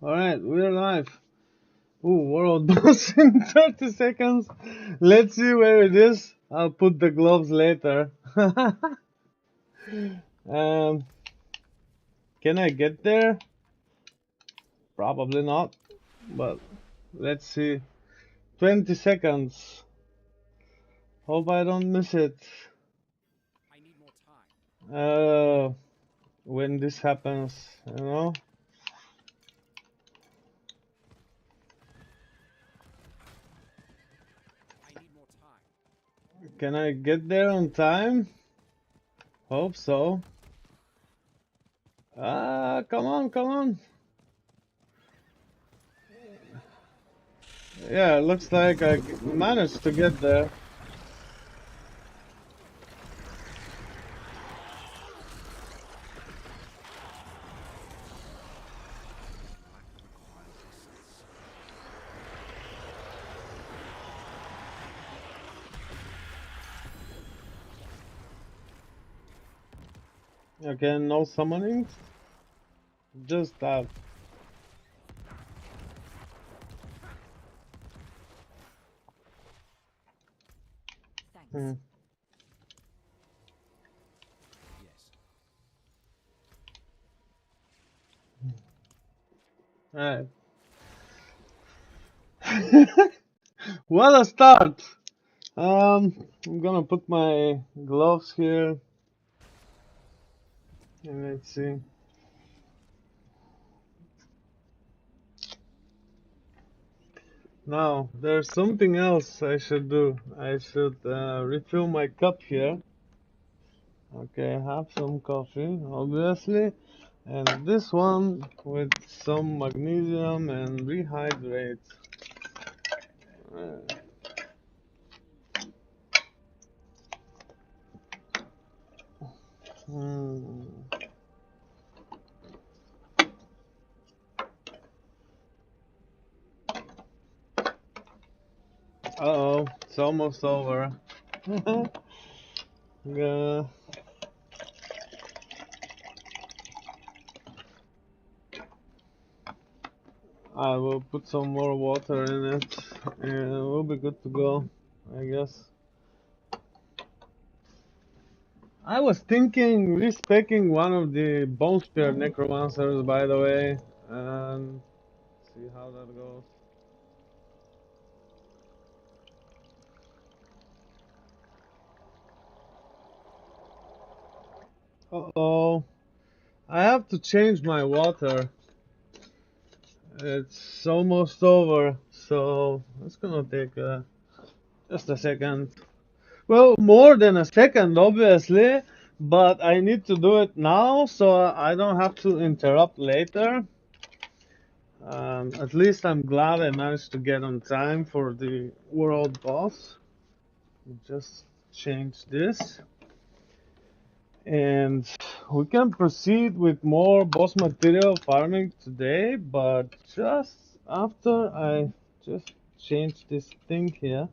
Alright, we're live. Ooh, world boss in 30 seconds. Let's see where it is. I'll put the gloves later. um, can I get there? Probably not, but let's see. 20 seconds. Hope I don't miss it. Uh, when this happens, you know? Can I get there on time? Hope so. Ah, come on, come on. Yeah, looks like I managed to get there. Okay, no summoning. Just that. Hmm. Alright. What a start! I'm gonna put my gloves here and let's see. Now, there's something else I should do. I should refill my cup here. Okay, have some coffee, obviously. And this one with some magnesium and rehydrate. Uh, hmm. Uh-oh, it's almost over. Yeah, I will put some more water in it and we'll be good to go, I guess. I was thinking respecking one of the bone spear necromancers, by the way, and see how that goes. Uh-oh, I have to change my water. It's almost over, so it's gonna take just a second. Well, more than a second, obviously, but I need to do it now so I don't have to interrupt later. At least I'm glad I managed to get on time for the world boss. Just change this. And we can proceed with more boss material farming today, but just after I just change this thing here.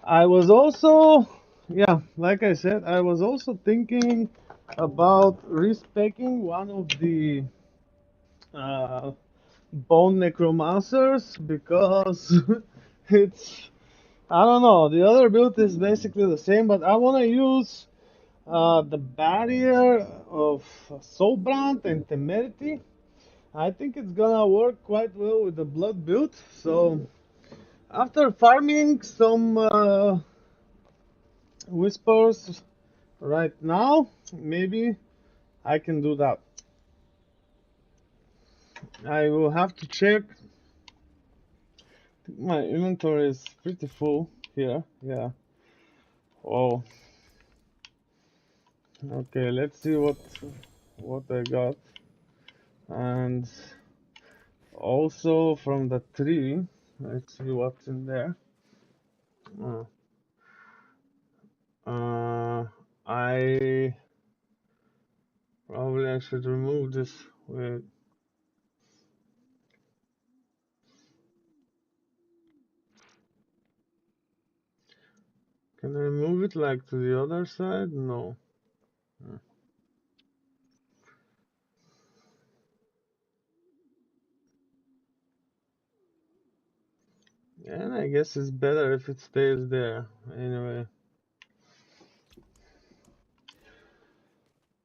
I was also, yeah, like I said, I was also thinking about respecking one of the uh, bone necromancers because it's, I don't know, the other build is basically the same, but I want to use the barrier of Soulbrand and Temerity. I think it's gonna work quite well with the blood build, so after farming some whispers right now, maybe I can do that. I will have to check. My inventory is pretty full here. Yeah. Oh. Okay. Let's see what I got. And also from the tree. Let's see what's in there. Uh, uh, I probably I should remove this. Wait. Can I move it like to the other side? No. Uh, And I guess it's better if it stays there. Anyway.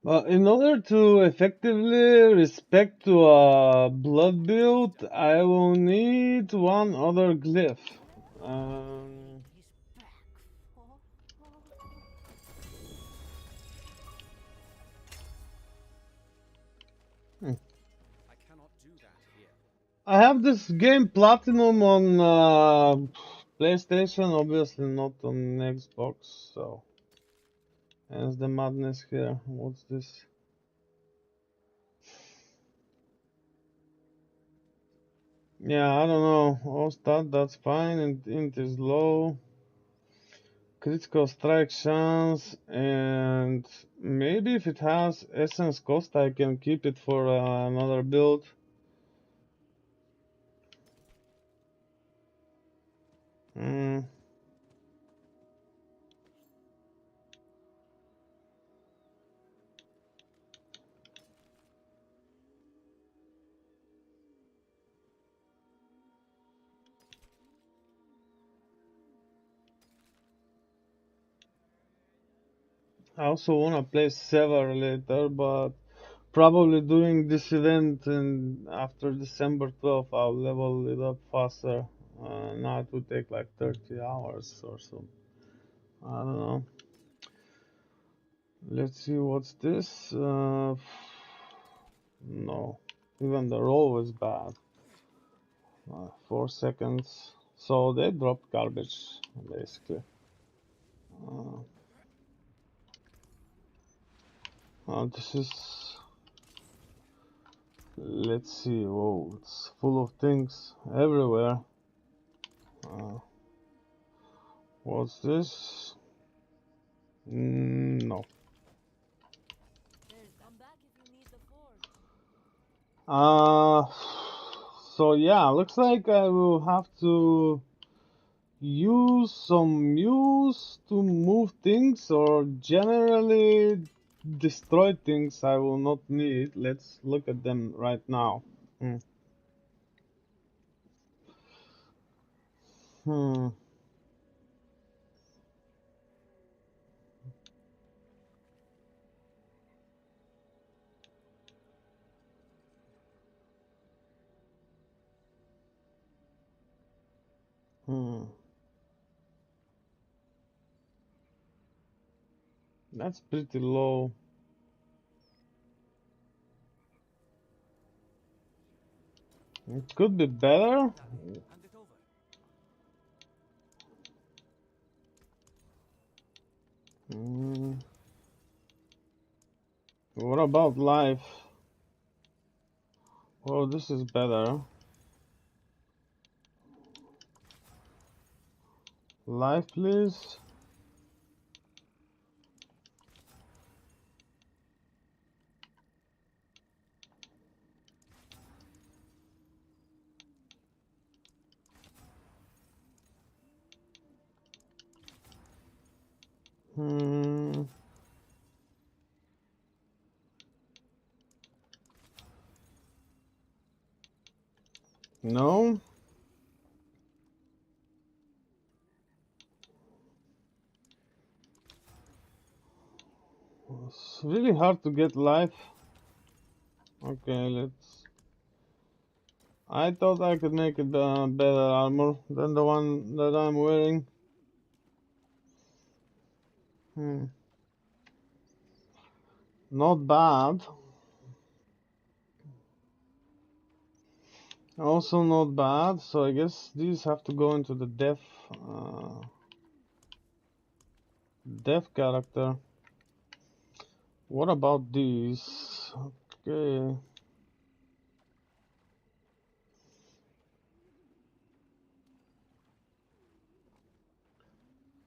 In order to effectively respect to a blood build, I will need one other glyph. Um, hmm. I have this game Platinum on PlayStation, obviously not on Xbox, so hence the madness here. What's this? Yeah, I don't know. All stat, that's fine, and int is low. Critical strike chance, and maybe if it has essence cost, I can keep it for another build. Mm. I also wanna play Sever later, but probably during this event and after December 12th, I'll level it up faster. Now it would take like 30 hours or so. I don't know. Let's see what's this. No, even the roll is bad. 4 seconds. So they dropped garbage, basically. Uh, this is. Let's see. Whoa, it's full of things everywhere. Uh, what's this? No. Uh, so yeah, looks like I will have to use some muse to move things or generally destroy things I will not need. Let's look at them right now. Hmm. Hmm. Hmm. That's pretty low. It could be better. Hmm. What about life? Oh, this is better. Life, please. Hmm. No. It's really hard to get life. Okay, let's. I thought I could make it better armor than the one that I'm wearing. Hmm. Not bad. Also not bad. So I guess these have to go into the deaf character. What about these? Okay.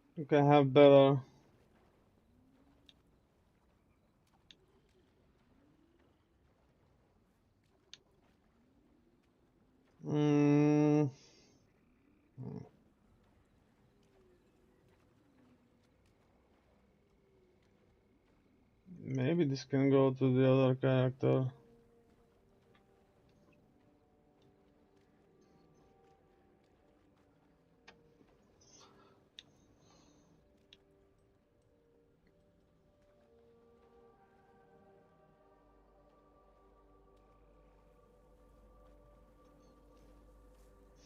I think I have better. Mm, maybe this can go to the other character.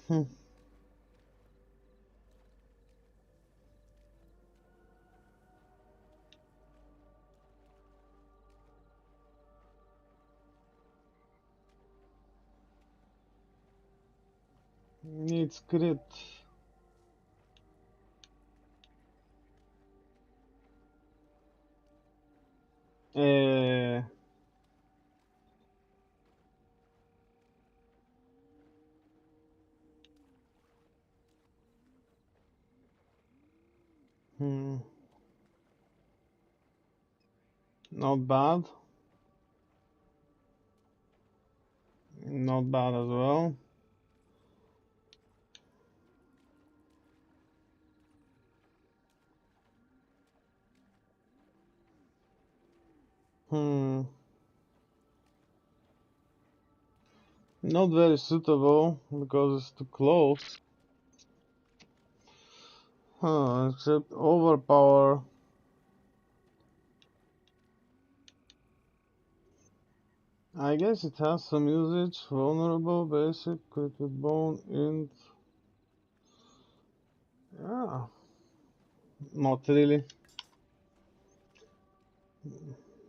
Hmm. Needs crit. Uh, hmm. Not bad. Not bad as well. Hmm. Not very suitable because it's too close. Huh, except overpower. I guess it has some usage. Vulnerable, basic, crit with bone, int. Yeah, not really.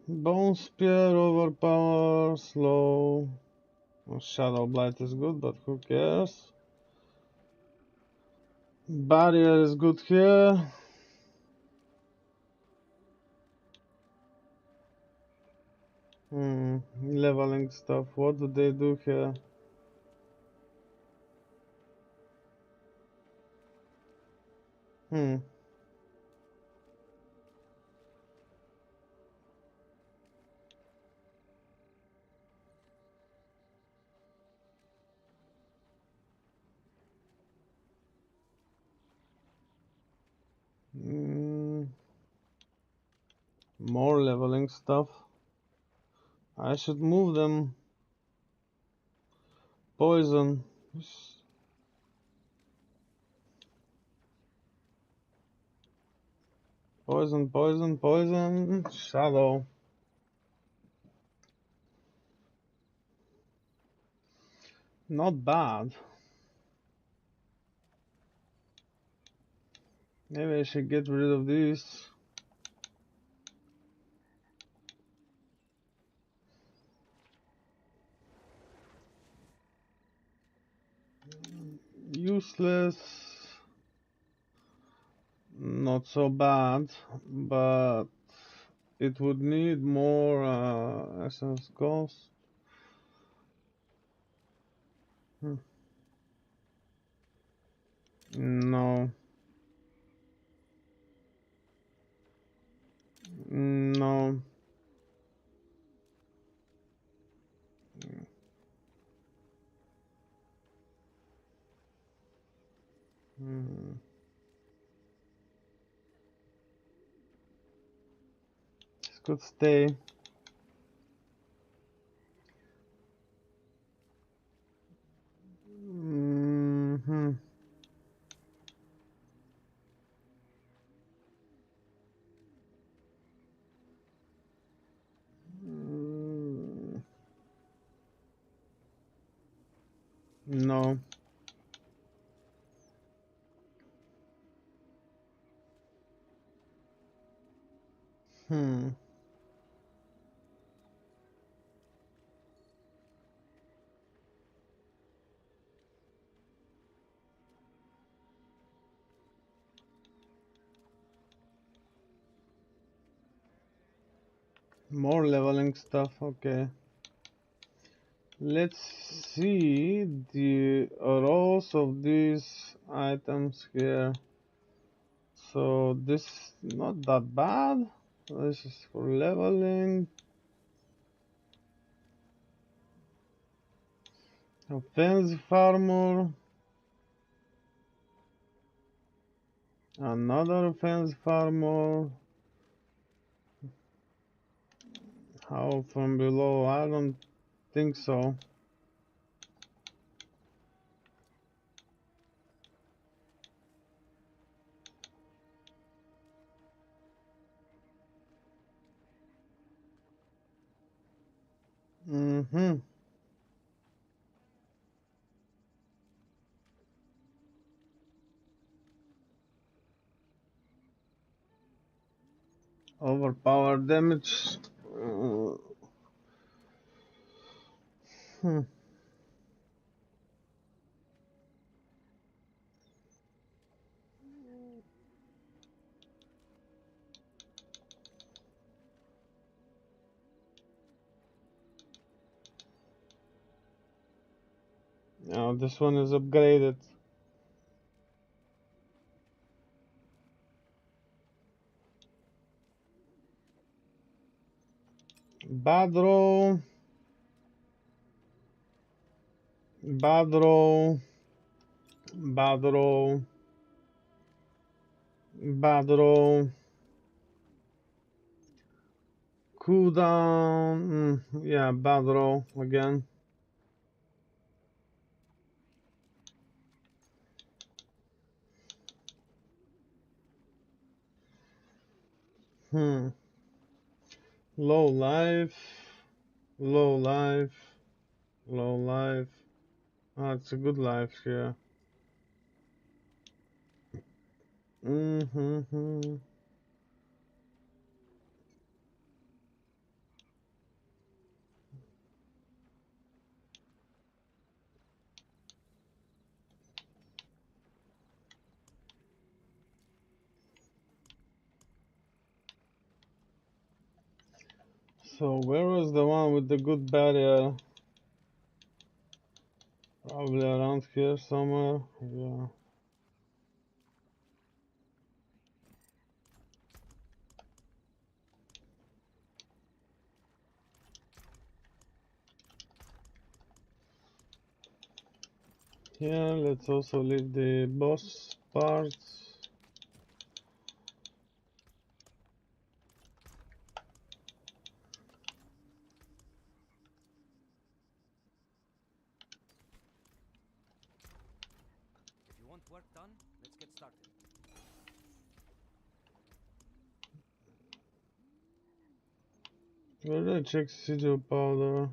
Bone spear, overpower, slow. Well, Shadow Blight is good, but who cares? Barrier is good here. Leveling stuff. What do they do here? Hmm. Mm, more leveling stuff. I should move them. Poison. Poison, poison, poison. Shadow. Not bad. Maybe I should get rid of these. Useless. Not so bad, but it would need more essence ghost. Hmm. No. No. Hmm. This could stay. Mm-hmm. Mm, no. Hmm. More leveling stuff. Okay. Let's see the rows of these items here. So this is not that bad. This is for leveling. Offensive armor. Another offensive armor. How from below? I don't think so. Mm-hmm. Overpower damage. Uh, hmm. Now this one is upgraded. Bad roll. Bad roll. Bad roll. Bad roll. Cooldown. Yeah, bad roll again. Hmm. Low life. Low life. Low life. Ah, it's a good life here. Mm-hmm. So where was the one with the good barrier? Probably around here somewhere. Yeah. Here, let's also leave the boss parts. If you want work done, let's get started. Where did I check sigil powder?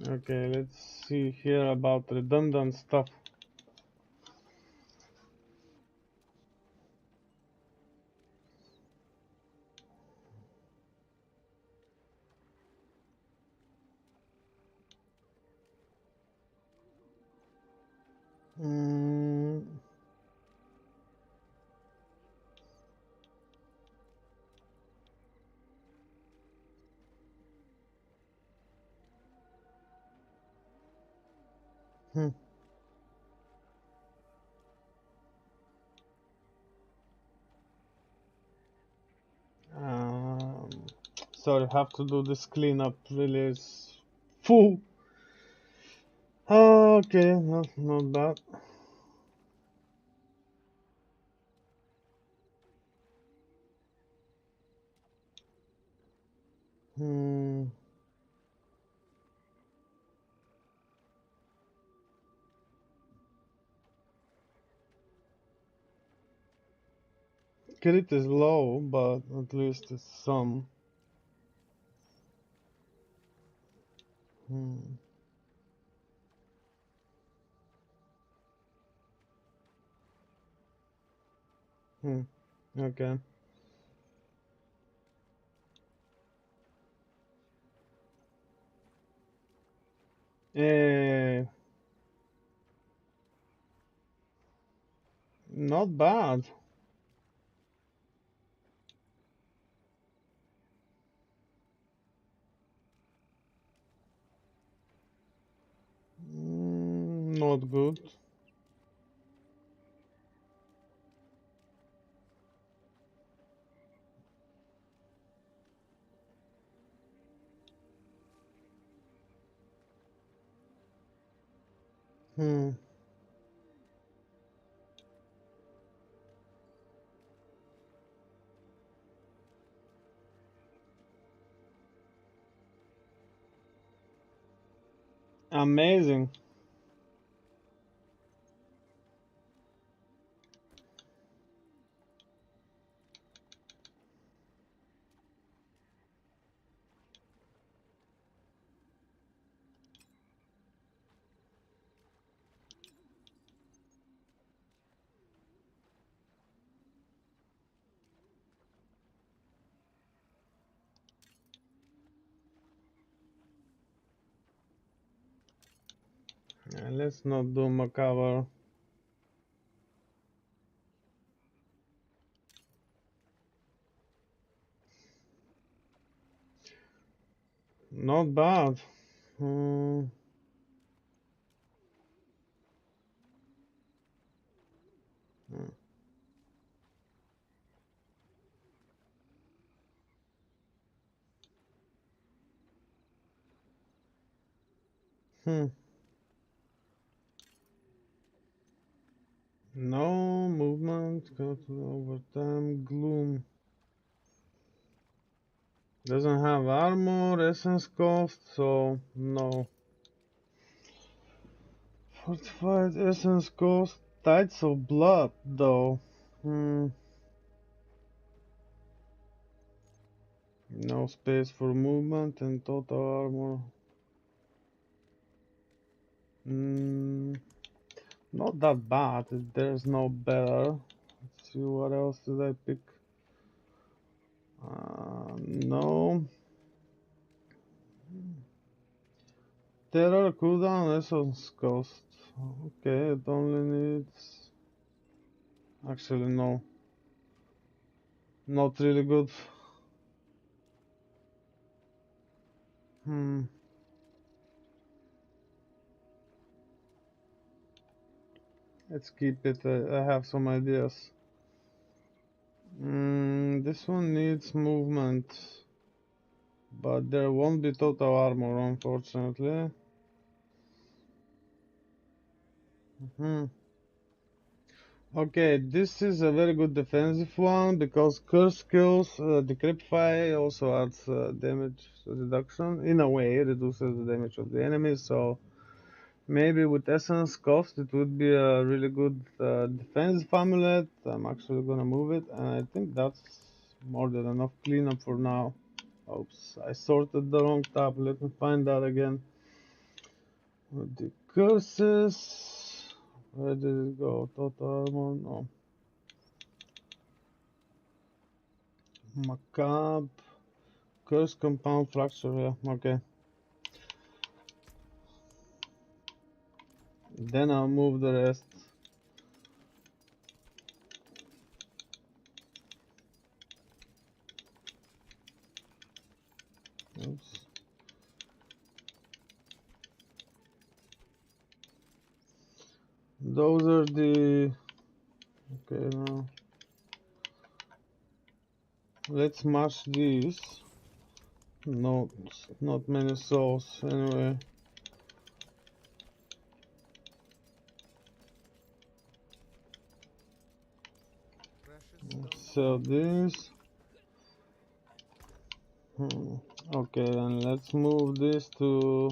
Okay, let's see here about redundant stuff. Hmm. Hmm. Um, Sorry, have to do this cleanup. Really, it's full. Okay, not bad. Hmm. Crit is low, but at least it's some. Hmm. Hmm. Okay. Eh, Not bad. Not good. Hmm. Amazing. Yeah, let's not do macabre. Not bad. Hmm. Hmm. No movement, go to overtime, gloom. Doesn't have armor, essence cost, so no. Fortified essence cost, tides of blood though. Hmm. No space for movement and total armor. Hmm. Not that bad, there's no better. Let's see, what else did I pick? No. Terror cooldown, essence cost. Okay, it only needs... Actually, no. Not really good. Hmm. Let's keep it. I have some ideas. This one needs movement, but there won't be total armor, unfortunately. Okay, this is a very good defensive one because curse skills, decryptify also adds damage reduction. In a way, it reduces the damage of the enemy, so maybe with essence cost it would be a really good defensive amulet. I'm actually gonna move it, and I think that's more than enough cleanup for now. Oops, I sorted the wrong tab. Let me find that again. With the curses, where did it go? Total armor, no. Macabre, curse compound fracture, yeah, okay. Then I'll move the rest. Oops. Those are the... Okay, now let's match these. No, not many souls, anyway. Let's sell this. Okay, and let's move this to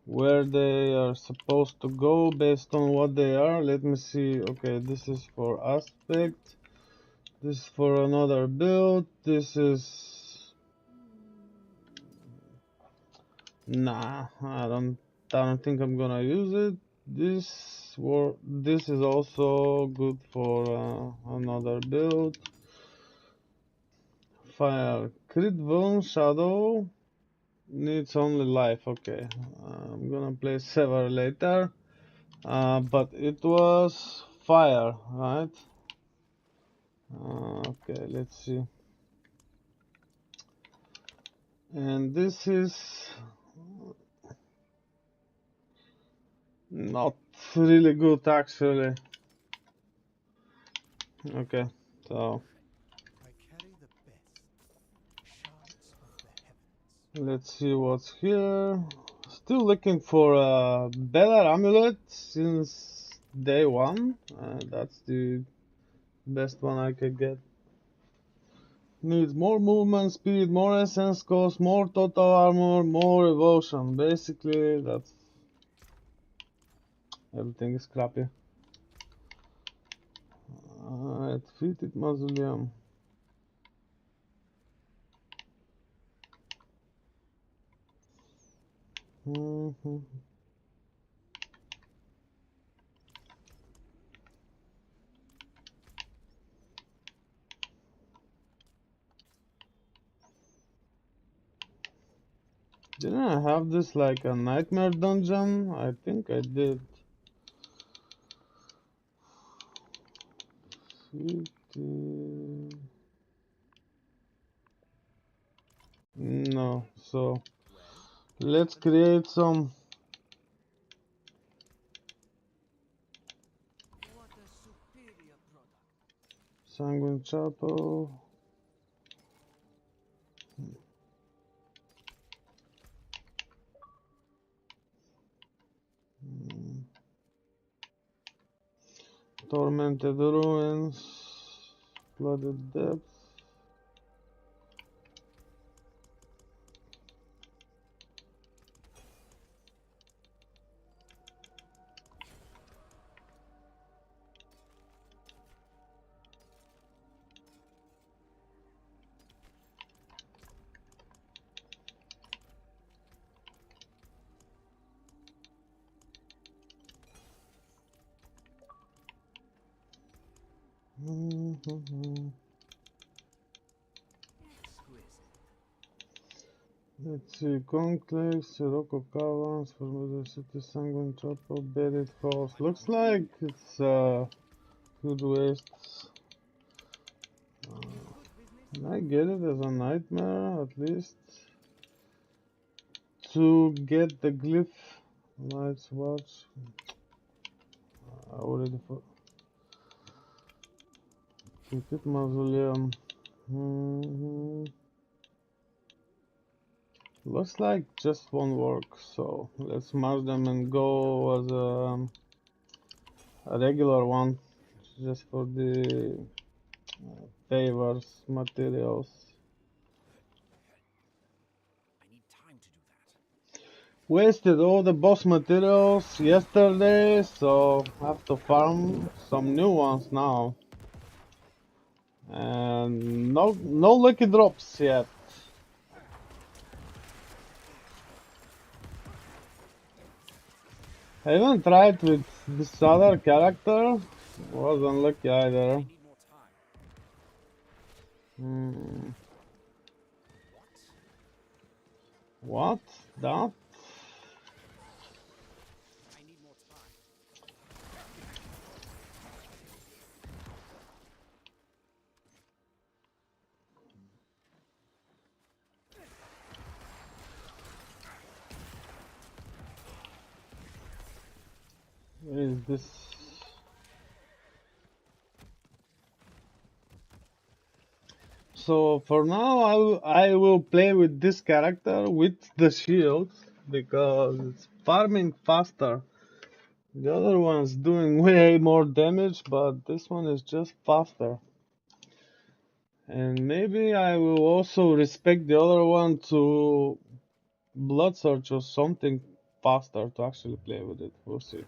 where they are supposed to go based on what they are. Let me see. Okay, this is for aspect. This is for another build. This is... Nah, I don't think I'm gonna use it. This is also good for another build. Fire crit vuln shadow needs only life. Okay, I'm gonna play several later. But it was fire, right? Okay, let's see. And this is not really good, actually. Okay, so let's see what's here. Still looking for a better amulet since day one. That's the best one I could get. Needs more movement speed, more essence cost, more total armor, more evasion. Basically, that's... Everything is crappy. Alright, fitted mausoleum. Didn't I have this like a nightmare dungeon? I think I did. No, so let's create some. What a superior product. Sanguine Chapel. Tormented Ruins. Flooded Depths. Exquisite. Let's see, Conclave, Sirocco Caverns, Forbidden City, Sanguine Chapel, Buried Halls. Looks like it's good wastes. Can I get it as a nightmare at least? To get the glyph. Night's Watch. I already Cricket Mausoleum. Looks like just won't work, so let's merge them and go as a regular one, just for the favors, materials. I need time to do that. Wasted all the boss materials yesterday, so I have to farm some new ones now. And no lucky drops yet. I even tried with this other character, wasn't lucky either. I need more time. What? That? I need more time. Where is this? So for now I will play with this character with the shield because it's farming faster. The other one's doing way more damage, but this one is just faster. And maybe I will also respect the other one to Blood Search or something faster to actually play with it. We'll see.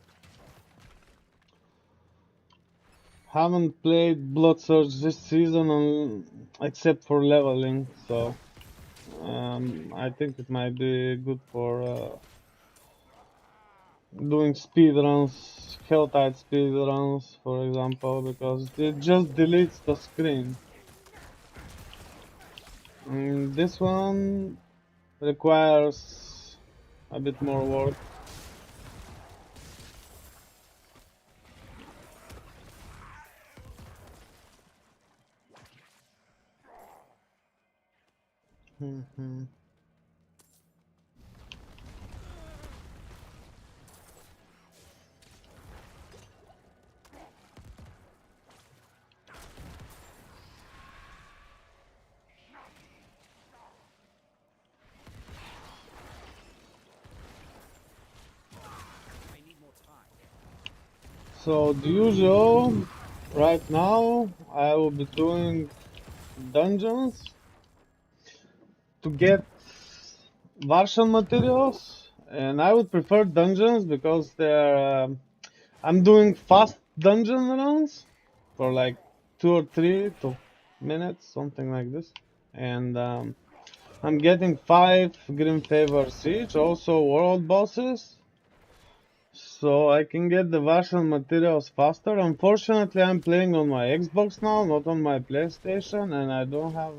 Haven't played Blood Surge this season except for leveling, so I think it might be good for doing speed runs, Helltide speed runs, for example, because it just deletes the screen. This one requires a bit more work. So the usual, right now I will be doing dungeons to get version materials, and I would prefer dungeons because they're I'm doing fast dungeon runs for like 2 or 3 minutes, something like this, and I'm getting 5 green favors each, also world bosses. So I can get the version materials faster. Unfortunately, I'm playing on my Xbox now, not on my PlayStation, and I don't have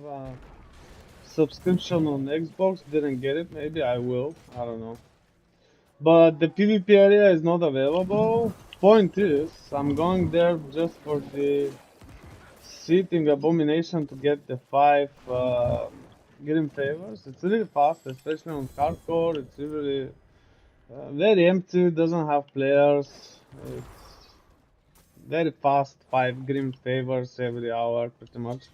subscription on Xbox, didn't get it. Maybe I will. I don't know. But the PvP area is not available. Point is, I'm going there just for the seating abomination to get the 5 green favors. It's really fast, especially on hardcore. It's really very empty, doesn't have players. It's very fast, 5 green favors every hour, pretty much.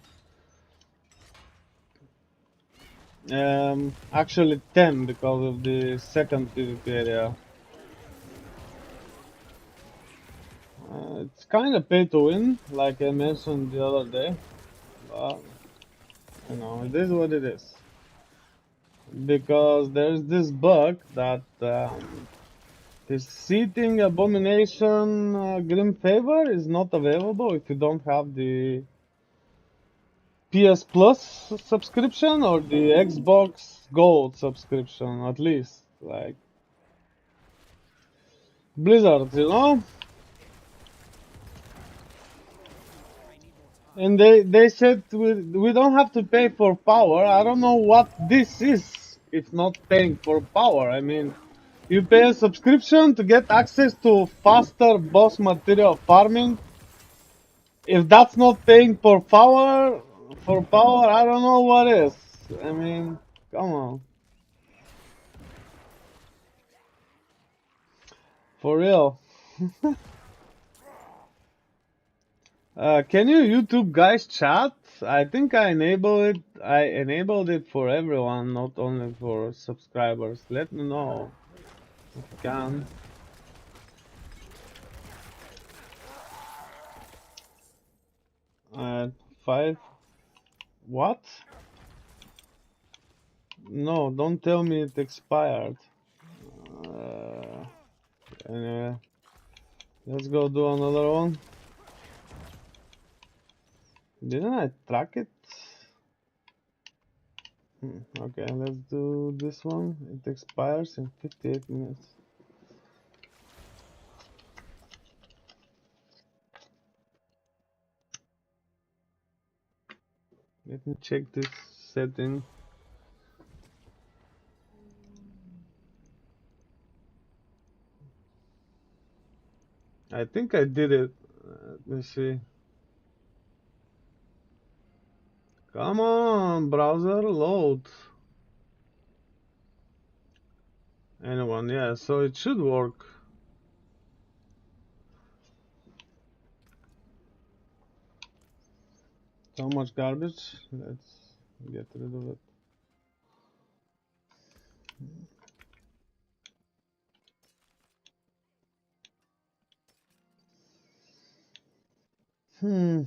Actually 10 because of the second PvP area. It's kind of pay to win, like I mentioned the other day, but you know, it is what it is. Because there's this bug that the seating abomination grim favor is not available if you don't have the PS Plus subscription or the Xbox Gold subscription, at least. Like Blizzard, you know? And they said we don't have to pay for power. I don't know what this is if not paying for power. I mean, you pay a subscription to get access to faster boss material farming. If that's not paying for power, I don't know what is. I mean, come on. For real. Can you YouTube guys chat? I think I enabled it for everyone, not only for subscribers. Let me know if you can. Uh, 5. What? No, don't tell me it expired. Anyway, let's go do another one. Didn't I track it? Okay, let's do this one. It expires in 58 minutes. Let me check this setting. I think I did it. Let me see. Come on, browser, load. Anyone, yeah, so it should work. So much garbage. Let's get rid of it. Hmm.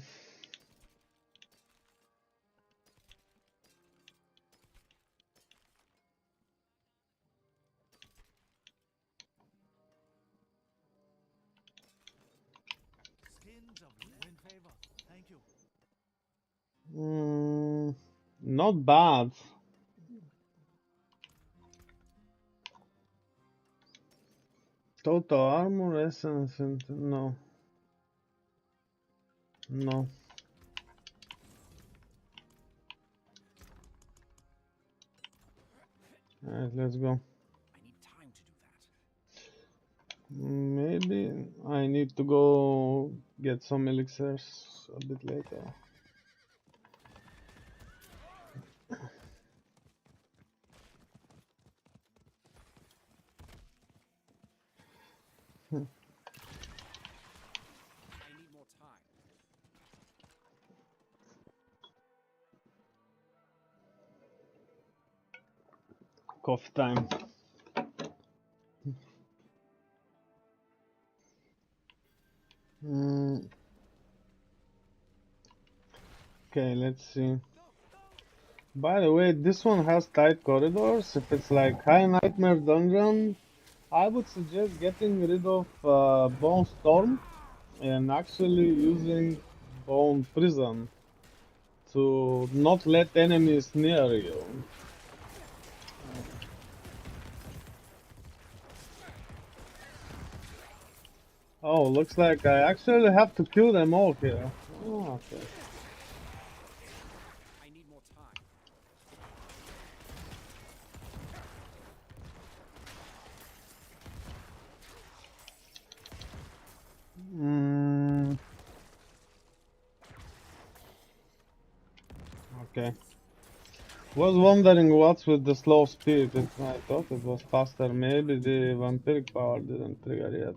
Skins of win favor. Thank you. Not bad. Total armor, essence, and no. No. Alright, let's go. I need time to do that. Maybe I need to go get some elixirs a bit later. I need more time. Coffee time. Okay, let's see. By the way, this one has tight corridors. If it's like High Nightmare Dungeon, I would suggest getting rid of Bone Storm and actually using Bone Prison to not let enemies near you. Oh, looks like I actually have to kill them all here. Oh, okay. I need more time. Okay. Was wondering what's with the slow speed. I thought it was faster. Maybe the vampiric power didn't trigger yet.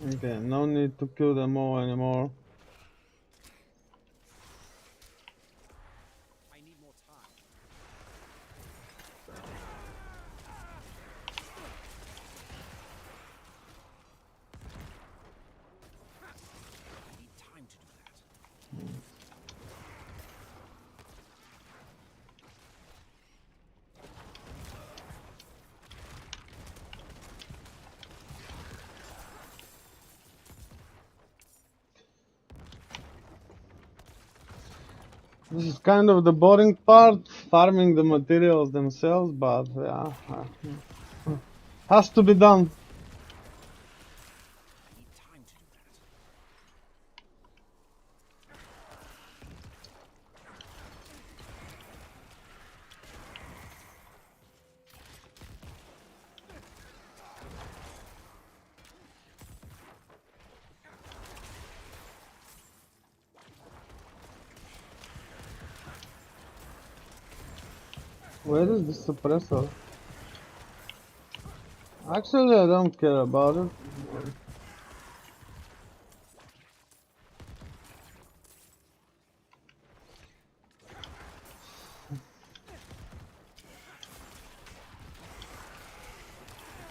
Okay, no need to kill them all anymore. I need more time. I need time to do that. This is kind of the boring part, farming the materials themselves, but yeah, has to be done. I need time to do that. Where is the suppressor? Actually, I don't care about it.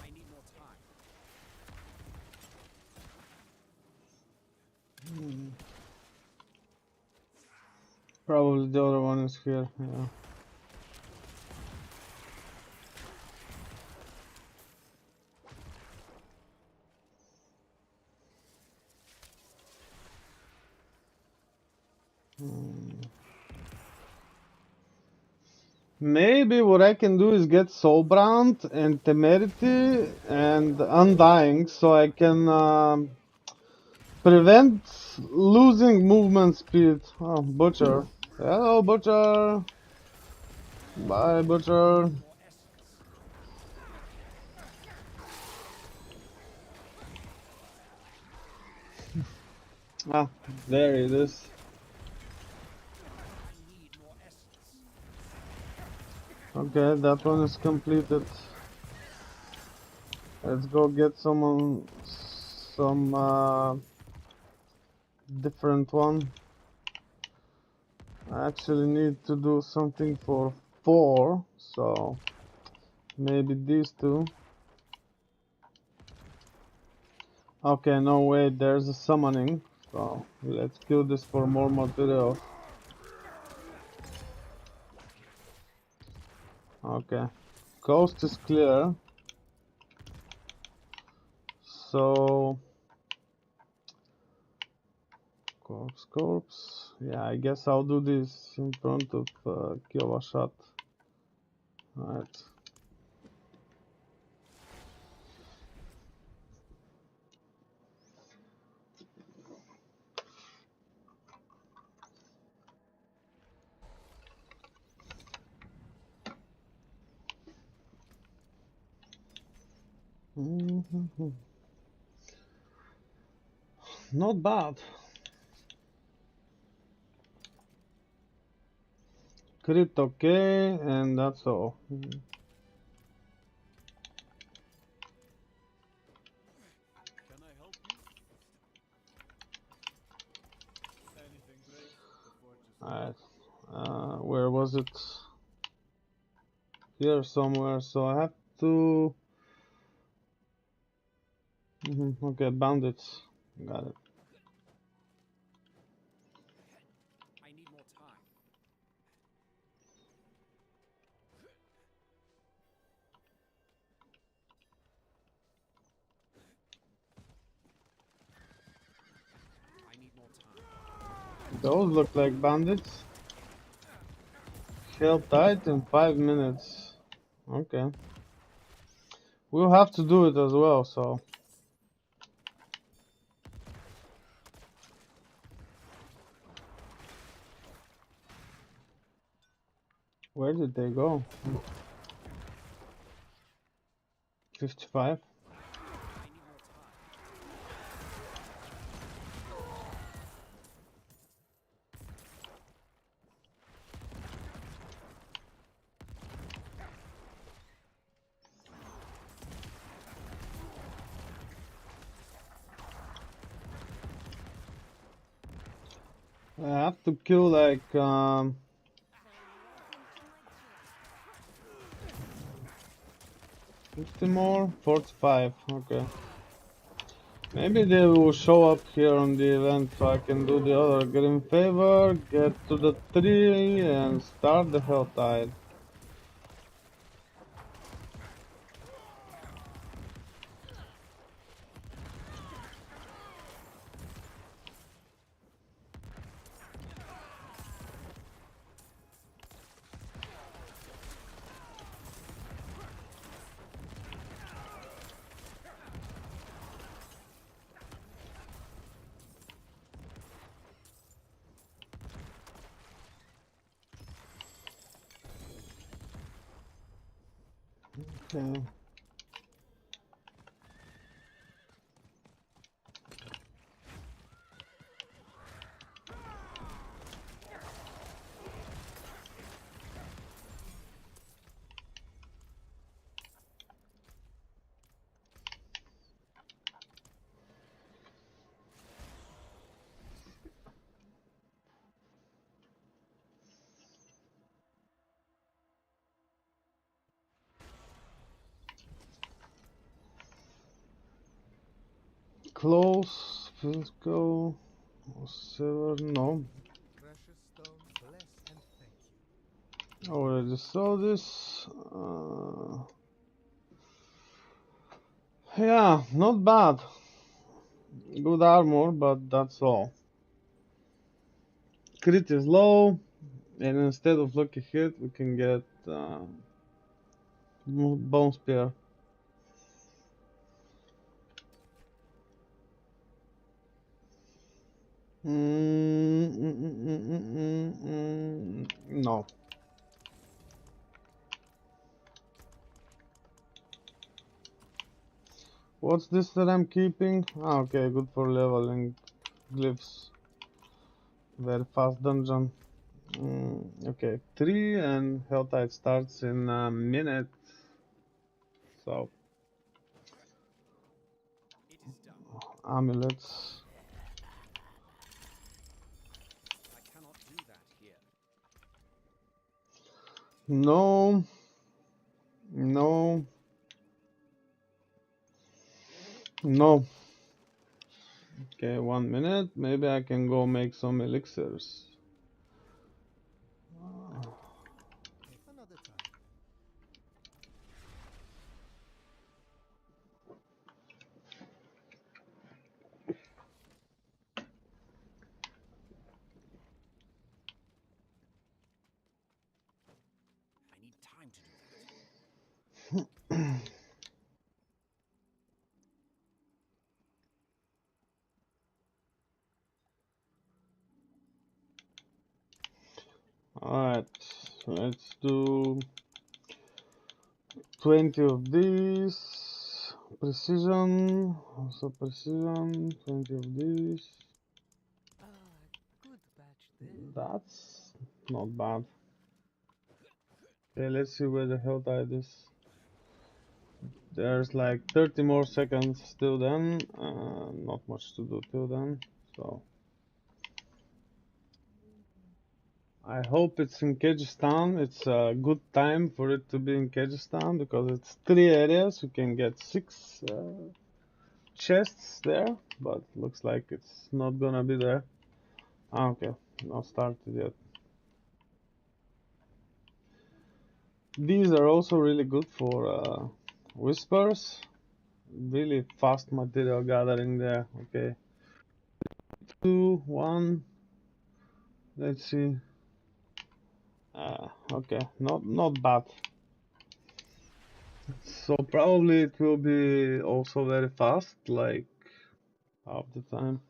I need more time. Probably the other one is here, yeah. Maybe what I can do is get Soulbrand and Temerity and Undying so I can prevent losing movement speed. Oh, Butcher. Hello, Butcher. Bye, Butcher. More essence. Ah, there it is. I need more essence. Okay, that one is completed. Let's go get some different one. I actually need to do something for 4, so maybe these two. Okay, no wait, there's a summoning, so let's kill this for more material. Okay, coast is clear. So corpse. Yeah, I guess I'll do this in front of kill a shot. Alright. Not bad. Crit okay, and that's all. Can I help you? Anything great? The fortress. Alright. Where was it? Here somewhere, so I have to... Okay, bandits. Got it. I need more time. I need more time. Those look like bandits. Held tight in 5 minutes. Okay. We'll have to do it as well, so. Where did they go? 55? I have to kill like 50 more? 45, okay. Maybe they will show up here on the event so I can do the other. Get in favor, get to the tree and start the Helltide. Okay. Close, physical, silver, no. Precious stone, bless and thank you. Already saw this. Yeah, not bad. Good armor, but that's all. Crit is low, and instead of lucky hit, we can get bone spear. No. What's this that I'm keeping? Ah, okay, good for leveling glyphs. Very fast dungeon. Okay, 3 and Helltide starts in a minute. So, It is done. amulets. I cannot do that here. No, no, no. Okay, 1 minute. Maybe I can go make some elixirs. Another time. I need time to do that. Alright, let's do 20 of these. Precision, also precision, 20 of these. Good batch there. That's not bad. Okay, let's see where the Helltide is. There's like 30 more seconds till then. Not much to do till then, so. I hope it's in Kyrgyzstan. It's a good time for it to be in Kyrgyzstan because it's 3 areas. You can get 6 chests there, but looks like it's not gonna be there. Ah, okay, not started yet. These are also really good for whispers. Really fast material gathering there. Okay, 2, 1. Let's see. Okay, not bad. So probably it will be also very fast, like half the time.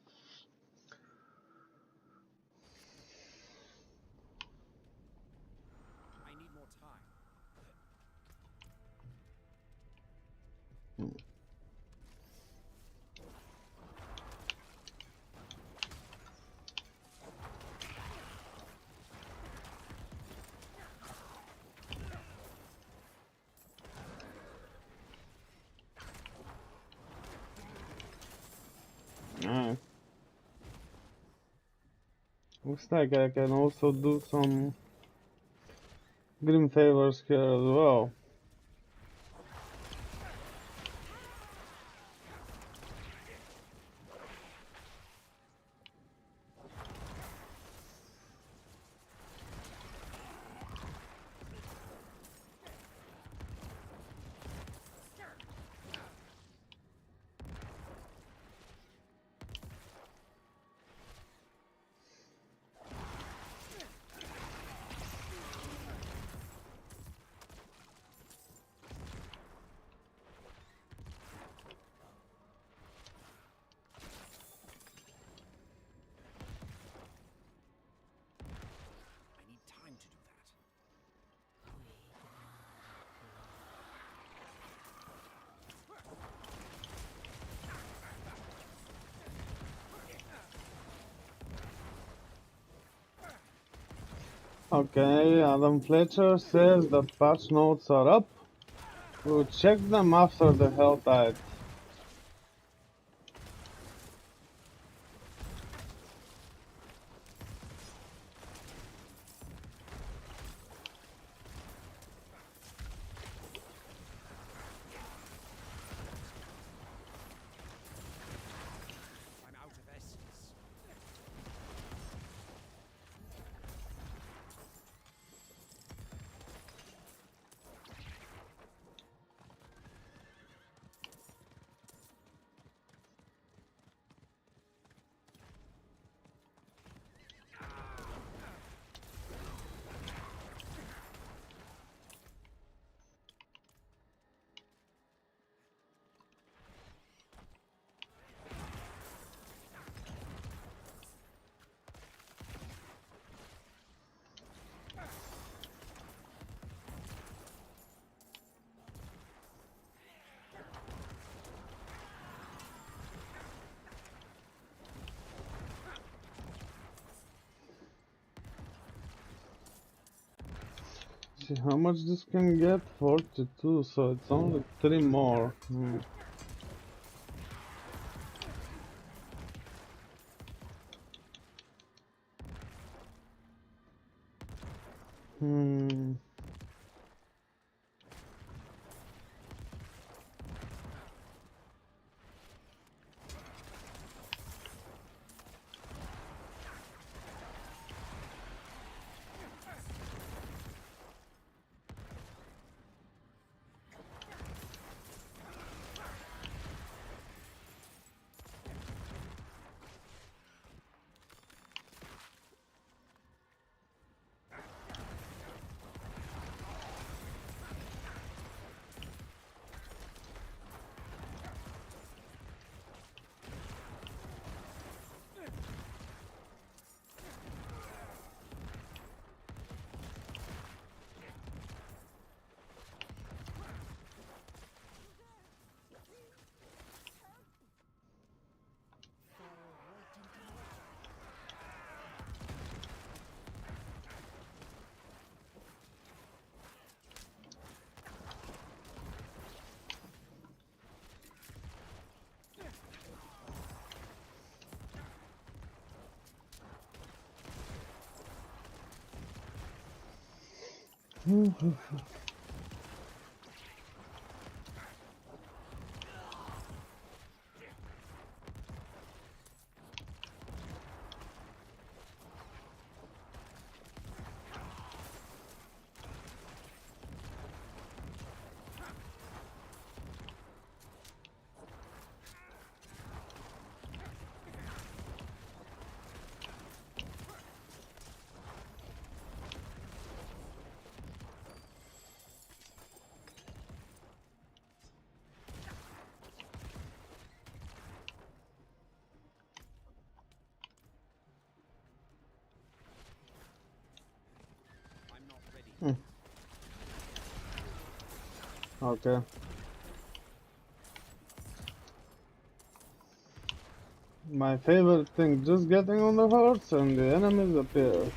I need more time. Nice. Looks like I can also do some grim favors here as well. I need time to do that. Okay, Adam Fletcher says that patch notes are up. We'll check them after the hell tide. I'm out of essence. See how much this can get? 42, so it's only 3 more. Hmm. Mm. Okay. My favorite thing, just getting on the horse and the enemies appear.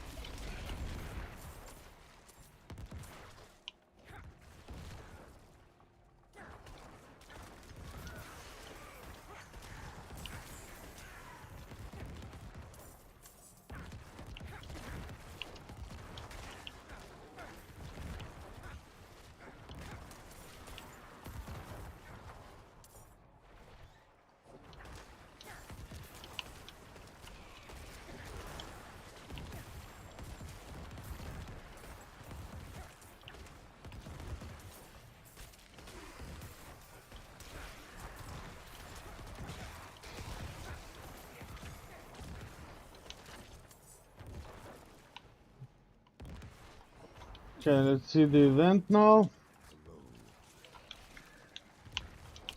Okay, let's see the event now.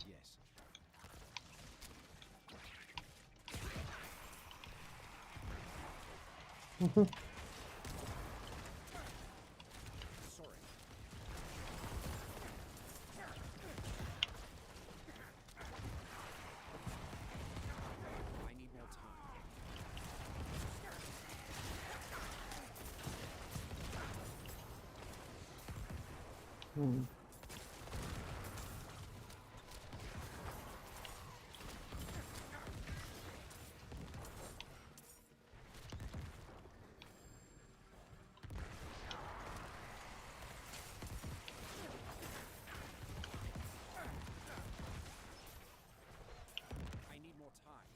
Yes. Sorry. I need more time. Hmm. I need more time.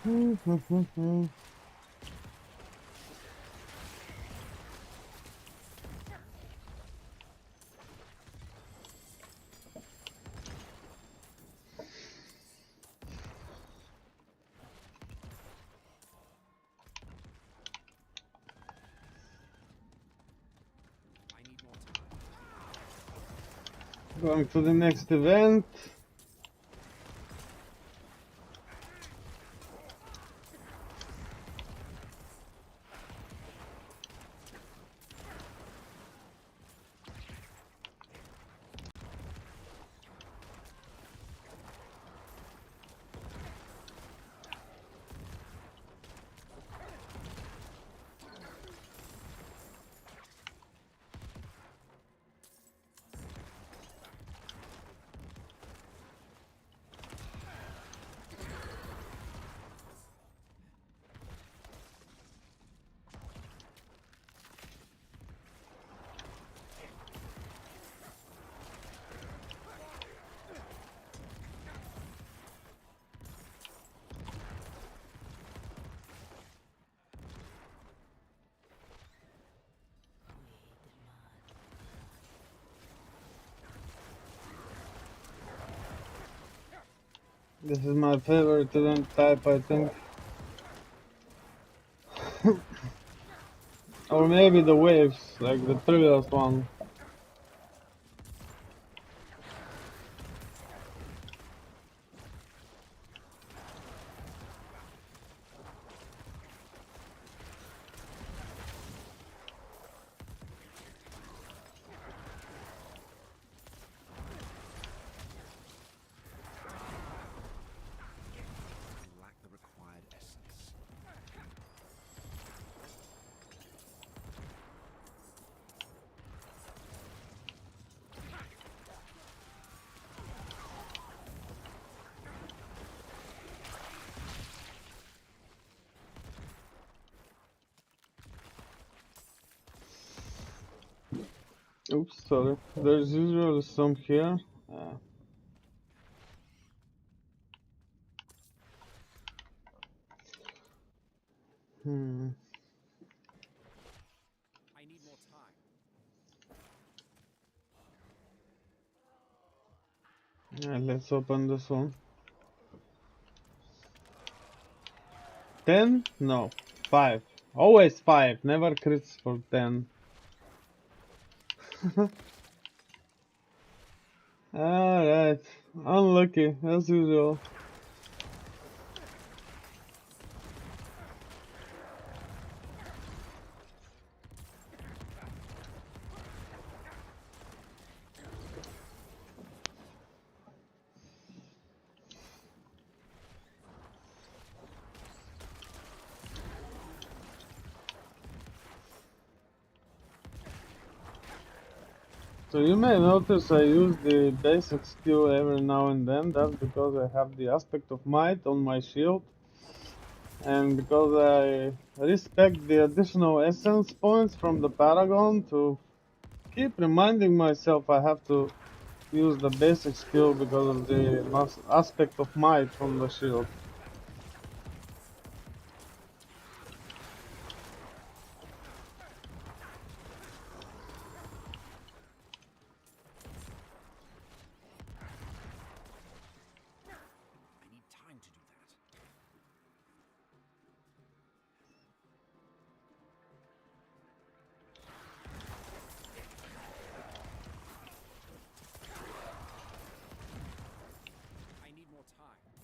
I need more time. I need more time. Going to the next event. This is my favorite event type, I think. Or maybe the waves, like the previous one. I lack the required essence. Oops, sorry. There's usually some here. Hmm. I need more time. Yeah, let's open this one. 10? No. 5. Always 5. Never crits for 10. Alright. Unlucky, as usual. So you may notice I use the basic skill every now and then. That's because I have the aspect of might on my shield. And because I respect the additional essence points from the Paragon to keep reminding myself I have to use the basic skill because of the aspect of might from the shield. I need time to do that.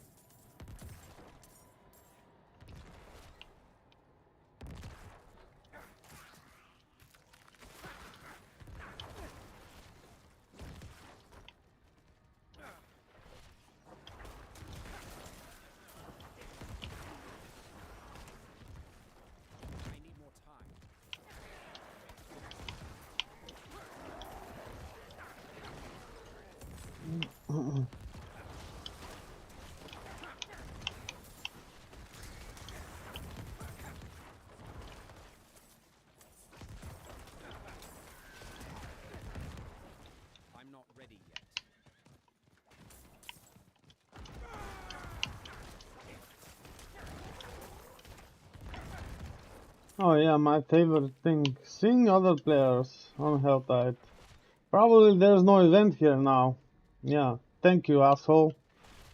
I need more time. I need more time. I'm not ready yet. Oh yeah, my favorite thing. Seeing other players on Helltide. Probably there's no event here now. Yeah, thank you, asshole.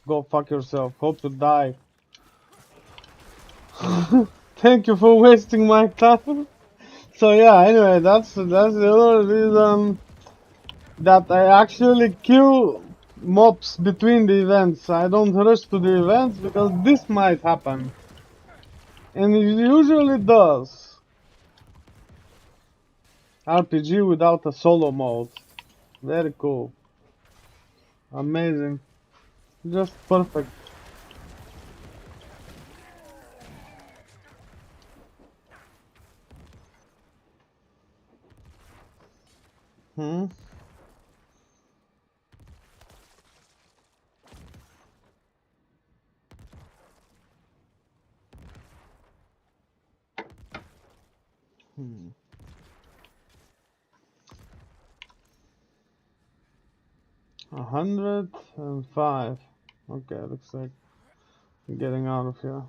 Go fuck yourself. Hope to die. Thank you for wasting my time. So yeah, anyway, that's the other reason that I actually kill mobs between the events. I don't rush to the events because this might happen. And it usually does. RPG without a solo mode. Very cool. Amazing. Just perfect. Hmm? Hmm. 105. Okay, looks like I'm getting out of here.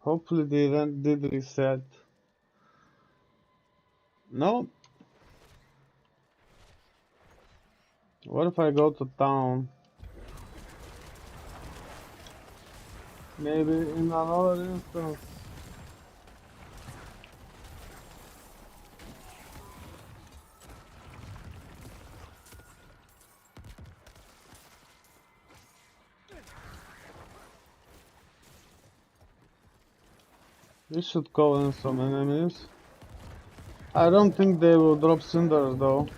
Hopefully the event did reset. No. What if I go to town? Maybe in another instance. This should call in some enemies. I don't think they will drop cinders though.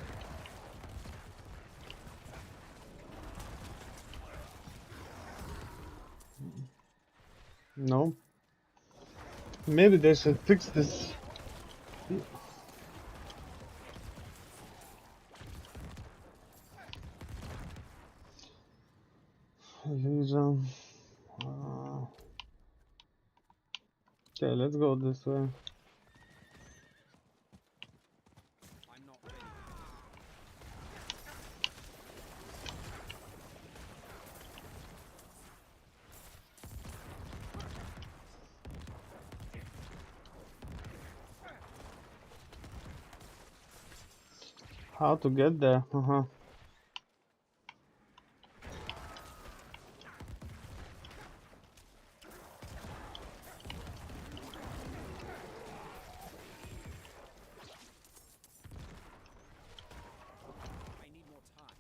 No. Maybe they should fix this. Legion. Okay, let's go this way. I'm not ready. How to get there? I need more time.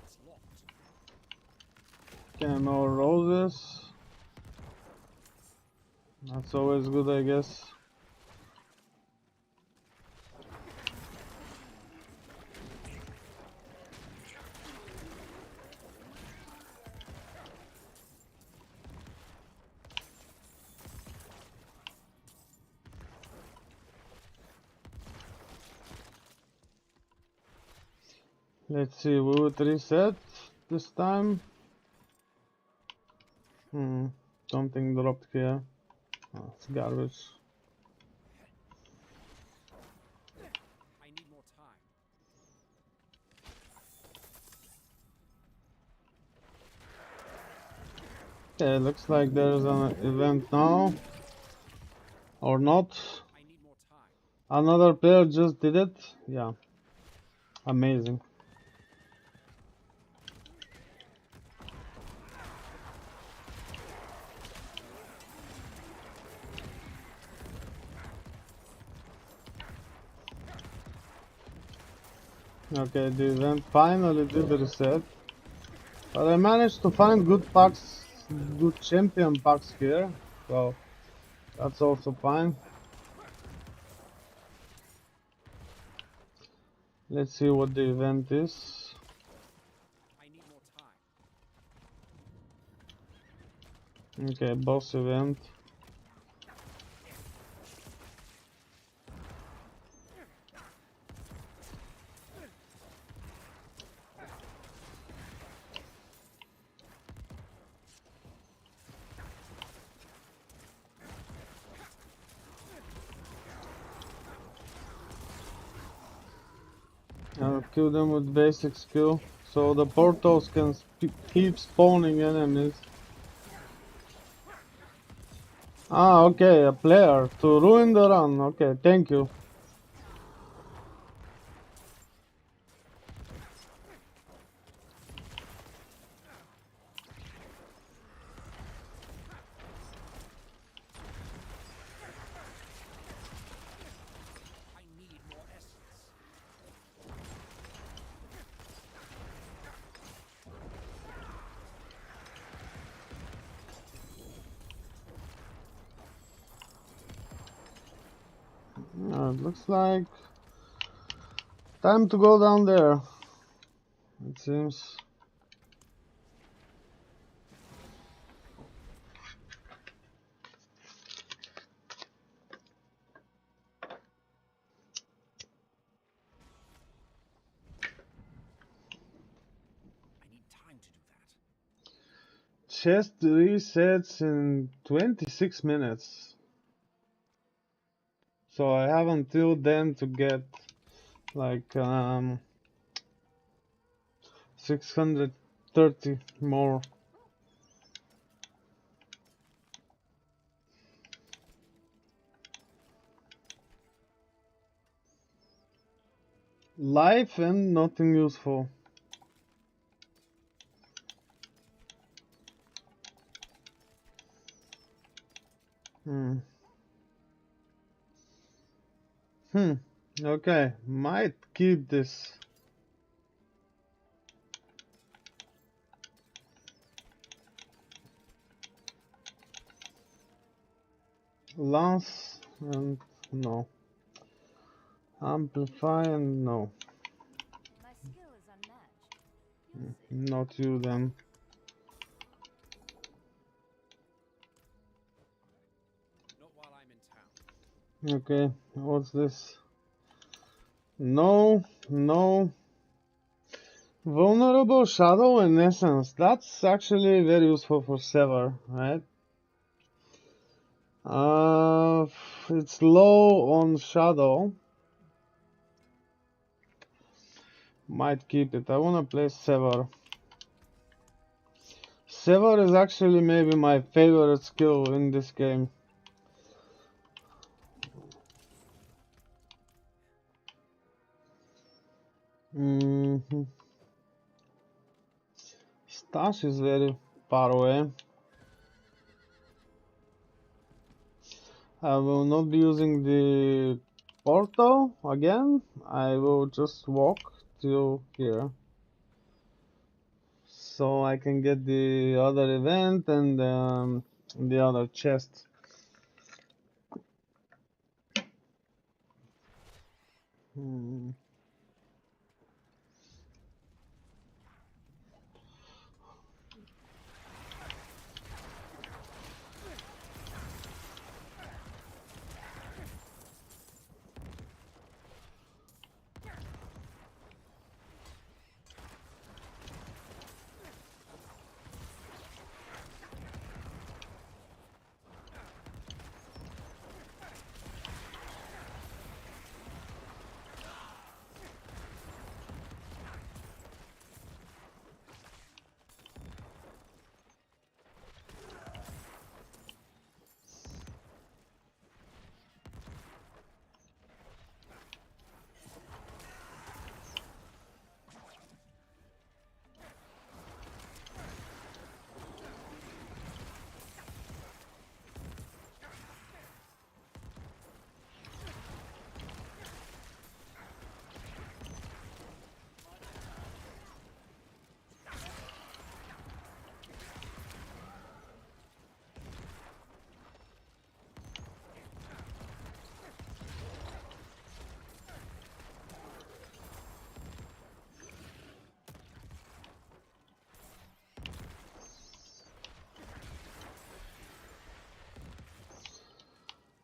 It's locked. Okay, more roses. That's always good, I guess. Let's see, we would reset this time. Something dropped here. Oh, it's garbage. I need more time. Okay, looks like there's an event now. Or not. I need more time. Another player just did it. Yeah. Amazing. Okay, the event finally did reset. But I managed to find good packs, good champion packs here. So that's also fine. Let's see what the event is. I need more time. Okay, boss event. I'll kill them with basic skill. So the portals can keep spawning enemies. Ah, okay, a player to ruin the run. Okay, thank you. I need more essence. It looks like time to go down there. It seems. I need time to do that. Chest resets in 26 minutes. So I have until then to get like 630 more. Life and nothing useful. Okay, might keep this. Lance and no. Amplify and no. My skill is unmatched. You'll see. Not you then. Okay, what's this? No, no. Vulnerable shadow and essence. That's actually very useful for Sever, right? Uh, it's low on shadow. Might keep it. I wanna play Sever. Sever is actually maybe my favorite skill in this game. Stash is very far away. I will not be using the portal again. I will just walk till here. So I can get the other event and the other chest.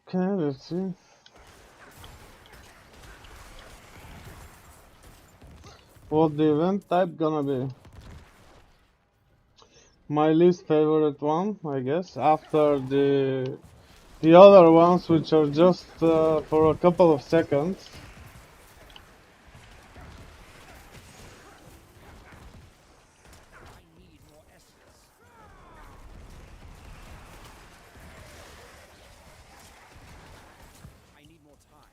Okay, let's see. What the event type gonna be? My least favorite one, I guess, after the other ones, which are just for a couple of seconds. I need more essence. I need more time.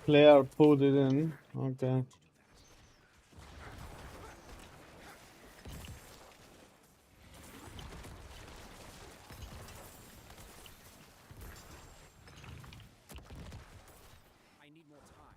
Player put it in. Okay. I need more time.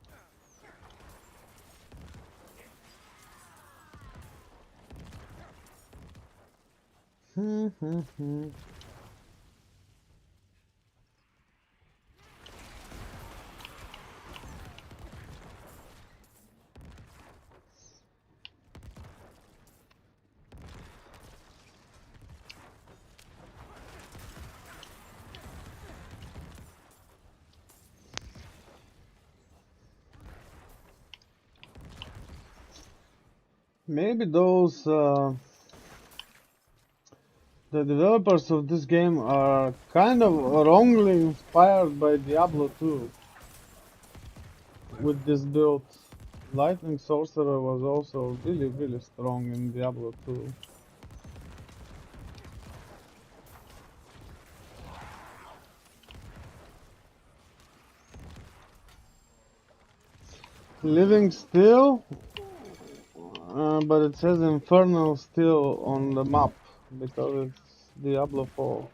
Maybe those the developers of this game are kind of wrongly inspired by Diablo 2 with this build. Lightning Sorcerer was also really strong in Diablo 2. Living Still, but it says Infernal Still on the map because it's Diablo 4.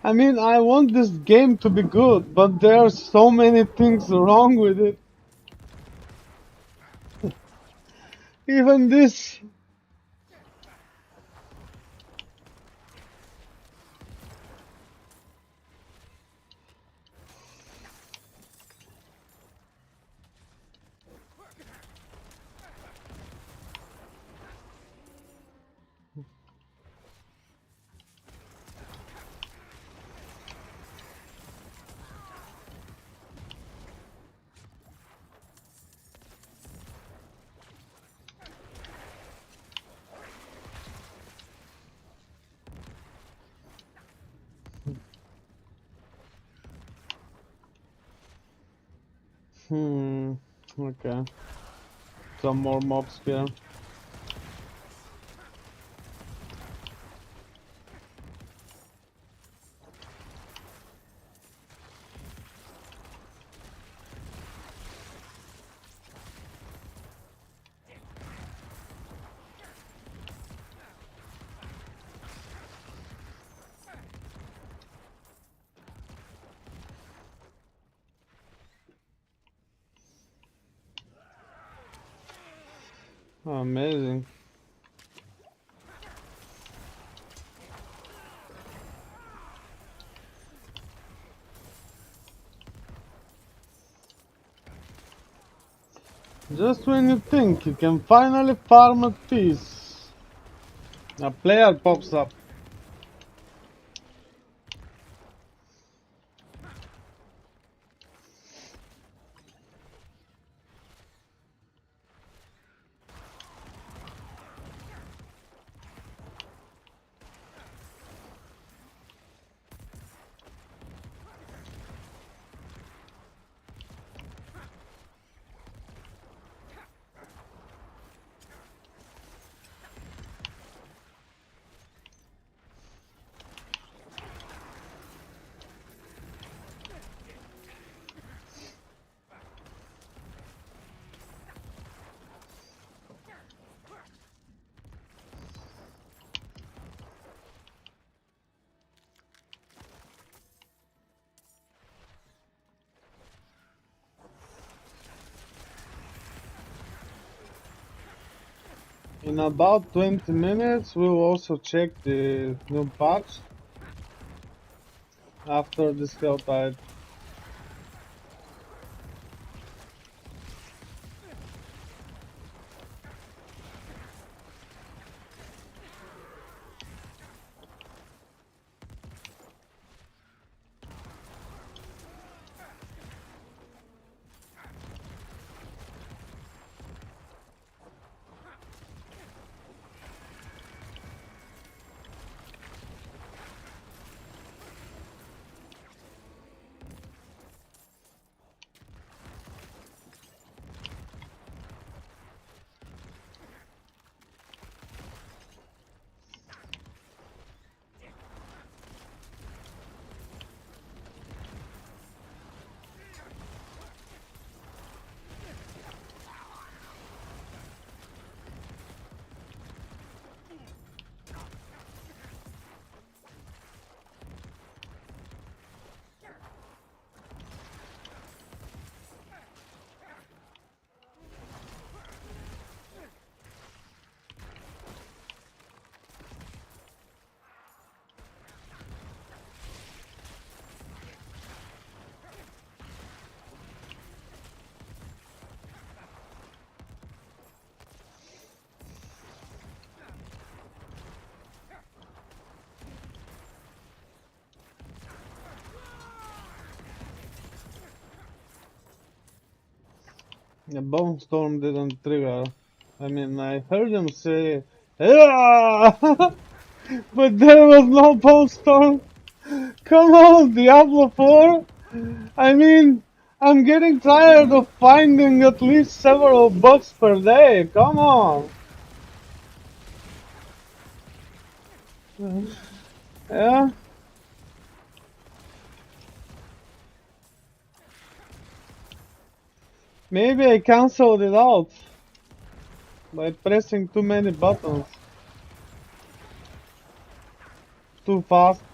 I mean, I want this game to be good, but there are so many things wrong with it. Even this. Okay. Some more mobs here. Amazing. Just when you think you can finally farm a piece, a player pops up. In about 20 minutes, we'll also check the new patch after the skill tide. The bone storm didn't trigger. I mean, I heard him say, "Ah!" but there was no bone storm. Come on, Diablo 4. I mean, I'm getting tired of finding at least several bugs per day. Come on. Yeah. Maybe I cancelled it out by pressing too many buttons too fast.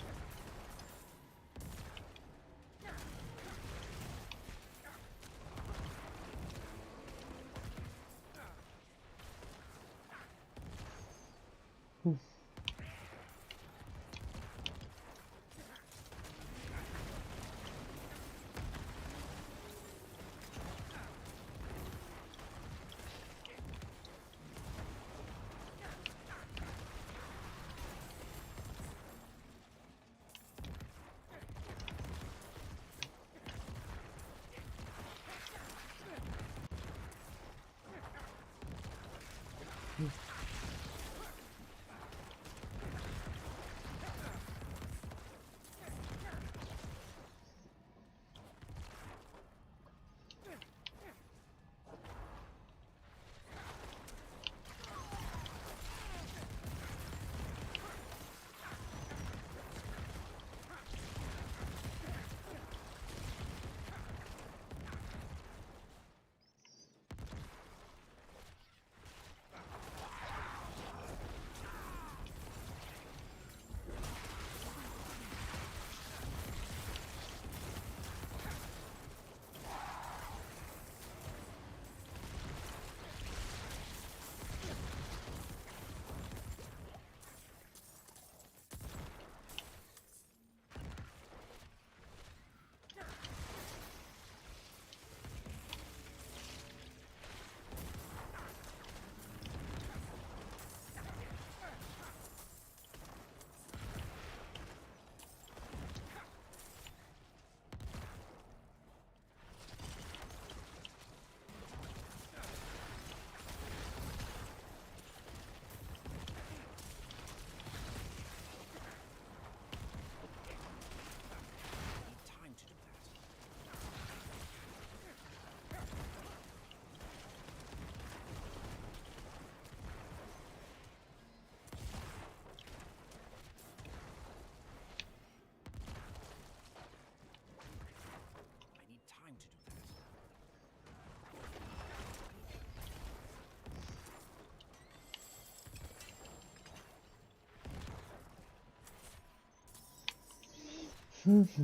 Let's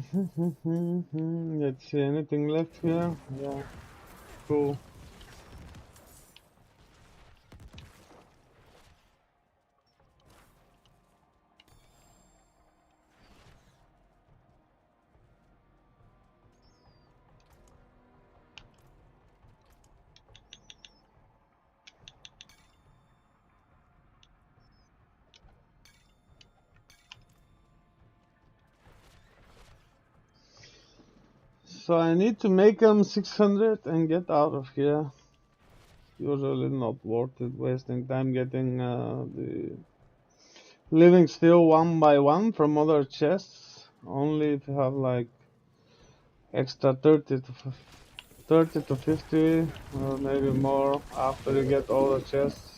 see, anything left here? Yeah, cool. So I need to make them 600 and get out of here. Usually not worth it, wasting time getting the living still one by one from other chests. Only if you have like extra 30 to 50 or maybe more after you get all the chests.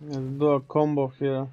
Let's do a combo here.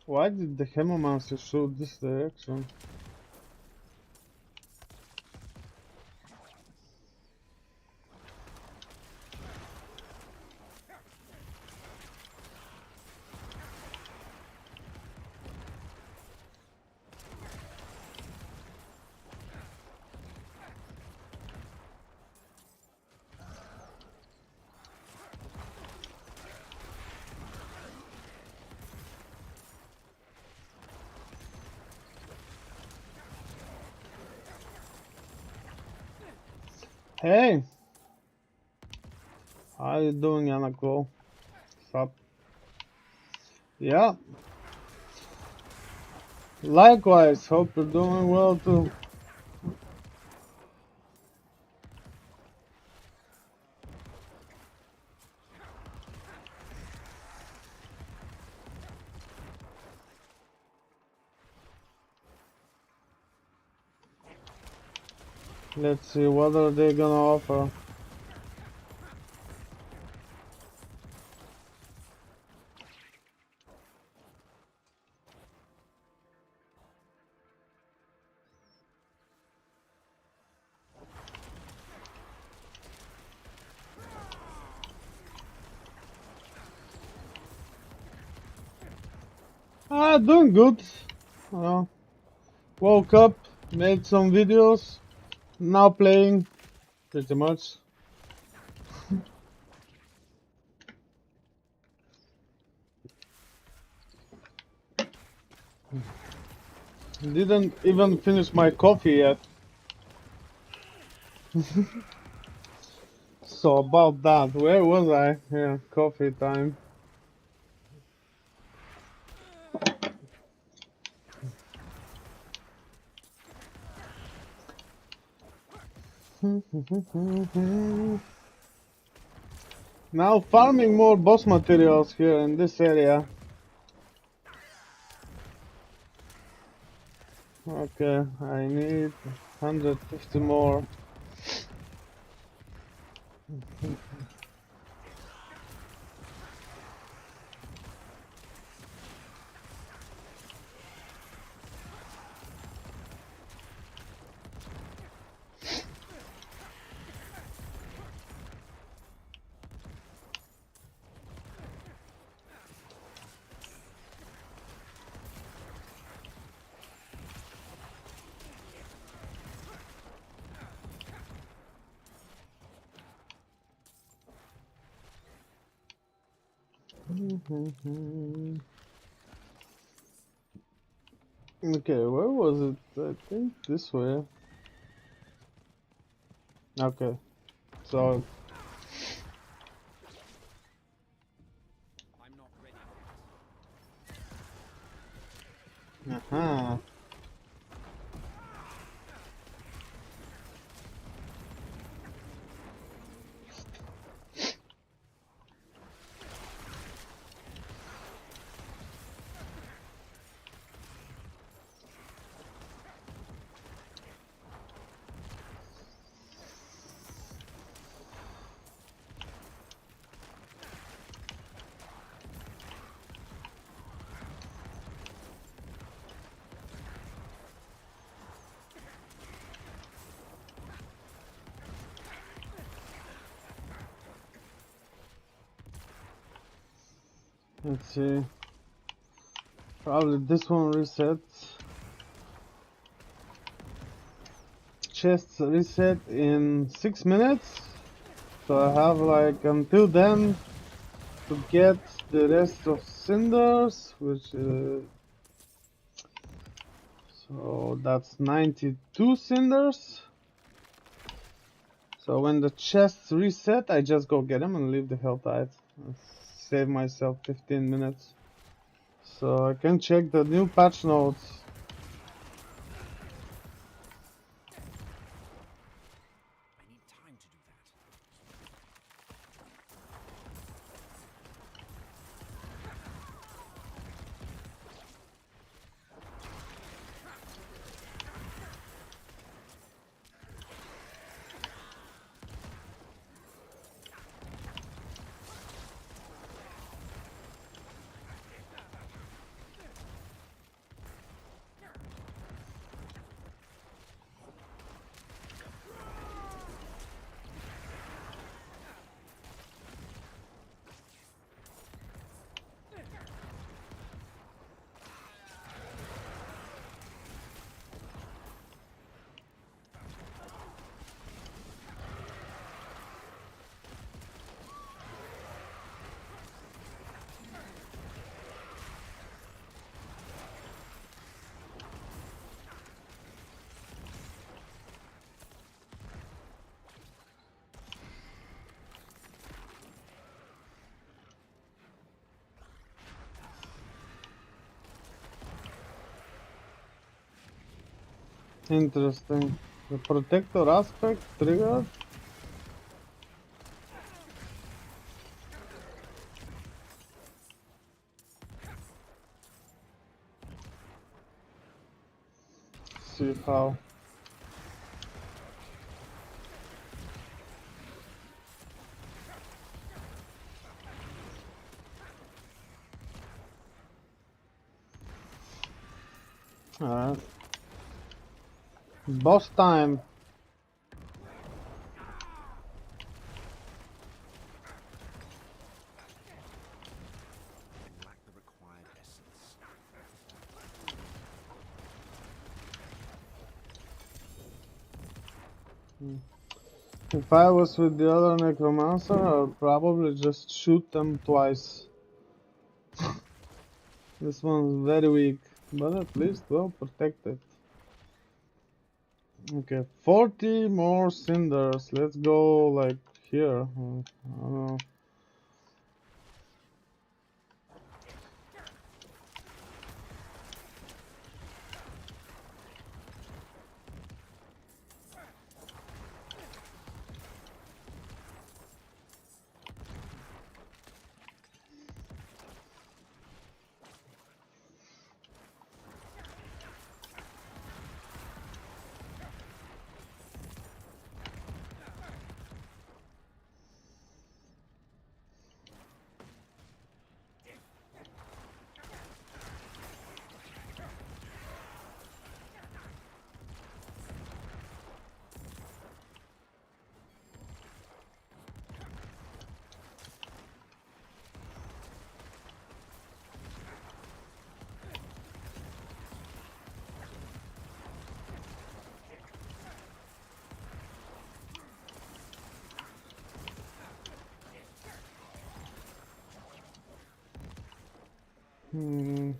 Why did the Necromancer shoot this direction? Hey! How you doing, Yanako? Sup? Yeah. Likewise, hope you're doing well too. Let's see, what are they gonna offer? Ah, doing good. Uh, Woke up, made some videos, now playing, pretty much. Didn't even finish my coffee yet. So about that, where was I? Yeah, coffee time. Now farming more boss materials here in this area. Okay, I need 150 more. Okay, where was it? I think this way. Okay, so I'm not ready uh-huh. Let's see. Probably this one resets. Chests reset in 6 minutes. So I have like until then to get the rest of cinders, which so that's 92 cinders. So when the chests reset, I just go get them and leave the hell tight. Save myself 15 minutes. So I can check the new patch notes. I need time to do that. Interesting. The protector aspect triggered. See how. Alright. Boss time. I lack the required essence. If I was with the other Necromancer, I'd probably just shoot them twice. This one's very weak, but at least well protected. Okay, 40 more cinders. Let's go like here. I don't know. Hmm.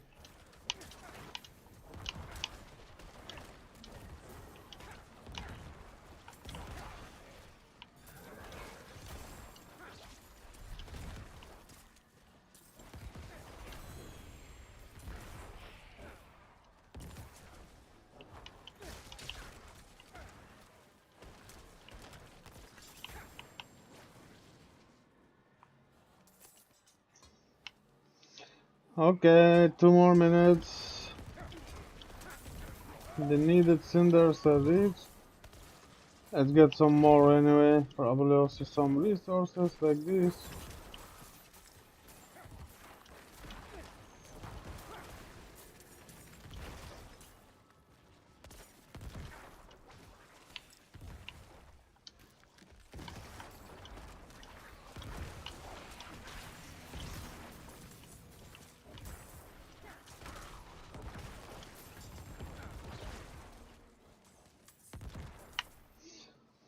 Okay, 2 more minutes. The needed cinders are reached. Let's get some more anyway. Probably also some resources like this.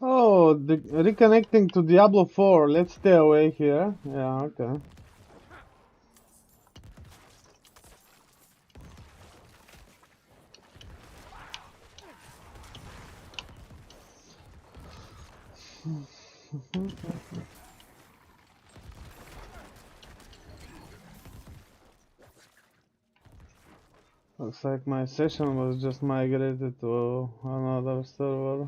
Oh, reconnecting to Diablo 4. Let's stay away here. Yeah, okay. Looks like my session was just migrated to another server.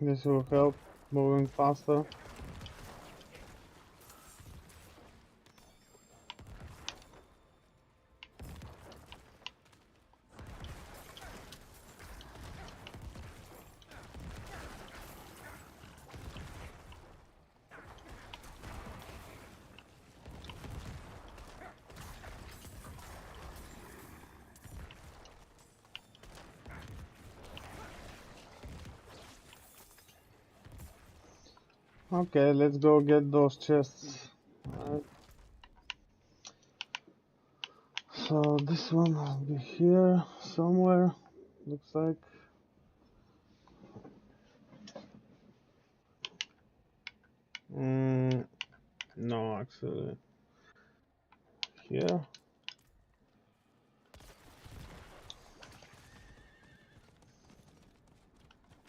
This will help moving faster. Okay, let's go get those chests. Alright. So this one will be here somewhere. Looks like. No, actually. Here. I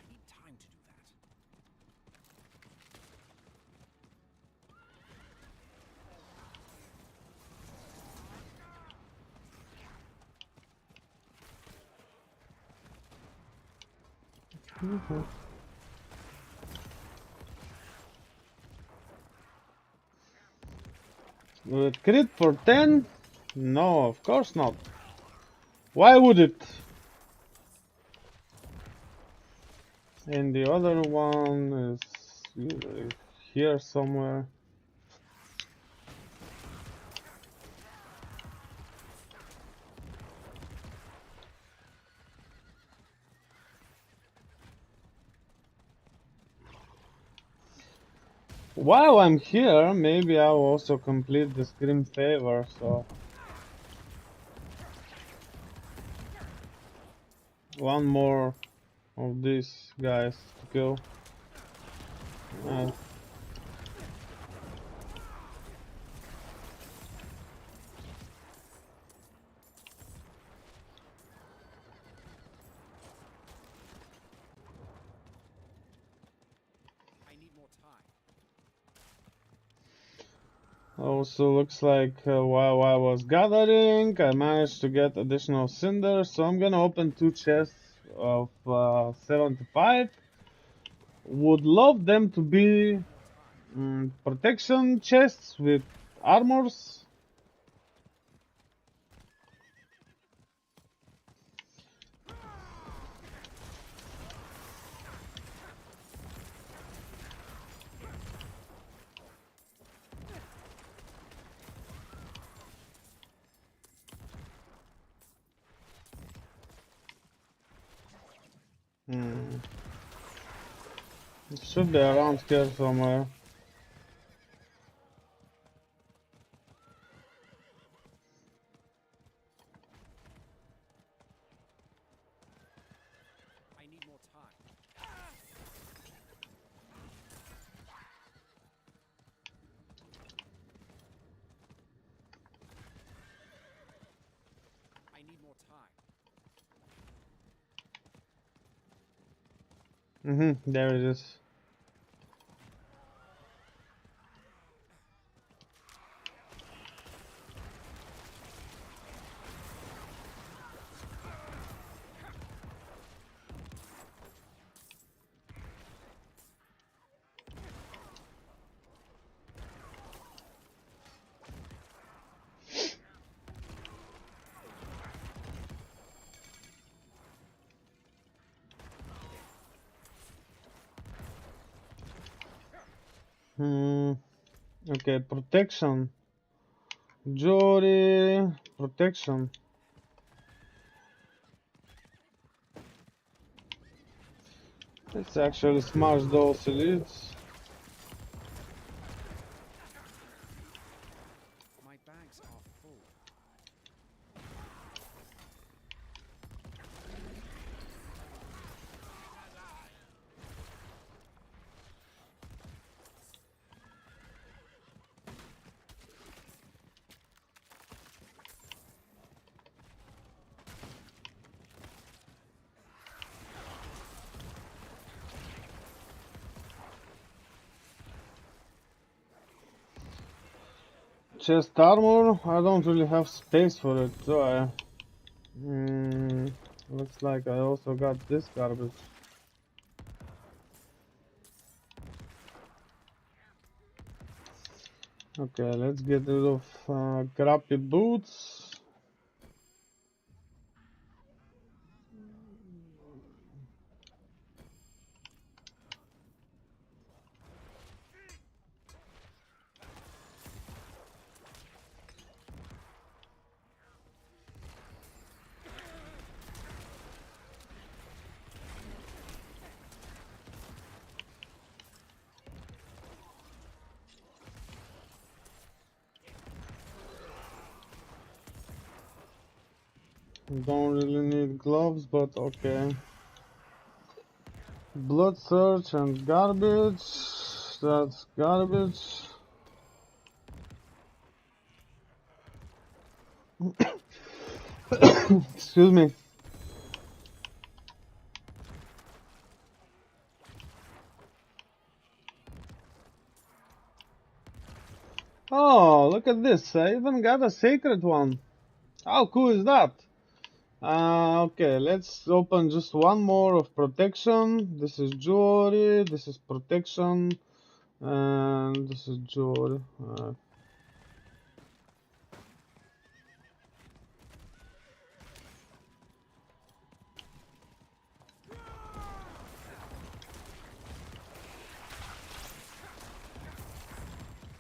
need time to do that. Will it crit for 10? No, of course not. Why would it? And the other one is here somewhere. While I'm here, maybe I'll also complete the Scream Favor, so... One more of these guys to kill. Also looks like while I was gathering, I managed to get additional cinders, so I'm gonna open 2 chests of 75. Would love them to be protection chests with armors. It should be around here somewhere. I need more time. I need more time. There it is. Okay, protection. Jewelry, protection. Let's actually smash those elites. My bags are full. Chest armor, I don't really have space for it, do I? Looks like I also got this garbage. Okay, let's get rid of crappy boots. Don't really need gloves, but okay. Blood search and garbage. That's garbage. Excuse me. Oh, look at this. I even got a sacred one. How cool is that? Okay, let's open just one more of protection. This is jewelry, this is protection, and this is jewelry.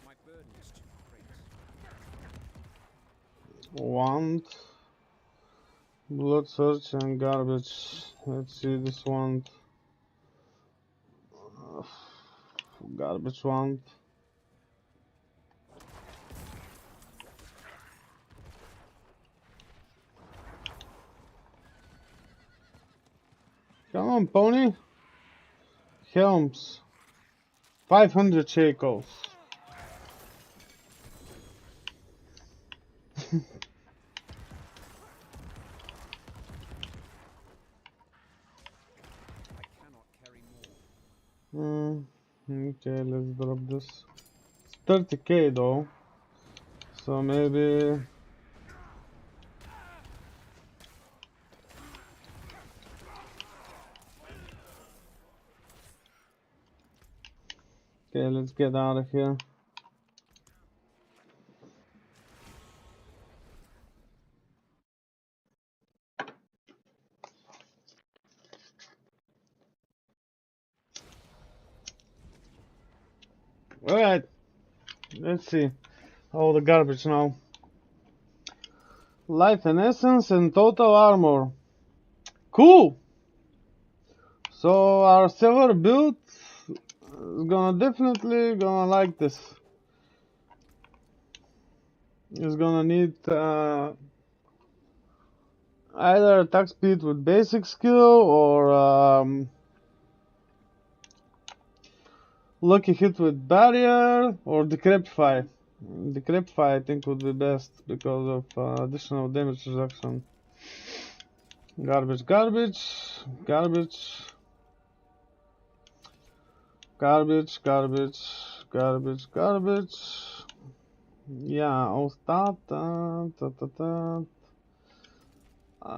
My burden is too great. Wand, blood search, and garbage. Let's see this one. Garbage wand. Come on, pony. Helms. 500 shekels. I cannot carry more. Okay, let's drop this. It's 30k though. So maybe... Okay, let's get out of here. Alright, let's see. All the garbage now. Life and essence and total armor. Cool! So our silver build is definitely gonna like this. It's gonna need either attack speed with basic skill or lucky hit with barrier or decrepify. Decrepify I think would be best because of additional damage reduction. Garbage, garbage, garbage, garbage, garbage, garbage, garbage. Yeah, all start.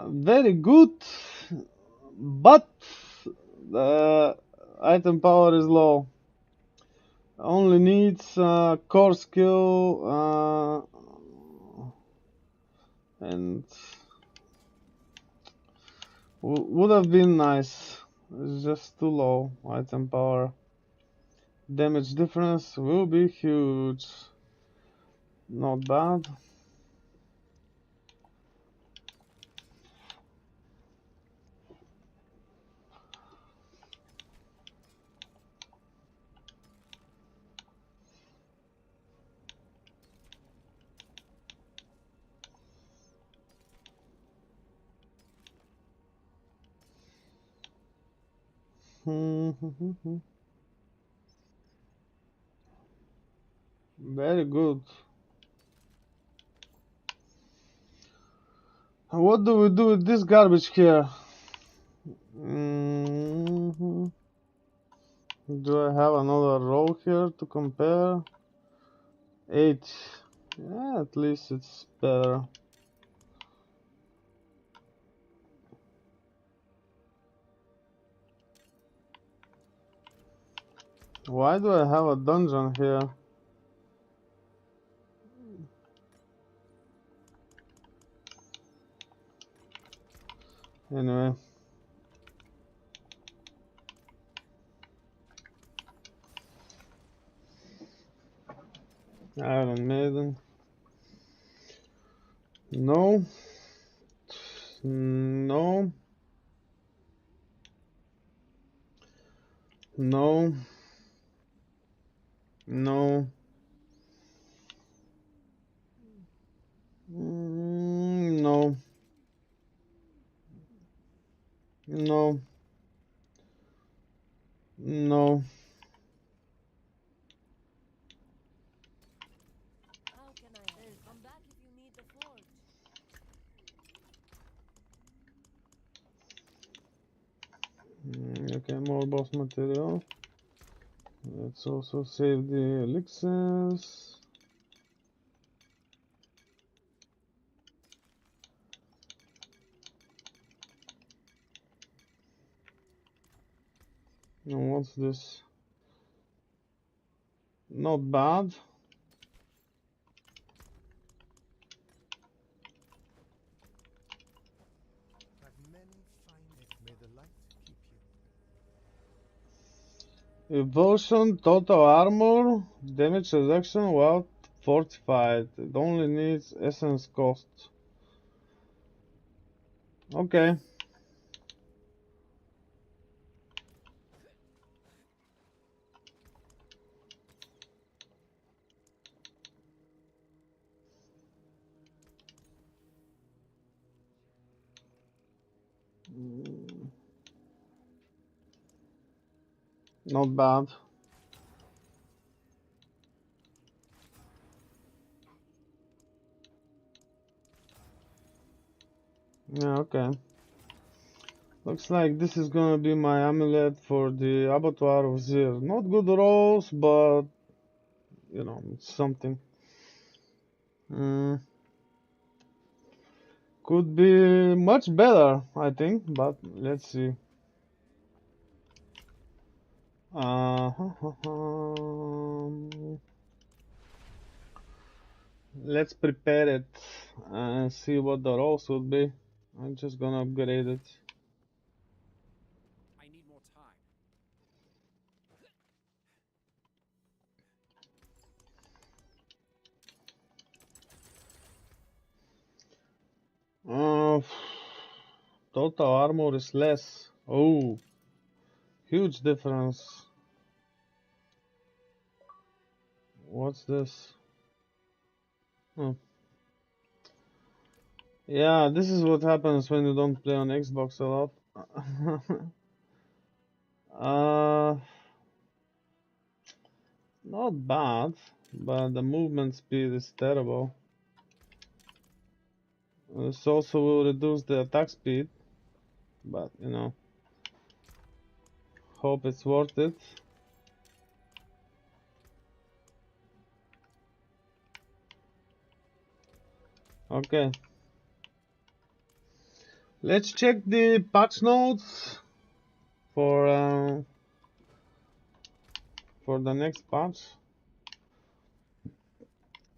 Very good, but the item power is low. Only needs core skill and would have been nice. It's just too low. Item power. Damage difference will be huge. Not bad. Very good. What do we do with this garbage here? Do I have another row here to compare? 8. Yeah, at least it's better. Why do I have a dungeon here? Anyway. Iron Maiden. No. No. No. No. No. No. No. How can I help? Come back if you need the forge. Okay, more boss material. Let's also save the elixirs. And what's this? Not bad. But many find it. May the light keep you. Evolution, total armor, damage reduction while fortified. It only needs essence cost. Okay. Not bad. Yeah, okay. Looks like this is gonna be my amulet for the abattoir of Zir. Not good rolls, but you know, it's something. Mm, could be much better, I think, but let's see. Uh, let's prepare it and see what the rolls would be. I'm just gonna upgrade it. I need more time. Uh, total armor is less. Oh, huge difference. What's this? Oh. Yeah, this is what happens when you don't play on Xbox a lot. uh, not bad, but the movement speed is terrible. This also will reduce the attack speed, but you know, hope it's worth it. Okay, let's check the patch notes for the next patch.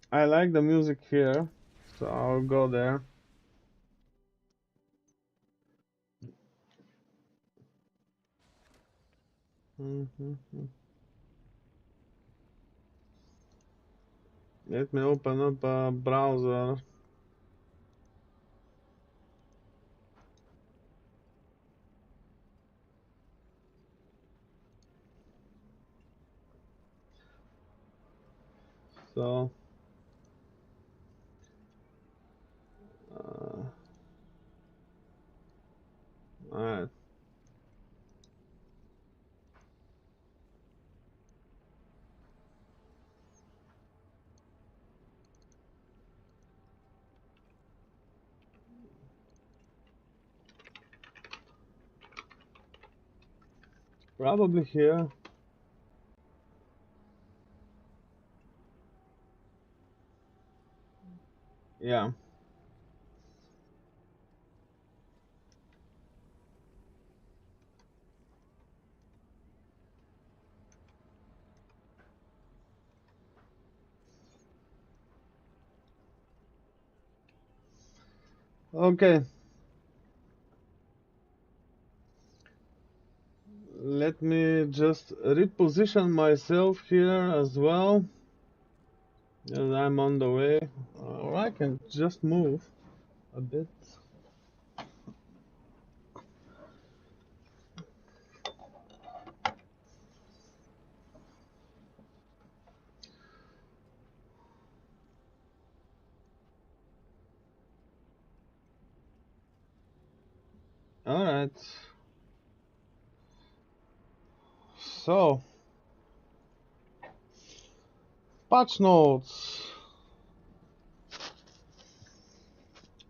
I like the music here, so I'll go there. Let me open up a browser. So, alright. Probably here. Yeah. Okay. Let me just reposition myself here as well. As I'm on the way. Or I can just move a bit. Alright. So, patch notes.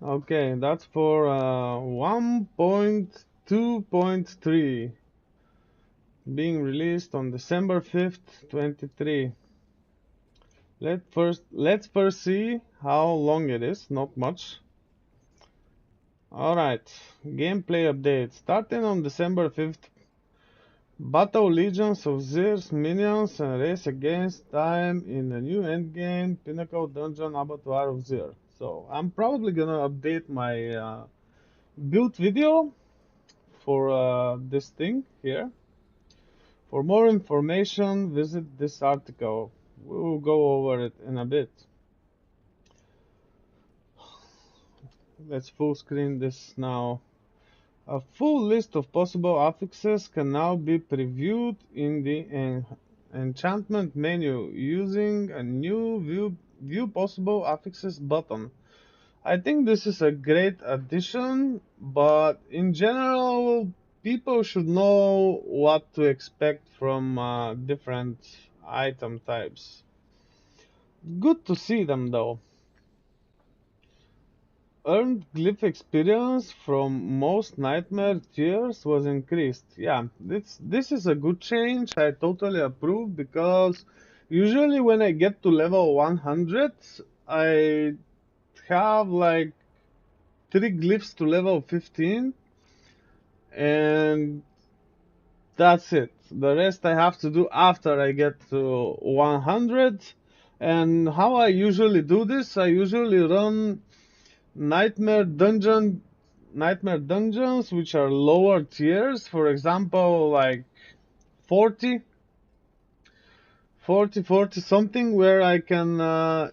Okay, that's for 1.2.3 being released on December 5th, 23. Let's first see how long it is, not much. Alright, gameplay update. Starting on December 5th, battle legions of Zeus minions and race against time in a new endgame pinnacle dungeon abattoir of Zir. So I'm probably gonna update my build video for this thing here. For more information, visit this article. We will go over it in a bit. Let's full screen this now. A full list of possible affixes can now be previewed in the enchantment menu using a new view possible affixes button. I think this is a great addition, but in general, people should know what to expect from different item types. Good to see them though. Earned glyph experience from most nightmare tiers was increased. Yeah, this is a good change. I totally approve because usually when I get to level 100, I have like 3 glyphs to level 15, and that's it. The rest I have to do after I get to 100. And how I usually do this, I usually run nightmare dungeons, which are lower tiers. For example, like 40, 40 something, where I can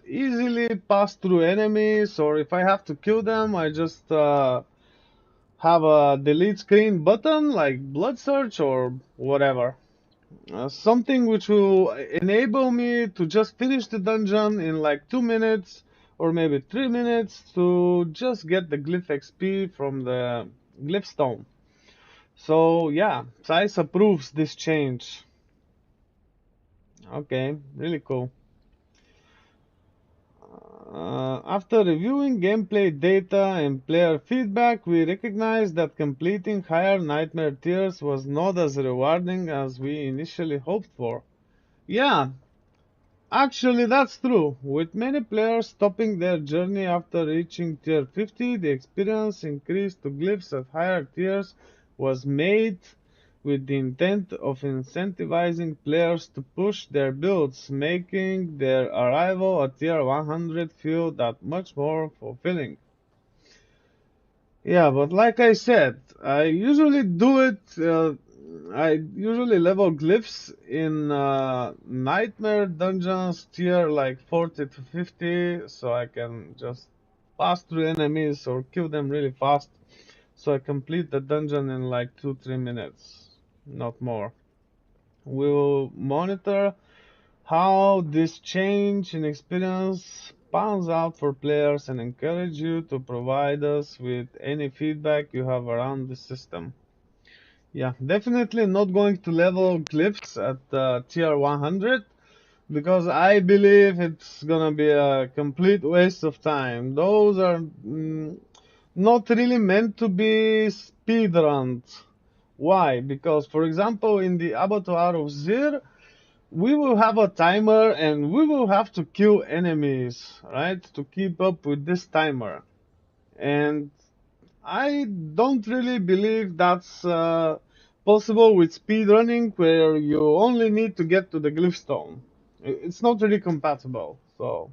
easily pass through enemies, or if I have to kill them, I just have a delete screen button like blood search or whatever. Something which will enable me to just finish the dungeon in like 2 minutes or maybe 3 minutes to just get the glyph XP from the glyph stone. So yeah, Zeiss approves this change. Okay, really cool. After reviewing gameplay data and player feedback, we recognized that completing higher nightmare tiers was not as rewarding as we initially hoped for. Yeah, actually that's true. With many players stopping their journey after reaching tier 50, the experience increase to glyphs at higher tiers was made with the intent of incentivizing players to push their builds, making their arrival at tier 100 feel that much more fulfilling. Yeah, but like I said, I usually do it. I usually level glyphs in nightmare dungeons tier like 40 to 50, so I can just pass through enemies or kill them really fast. So I complete the dungeon in like 2-3 minutes, not more. We'll monitor how this change in experience pans out for players and encourage you to provide us with any feedback you have around the system. Yeah, definitely not going to level glyphs at tier 100 because I believe it's gonna be a complete waste of time. Those are not really meant to be speedrunned. Why? Because, for example, in the Abattoir of Zir, we will have a timer and we will have to kill enemies, right? To keep up with this timer. And I don't really believe that's possible with speedrunning where you only need to get to the glyph stone. It's not really compatible. So,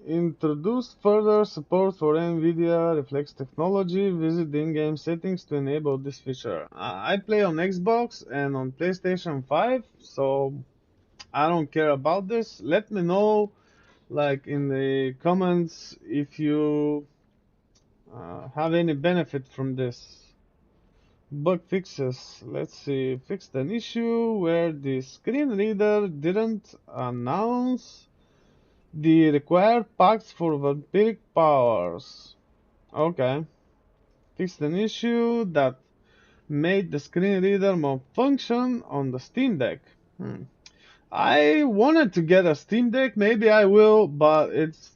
introduce further support for NVIDIA Reflex technology. Visit the in-game settings to enable this feature. I play on Xbox and on PlayStation 5, so I don't care about this. Let me know, like in the comments, if you have any benefit from this. Bug fixes. Let's see. Fixed an issue where the screen reader didn't announce the required packs for vampiric powers. Okay. Fixed an issue that made the screen reader malfunction on the Steam Deck. I wanted to get a Steam Deck, maybe I will, but it's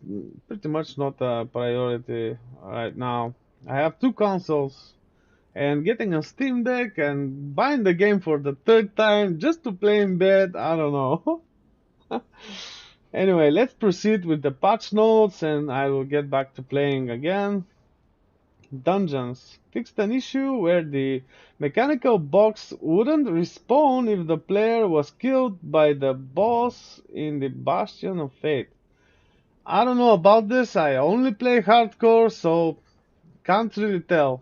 pretty much not a priority right now. I have 2 consoles, and getting a Steam Deck and buying the game for the third time just to play in bed, I don't know. Anyway, let's proceed with the patch notes and I will get back to playing again. Dungeons. Fixed an issue where the mechanical box wouldn't respawn if the player was killed by the boss in the Bastion of Fate. I don't know about this, I only play hardcore, so can't really tell.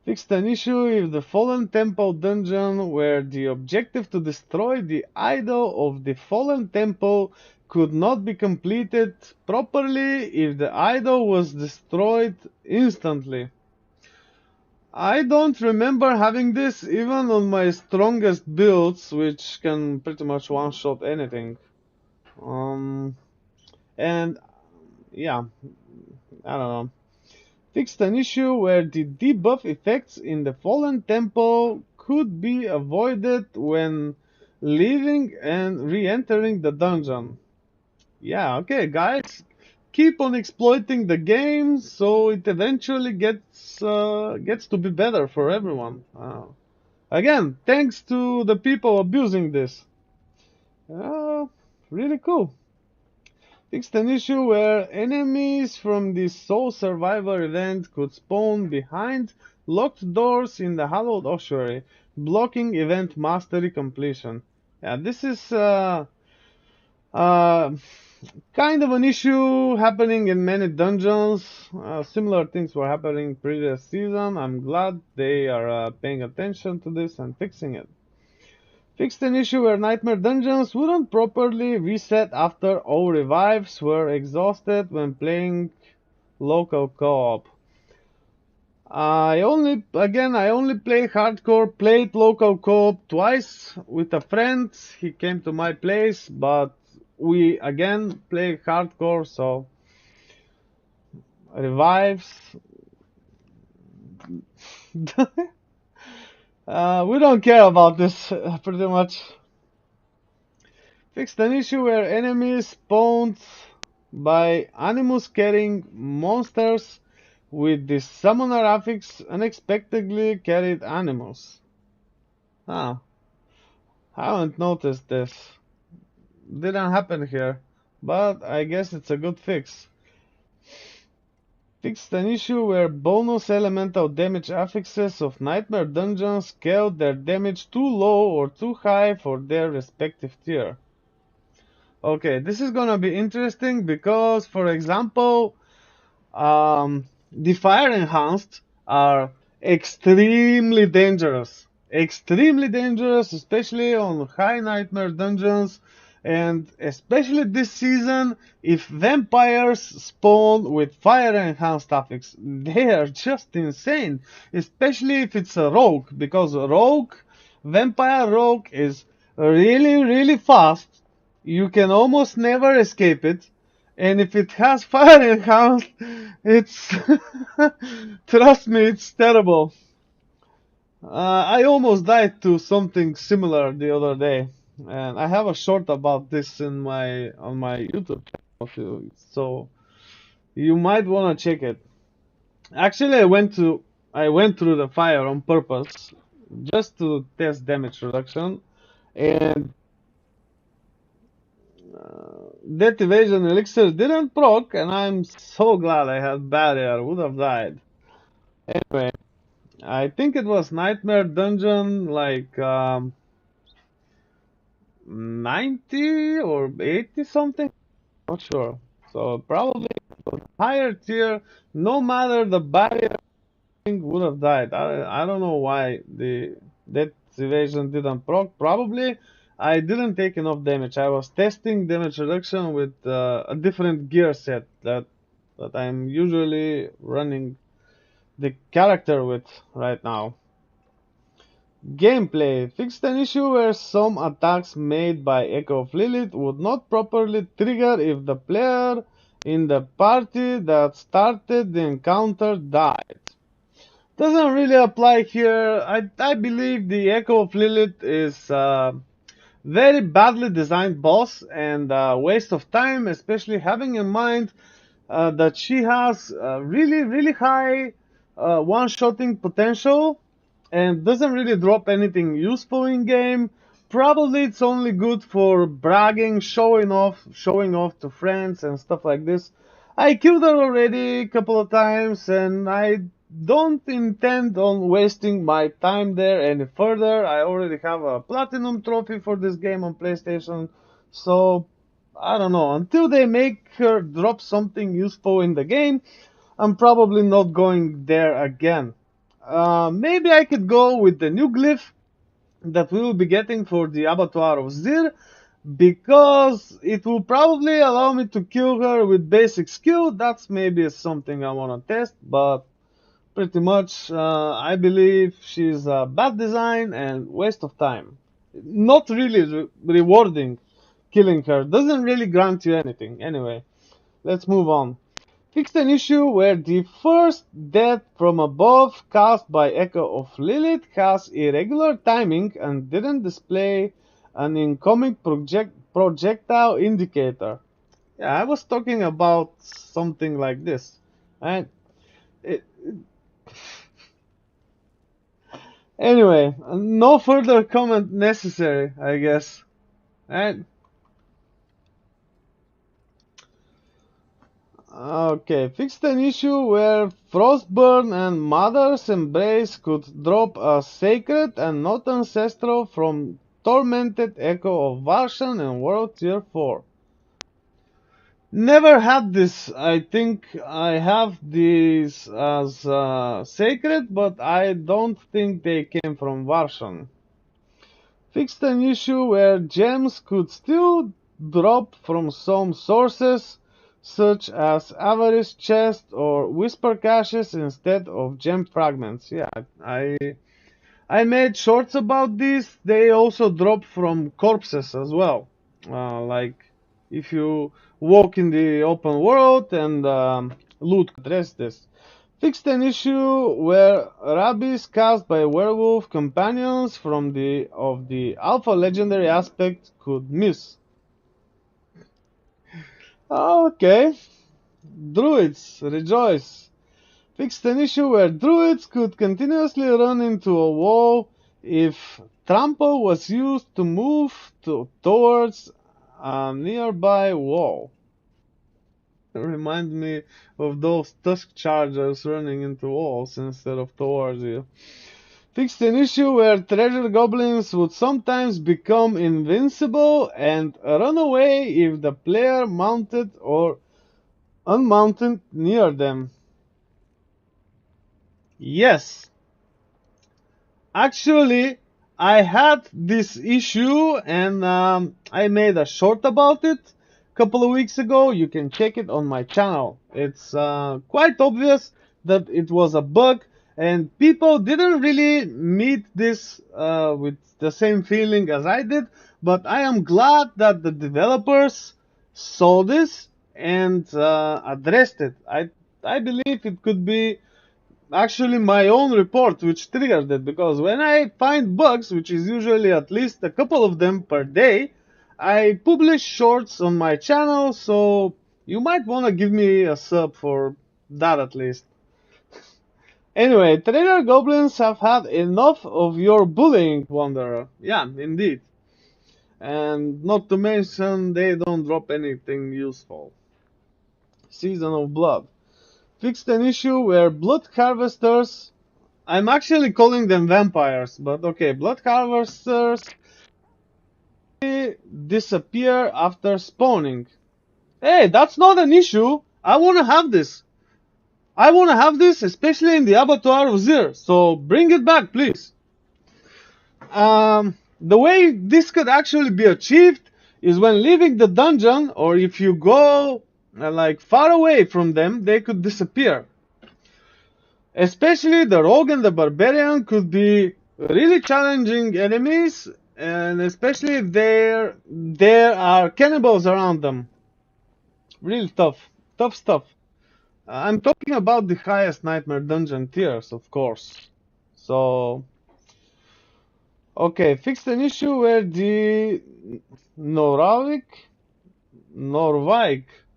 Fixed an issue if the Fallen Temple dungeon where the objective to destroy the idol of the Fallen Temple could not be completed properly if the idol was destroyed instantly. I don't remember having this even on my strongest builds, which can pretty much one-shot anything. And yeah, I don't know. Fixed an issue where the debuff effects in the Fallen Temple could be avoided when leaving and re-entering the dungeon. Yeah, okay, guys, keep on exploiting the game so it eventually gets to be better for everyone. Again, thanks to the people abusing this. Uh, really cool. Fixed an issue where enemies from the Soul Survivor event could spawn behind locked doors in the Hallowed Ossuary, blocking event mastery completion. Yeah, this is uh, kind of an issue happening in many dungeons. Similar things were happening previous season. I'm glad they are paying attention to this and fixing it. Fixed an issue where nightmare dungeons wouldn't properly reset after all revives were exhausted when playing local co-op. I only played hardcore, played local co-op twice with a friend. He came to my place, but we again played hardcore, so revives. We don't care about this pretty much. Fixed an issue where enemies spawned by animus carrying monsters with the summoner affix unexpectedly carried animus. Ah, I haven't noticed this. Didn't happen here, but I guess it's a good fix. Fixed an issue where bonus elemental damage affixes of nightmare dungeons scaled their damage too low or too high for their respective tier. Okay, this is gonna be interesting because, for example, the fire enhanced are extremely dangerous. Extremely dangerous, especially on high nightmare dungeons, and especially this season, if vampires spawn with fire enhanced affix, they are just insane. Especially if it's a rogue, because vampire rogue is really, really fast. You can almost never escape it. And if it has fire enhanced, it's trust me, it's terrible. I almost died to something similar the other day, and I have a short about this in my on my YouTube channel, so you might wanna check it. Actually, I went through the fire on purpose just to test damage reduction, and that evasion elixir didn't proc, and I'm so glad I had barrier. Would have died. Anyway, I think it was Nightmare Dungeon like 90 or 80 something. Not sure. So probably higher tier. No matter the barrier, I think would have died. I don't know why the that evasion didn't proc. Probably I didn't take enough damage. I was testing damage reduction with a different gear set that I'm usually running the character with right now. Gameplay fixed an issue where some attacks made by Echo of Lilith would not properly trigger if the player in the party that started the encounter died. Doesn't really apply here. I believe the Echo of Lilith is very badly designed boss and a waste of time, especially having in mind that she has really, really high one-shotting potential and doesn't really drop anything useful in game. Probably it's only good for bragging, showing off to friends and stuff like this. I killed her already a couple of times, and I don't intend on wasting my time there any further. I already have a platinum trophy for this game on PlayStation, so I don't know. Until they make her drop something useful in the game, I'm probably not going there again. Maybe I could go with the new glyph that we will be getting for the Abattoir of Zir, because it will probably allow me to kill her with basic skill. That's maybe something I want to test, but pretty much I believe she's a bad design and waste of time. Not really rewarding. Killing her doesn't really grant you anything. Anyway, let's move on. Fixed an issue where the first death from above cast by Echo of Lilith has irregular timing and didn't display an incoming projectile indicator. Yeah, I was talking about something like this. And it, anyway, no further comment necessary, I guess. And Okay, fixed an issue where Frostburn and Mother's Embrace could drop a sacred and not ancestral from Tormented Echo of Varshan in World Tier 4. Never had this. I think I have these as sacred, but I don't think they came from Varshan. Fixed an issue where gems could still drop from some sources, such as Avarice Chest or Whisper Caches instead of gem fragments. Yeah, I made shorts about this. They also drop from corpses as well. Like if you walk in the open world and loot could address this. Fixed an issue where rabies cast by werewolf companions from the alpha legendary aspect could miss. Okay, druids rejoice. Fixed an issue where druids could continuously run into a wall if trample was used to move towards a nearby wall. Remind me of those tusk chargers running into walls instead of towards you. Fixed an issue where treasure goblins would sometimes become invincible and run away if the player mounted or unmounted near them. Yes, actually, I had this issue and I made a short about it a couple of weeks ago. You can check it on my channel. It's quite obvious that it was a bug and people didn't really meet this with the same feeling as I did, but I am glad that the developers saw this and addressed it. I believe it could be actually my own report which triggered it, because when I find bugs, which is usually at least a couple of them per day, I publish shorts on my channel, so you might want to give me a sub for that at least. Anyway, trader goblins have had enough of your bullying, Wanderer. Yeah, indeed. And not to mention, they don't drop anything useful. Season of Blood. Fixed an issue where blood harvesters, I'm actually calling them vampires, but okay, blood harvesters disappear after spawning. Hey, that's not an issue. I wanna have this. I wanna have this, especially in the Abattoir of Zir. So bring it back, please. The way this could actually be achieved is when leaving the dungeon, or if you go like far away from them, they could disappear. Especially the rogue and the barbarian could be really challenging enemies, and especially if there are cannibals around them. Really tough stuff. I'm talking about the highest nightmare dungeon tiers, of course. So, okay, fixed an issue where the Norvik,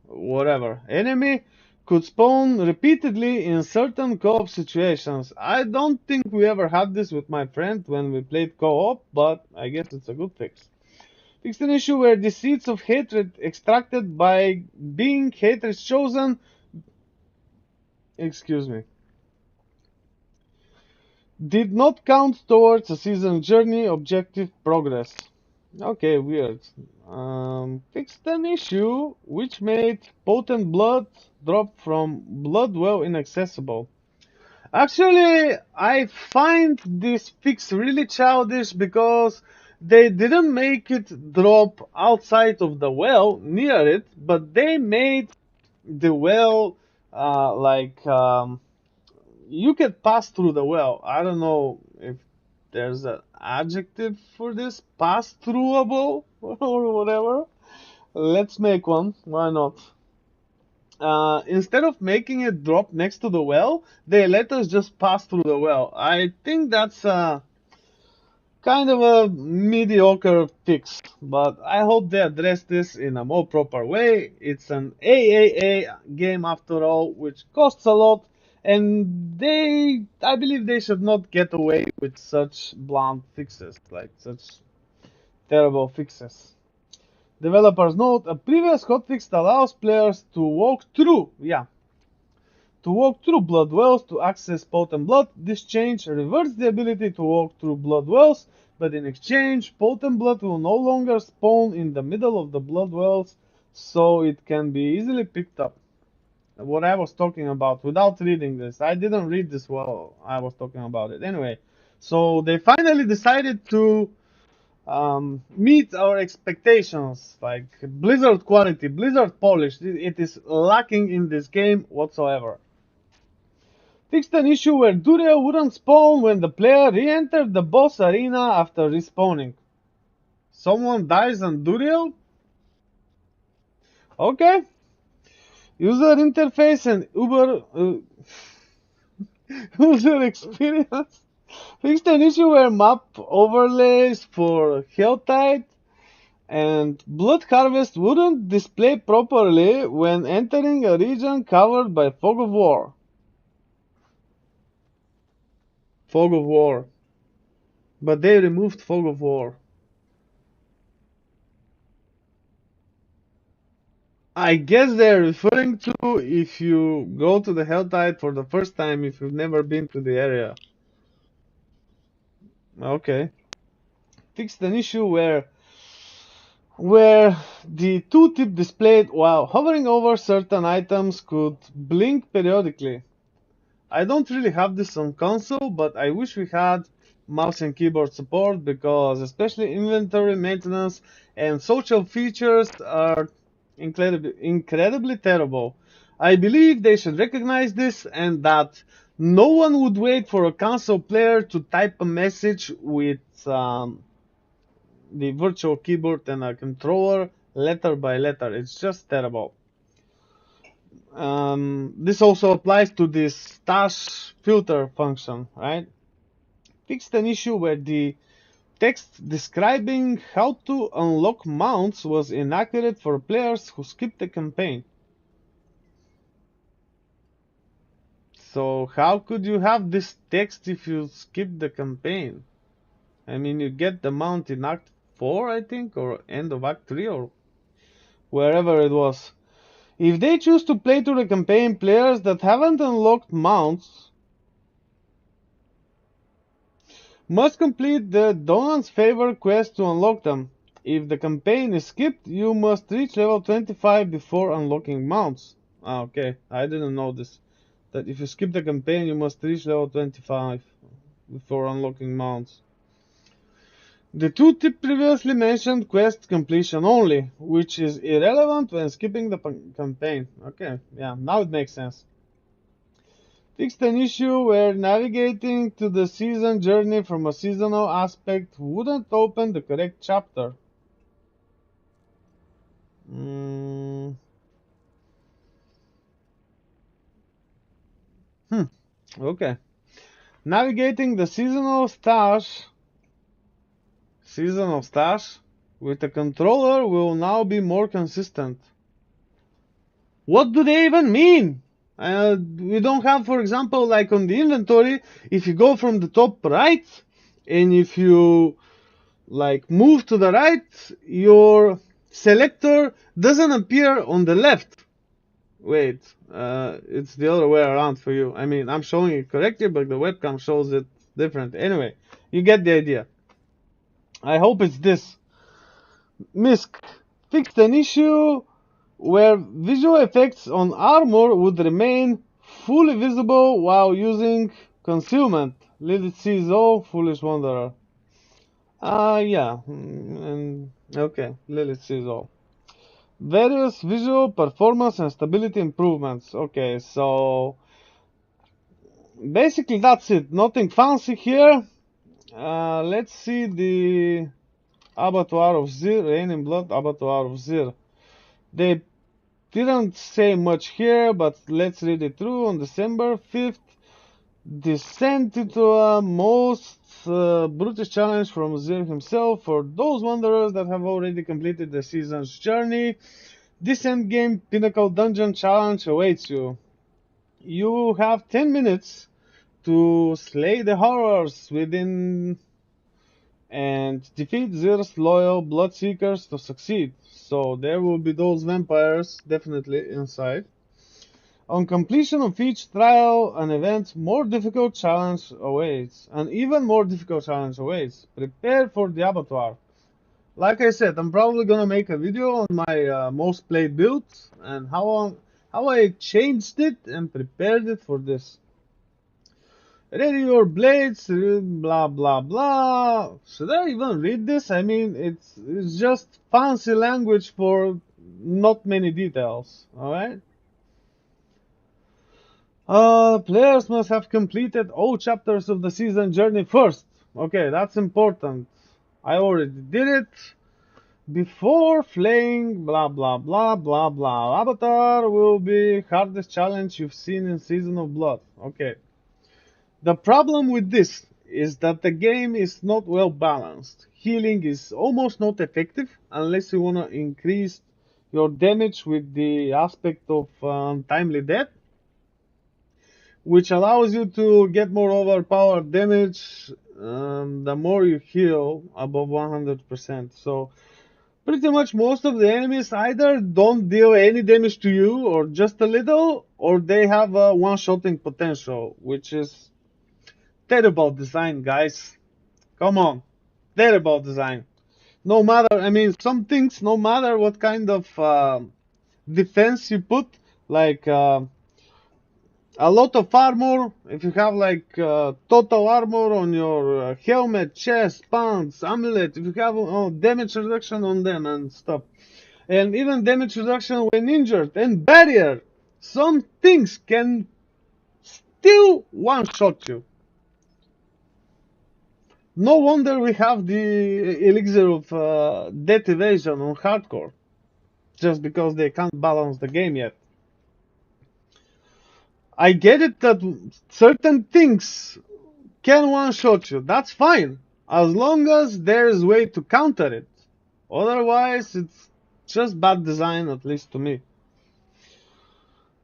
whatever, enemy could spawn repeatedly in certain co-op situations. I don't think we ever had this with my friend when we played co-op, but I guess it's a good fix. Fixed an issue where the seeds of hatred extracted by being hatred chosen, excuse me, did not count towards a season journey objective progress. Okay, weird. Fixed an issue which made potent blood drop from blood well inaccessible. Actually, I find this fix really childish because they didn't make it drop outside of the well near it, but they made the well you could pass through the well. I don't know if there's an adjective for this, pass throughable or whatever. Let's make one. Why not? Instead of making it drop next to the well, they let us just pass through the well. I think that's kind of a mediocre fix, but I hope they address this in a more proper way. It's an AAA game after all, which costs a lot, and I believe they should not get away with such blunt fixes, like such terrible fixes. Developers note a previous hotfix allows players to walk through, blood wells to access potent blood. This change reverts the ability to walk through blood wells, but in exchange, potent blood will no longer spawn in the middle of the blood wells, so it can be easily picked up. What I was talking about without reading this. I didn't read this while I was talking about it. Anyway, so they finally decided to meet our expectations, like Blizzard quality, Blizzard polish. It is lacking in this game whatsoever. Fixed an issue where Duriel wouldn't spawn when the player re-entered the boss arena after respawning. Someone dies on Duriel? Okay. User interface and user experience. Fixed an issue where map overlays for Helltide and Blood Harvest wouldn't display properly when entering a region covered by Fog of War. Fog of War. But they removed Fog of War. I guess they're referring to if you go to the Helltide for the first time if you've never been to the area. Okay. Fixed an issue where the tooltip displayed while hovering over certain items could blink periodically. I don't really have this on console, but I wish we had mouse and keyboard support because especially inventory maintenance and social features are incredibly terrible. I believe they should recognize this and that no one would wait for a console player to type a message with the virtual keyboard and a controller letter by letter. It's just terrible. This also applies to this stash filter function, right? Fixed an issue where the text describing how to unlock mounts was inaccurate for players who skipped the campaign. So how could you have this text if you skip the campaign? I mean, you get the mount in Act 4, I think, or end of Act 3, or wherever it was. If they choose to play through the campaign, players that haven't unlocked mounts must complete the Donan's Favor quest to unlock them. If the campaign is skipped, you must reach level 25 before unlocking mounts. Okay, I didn't know this. That if you skip the campaign, you must reach level 25 before unlocking mounts. The tooltip previously mentioned quest completion only, which is irrelevant when skipping the campaign. Okay, yeah, now it makes sense. Fixed an issue where navigating to the season journey from a seasonal aspect wouldn't open the correct chapter. Okay. Navigating the seasonal stash with a controller will now be more consistent. What do they even mean? We don't have, for example, like on the inventory, if you go from the top right, and if you like move to the right, your selector doesn't appear on the left. Wait, it's the other way around for you. I mean, I'm showing it correctly, but the webcam shows it different. Anyway, you get the idea. I hope it's this. Misk fixed an issue where visual effects on armor would remain fully visible while using concealment. Lilith sees all, foolish wanderer. Yeah. Okay, Lilith sees all. Various visual performance and stability improvements. Okay, so basically that's it. Nothing fancy here. Let's see the Abattoir of Zir, Rain in Blood, Abattoir of Zir. They didn't say much here, but let's read it through. On December 5th, descent into a most brutish challenge from Zir himself for those wanderers that have already completed the season's journey. This endgame pinnacle dungeon challenge awaits you. You have 10 minutes to slay the horrors within and defeat Zir's loyal bloodseekers to succeed. So there will be those vampires definitely inside. On completion of each trial and event, more difficult challenge awaits. An even more difficult challenge awaits. Prepare for the abattoir. Like I said, I'm probably gonna make a video on my most played build and how I changed it and prepared it for this. Ready your blades, blah blah blah. Should I even read this? I mean, it's just fancy language for not many details. All right. Players must have completed all chapters of the season journey first. Okay, that's important. I already did it. Before flaying, blah blah blah blah blah. Avatar will be hardest challenge you've seen in Season of Blood. Okay. The problem with this is that the game is not well balanced. Healing is almost not effective unless you wanna increase your damage with the aspect of untimely death, which allows you to get more overpowered damage the more you heal above 100%. So pretty much most of the enemies either don't deal any damage to you or just a little, or they have a one-shotting potential, which is terrible design, guys. Come on. Terrible design. No matter, I mean, some things, no matter what kind of defense you put, like a lot of armor, if you have like total armor on your helmet, chest, pants, amulet, if you have damage reduction on them and stuff, and even damage reduction when injured, and barrier, some things can still one-shot you. No wonder we have the elixir of death evasion on hardcore, just because they can't balance the game yet. I get it that certain things can one-shot you. That's fine, as long as there's way to counter it. Otherwise, it's just bad design, at least to me.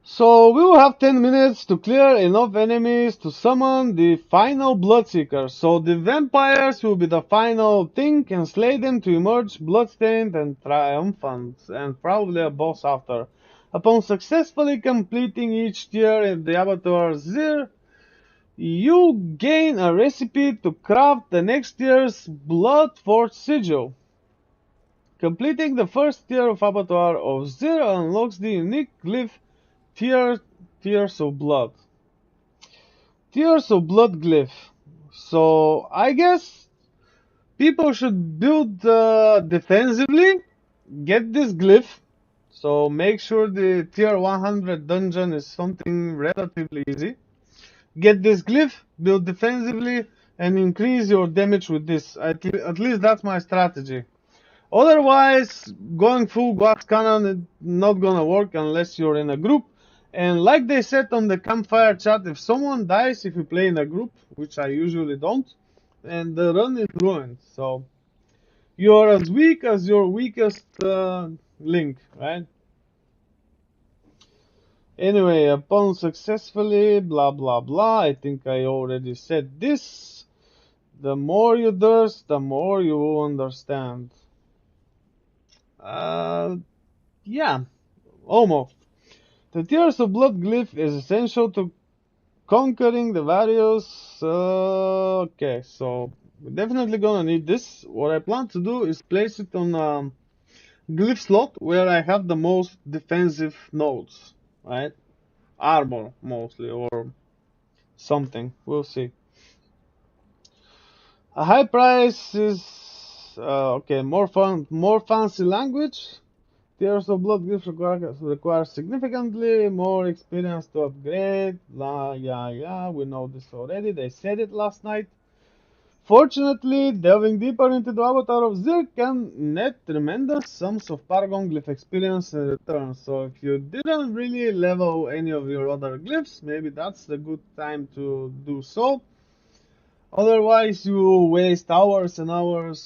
So we will have 10 minutes to clear enough enemies to summon the final Bloodseeker. So the vampires will be the final thing and slay them to emerge bloodstained and triumphant, and probably a boss after. Upon successfully completing each tier in the Abattoir Zir, you gain a recipe to craft the next tier's Blood Forge Sigil. Completing the first tier of Abattoir of Zir unlocks the unique glyph Tears of Blood. Tears of Blood glyph. So I guess people should build defensively, get this glyph. So make sure the tier 100 dungeon is something relatively easy. Get this glyph, build defensively, and increase your damage with this. At least that's my strategy. Otherwise, going full glass cannon is not gonna work unless you're in a group. And like they said on the campfire chat, if someone dies if you play in a group, which I usually don't, and the run is ruined. So you're as weak as your weakest link, right? Anyway, upon successfully, blah blah blah, I think I already said this. The more you thirst, the more you will understand. Yeah, almost. The Tears of Blood glyph is essential to conquering the various... okay, so we're definitely gonna need this. What I plan to do is place it on a glyph slot where I have the most defensive nodes, right? Armor, mostly, or something. We'll see. A high price is... okay, more fancy language. Tears of Blood glyphs require significantly more experience to upgrade. Yeah, we know this already. They said it last night. Fortunately, delving deeper into the Avatar of Zir can net tremendous sums of Paragon glyph experience in return. So if you didn't really level any of your other glyphs, maybe that's the good time to do so. Otherwise, you will waste hours and hours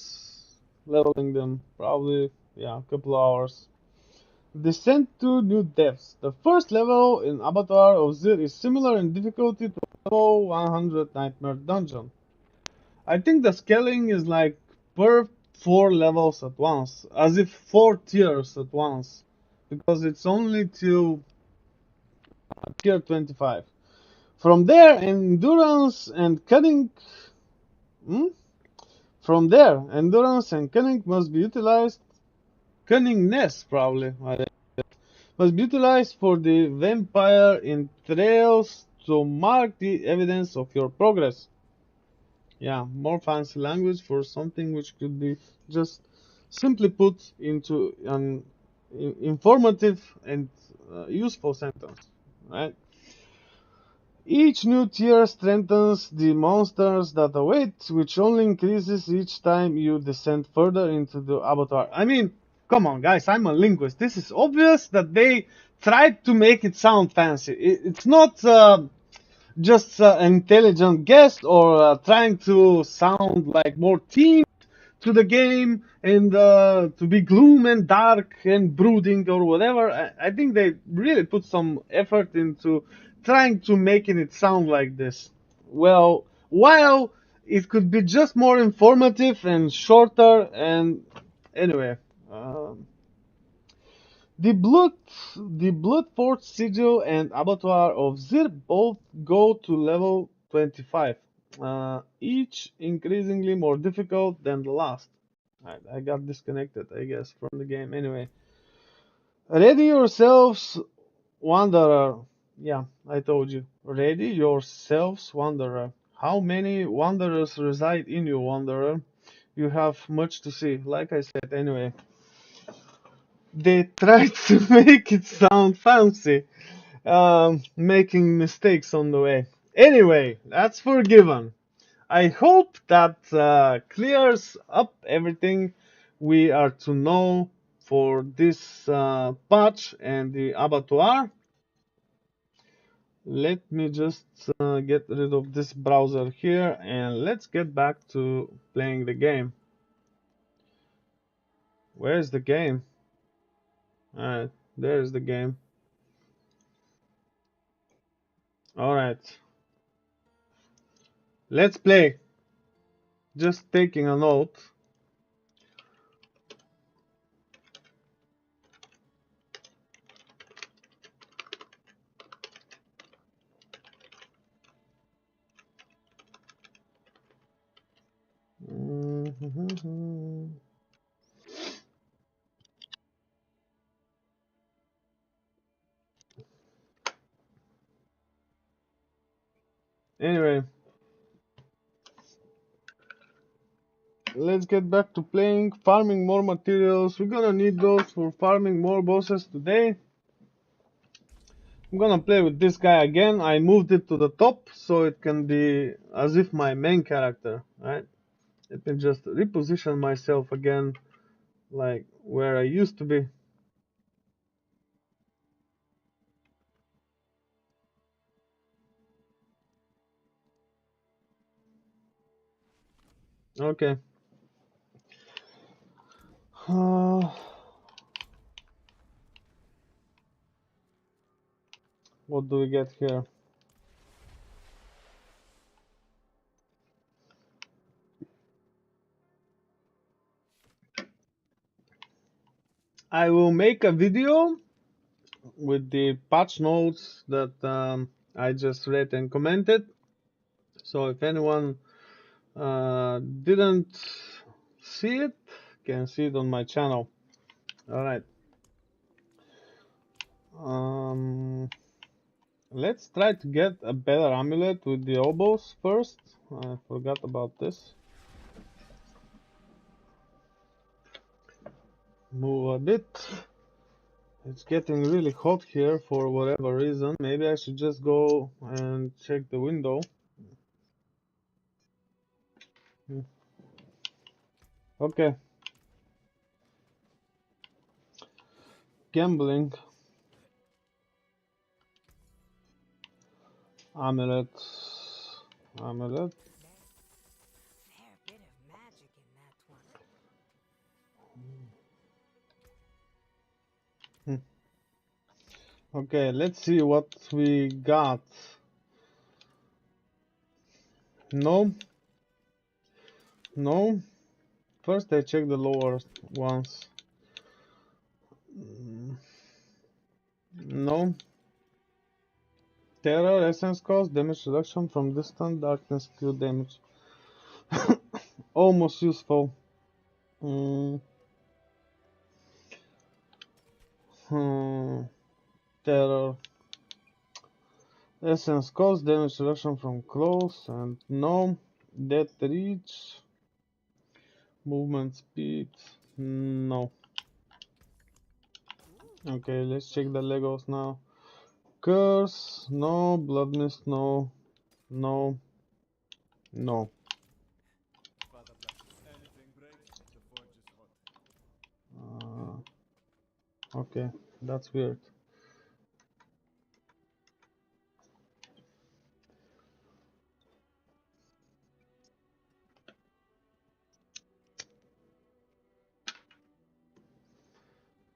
leveling them. Probably, yeah, a couple hours. Descent to New Depths. The first level in Abattoir of Zir is similar in difficulty to level 100 Nightmare Dungeon. I think the scaling is like per 4 levels at once, as if 4 tiers at once, because it's only till tier 25. From there, endurance and cunning. Hmm? From there, endurance and cunning must be utilized. Cunningness, probably. Must be utilized for the vampire in trails to mark the evidence of your progress. Yeah, more fancy language for something which could be just simply put into an informative and useful sentence, right? Each new tier strengthens the monsters that await, which only increases each time you descend further into the abattoir. I mean, come on, guys, I'm a linguist. This is obvious that they tried to make it sound fancy. It's not just an intelligent guess or trying to sound like more themed to the game and to be gloom and dark and brooding or whatever. I think they really put some effort into trying to making it sound like this. Well, while it could be just more informative and shorter and anyway. Um, the Bloodfort Sigil and Abattoir of Zir both go to level 25, each increasingly more difficult than the last. I got disconnected, I guess, from the game. Anyway, ready yourselves, Wanderer. Yeah, I told you. Ready yourselves, Wanderer. How many Wanderers reside in you, Wanderer? You have much to see. Like I said, anyway. They tried to make it sound fancy, making mistakes on the way. Anyway, that's forgiven. I hope that clears up everything we are to know for this patch and the abattoir. Let me just get rid of this browser here and let's get back to playing the game. Where's the game? Alright, there's the game. Alright, let's play. Just taking a note. Anyway, let's get back to playing, farming more materials. We're gonna need those for farming more bosses today. I'm gonna play with this guy again. I moved it to the top so it can be as if my main character, right? Let me just reposition myself again, like where I used to be. Okay. What do we get here? I will make a video with the patch notes that I just read and commented. So if anyone didn't see it, can see it on my channel. All right. Let's try to get a better amulet with the oboes first. I forgot about this. Move a bit. It's getting really hot here for whatever reason. Maybe I should just go and check the window. Okay. Gambling. Amulet. Amulet. Fair bit of magic in that one. Okay, let's see what we got. No. No. First I check the lower ones. No. Terror, essence cost, damage reduction from distant, darkness, skill damage. Almost useful. Terror. Essence cost, damage reduction from close, and no. Death reach. Movement speed. No. Okay, let's check the Legos now. Curse, no. Blood mist, no. No. No. Father bless. Anything breaks, the forge is hot. Okay, that's weird.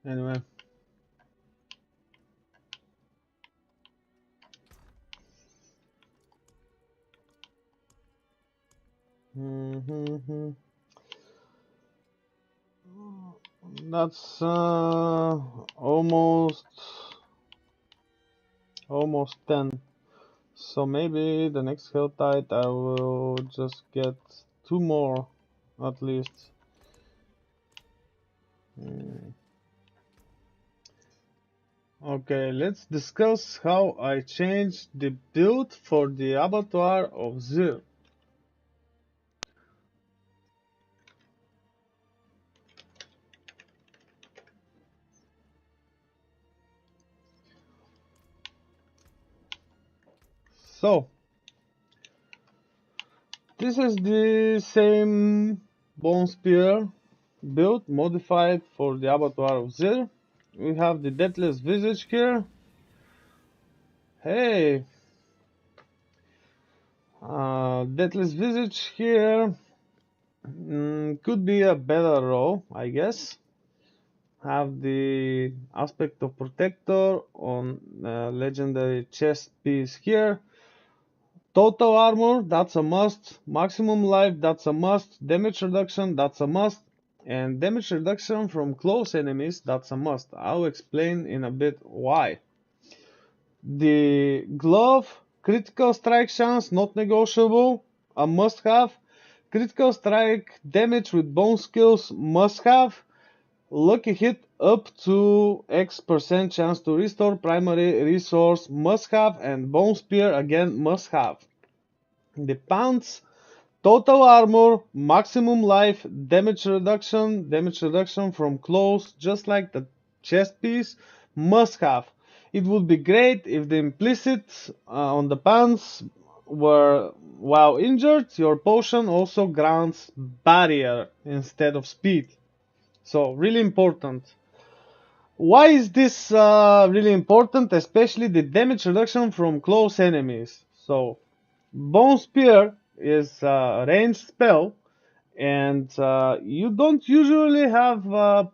Anyway. That's almost 10. So maybe the next hell tide I will just get 2 more at least. Okay, let's discuss how I changed the build for the abattoir of Zir. So, this is the same bone spear build modified for the abattoir of Zir. We have the deathless visage here. Hey, deathless visage here could be a better row, I guess. Have the aspect of protector on legendary chest piece here. Total armor, that's a must. Maximum life, that's a must. Damage reduction, that's a must. And damage reduction from close enemies, that's a must. I'll explain in a bit why. The glove, critical strike chance, not negotiable, a must have. Critical strike damage with bone skills, must have. Lucky hit up to X% chance to restore primary resource, must have. And bone spear again, must have. The pants, total armor, maximum life, damage reduction from close, just like the chest piece, must have. It would be great if the implicit on the pants were, while injured, your potion also grants barrier instead of speed. So, really important. Why is this really important? Especially the damage reduction from close enemies. So, Bone Spear is a ranged spell, and you don't usually have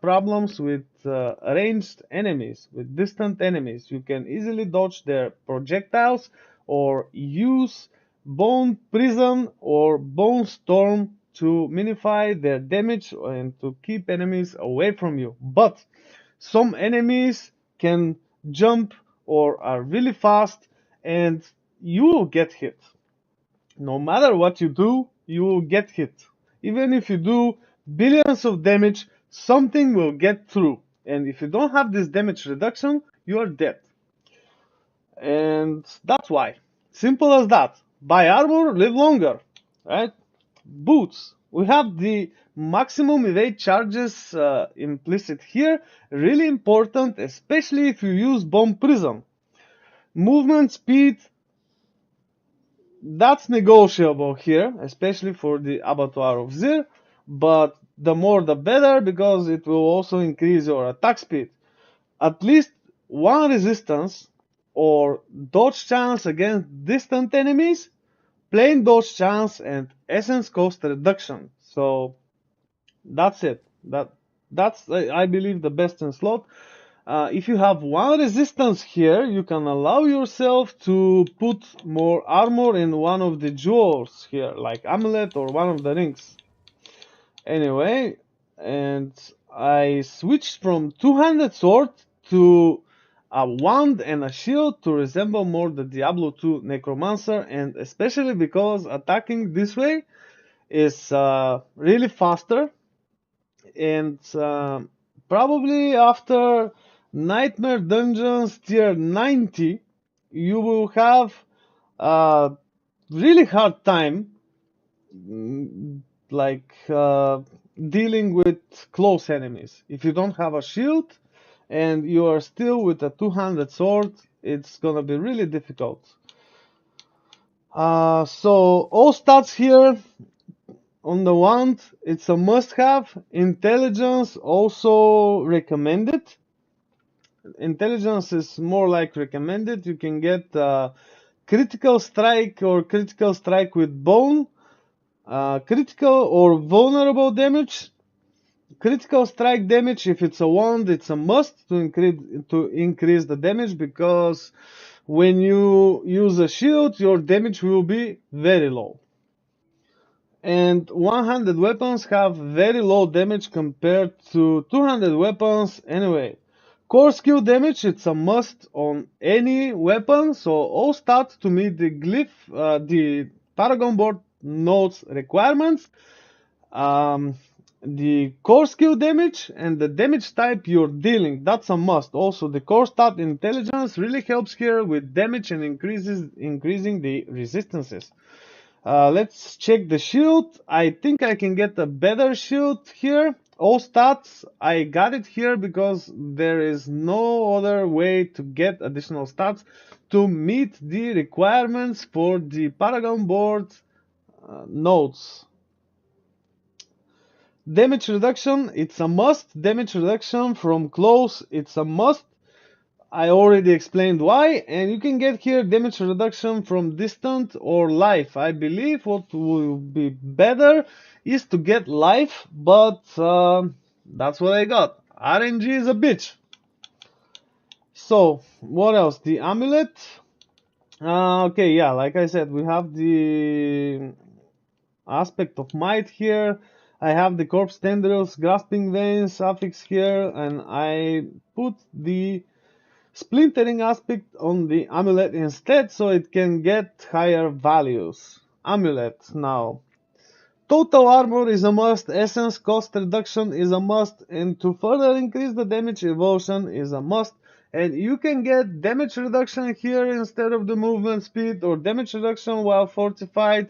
problems with ranged enemies, with distant enemies. You can easily dodge their projectiles or use Bone Prison or Bone Storm to minify their damage and to keep enemies away from you. But some enemies can jump or are really fast, and you will get hit. No matter what you do, you will get hit. Even if you do billions of damage, something will get through. And if you don't have this damage reduction, you are dead. And that's why. Simple as that. Buy armor, live longer. Right? Boots. We have the maximum evade charges implicit here. Really important, especially if you use Bomb Prism. Movement speed, that's negotiable here, especially for the abattoir of Zir, but the more the better, because it will also increase your attack speed. At least one resistance or dodge chance against distant enemies, plain dodge chance, and essence cost reduction. So that's it. That's I believe the best in slot. If you have one resistance here, you can allow yourself to put more armor in one of the jewels here, like amulet or one of the rings. Anyway, and I switched from two-handed sword to a wand and a shield to resemble more the Diablo 2 Necromancer, and especially because attacking this way is really faster, and probably after Nightmare Dungeons tier 90 you will have a really hard time, mm, like dealing with close enemies. If you don't have a shield and you are still with a two-handed sword, it's gonna be really difficult. So all stats here on the wand, it's a must-have. Intelligence also recommended. Intelligence is more like recommended. You can get critical strike or critical strike with bone, critical or vulnerable damage. Critical strike damage, if it's a wand, it's a must to increase the damage, because when you use a shield, your damage will be very low. And one-handed weapons have very low damage compared to two-handed weapons anyway. Core skill damage, it's a must on any weapon, so all stats to meet the the Paragon board notes requirements. The core skill damage and the damage type you're dealing, that's a must. Also, the core stat intelligence really helps here with damage and increasing the resistances. Let's check the shield. I think I can get a better shield here. All stats, I got it here because there is no other way to get additional stats to meet the requirements for the Paragon board nodes. Damage reduction, it's a must. Damage reduction from close, it's a must. I already explained why, and you can get here damage reduction from distant or life. I believe what will be better is to get life, but that's what I got. RNG is a bitch. So, what else? The amulet. Okay, yeah, like I said, we have the aspect of might here. I have the corpse tendrils, grasping veins affix here, and I put the splintering aspect on the amulet instead, so it can get higher values. Amulet now. Total armor is a must, essence cost reduction is a must, and to further increase the damage evolution is a must. And you can get damage reduction here instead of the movement speed, or damage reduction while fortified,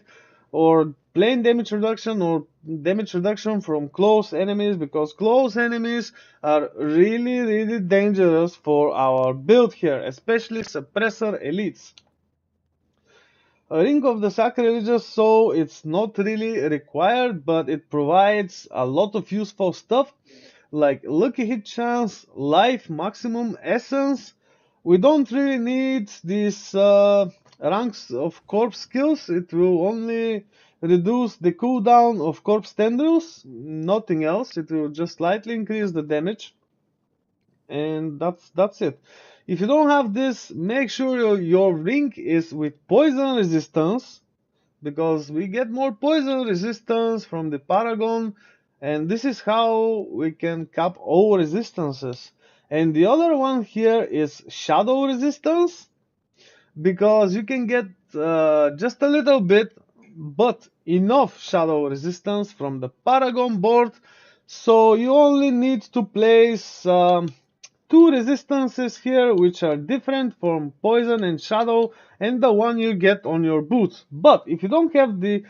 or plain damage reduction, or damage reduction from close enemies, because close enemies are really dangerous for our build here, especially suppressor elites. A ring of the sacrilegious, so it's not really required, but it provides a lot of useful stuff like lucky hit chance, life, maximum essence. We don't really need these ranks of corpse skills. It will only reduce the cooldown of corpse tendrils, nothing else. It will just slightly increase the damage, and that's it. If you don't have this, make sure your ring is with poison resistance, because we get more poison resistance from the Paragon, and this is how we can cap all resistances. And the other one here is shadow resistance, because you can get just a little bit, but enough shadow resistance from the Paragon board, so you only need to place two resistances here, which are different from poison and shadow, and the one you get on your boots. But if you don't have the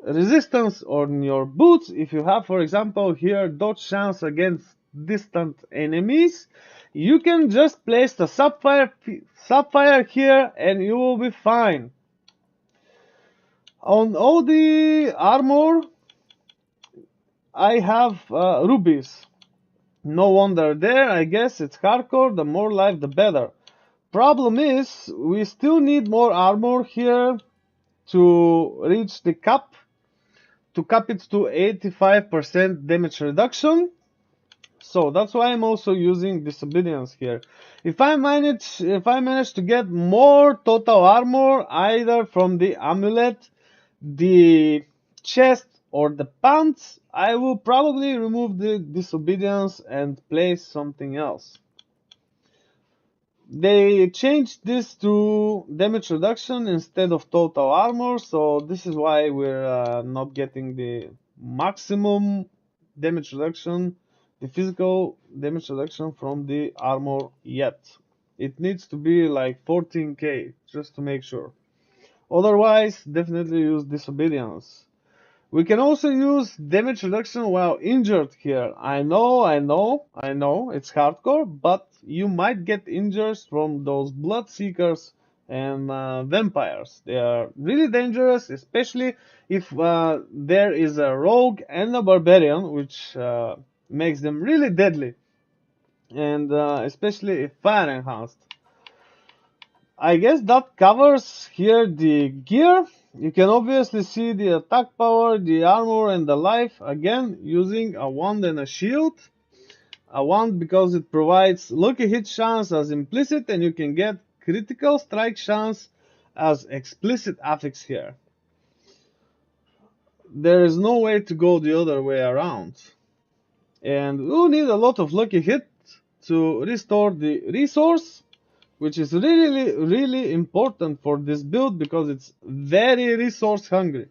resistance on your boots, if you have, for example, here dodge chance against distant enemies, you can just place the sapphire here and you will be fine. On all the armor, I have rubies. No wonder there, I guess it's hardcore, the more life the better. Problem is, we still need more armor here to reach the cap, to cap it to 85% damage reduction. So that's why I'm also using disobedience here. If I manage to get more total armor, either from the amulet, the chest, or the pants, I will probably remove the disobedience and place something else. They changed this to damage reduction instead of total armor, so this is why we're not getting the maximum damage reduction, the physical damage reduction from the armor yet. It needs to be like 14k just to make sure. Otherwise, definitely use disobedience. We can also use damage reduction while injured here. I know, it's hardcore, but you might get injuries from those bloodseekers and vampires. They are really dangerous, especially if there is a rogue and a barbarian, which makes them really deadly, and especially if fire enhanced. I guess that covers here the gear. You can obviously see the attack power, the armor, and the life. Again, using a wand and a shield. A wand because it provides lucky hit chance as implicit, and you can get critical strike chance as explicit affix here. There is no way to go the other way around. And we'll need a lot of lucky hit to restore the resource, which is really important for this build because it's very resource hungry.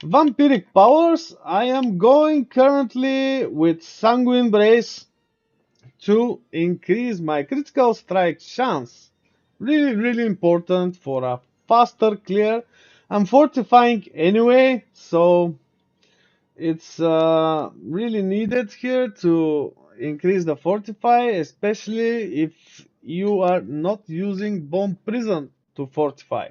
Vampiric powers, I am going currently with Sanguine Brace to increase my critical strike chance. Really important for a faster clear. I'm fortifying anyway, so it's really needed here to increase the fortify, especially if you are not using Bomb Prison to fortify.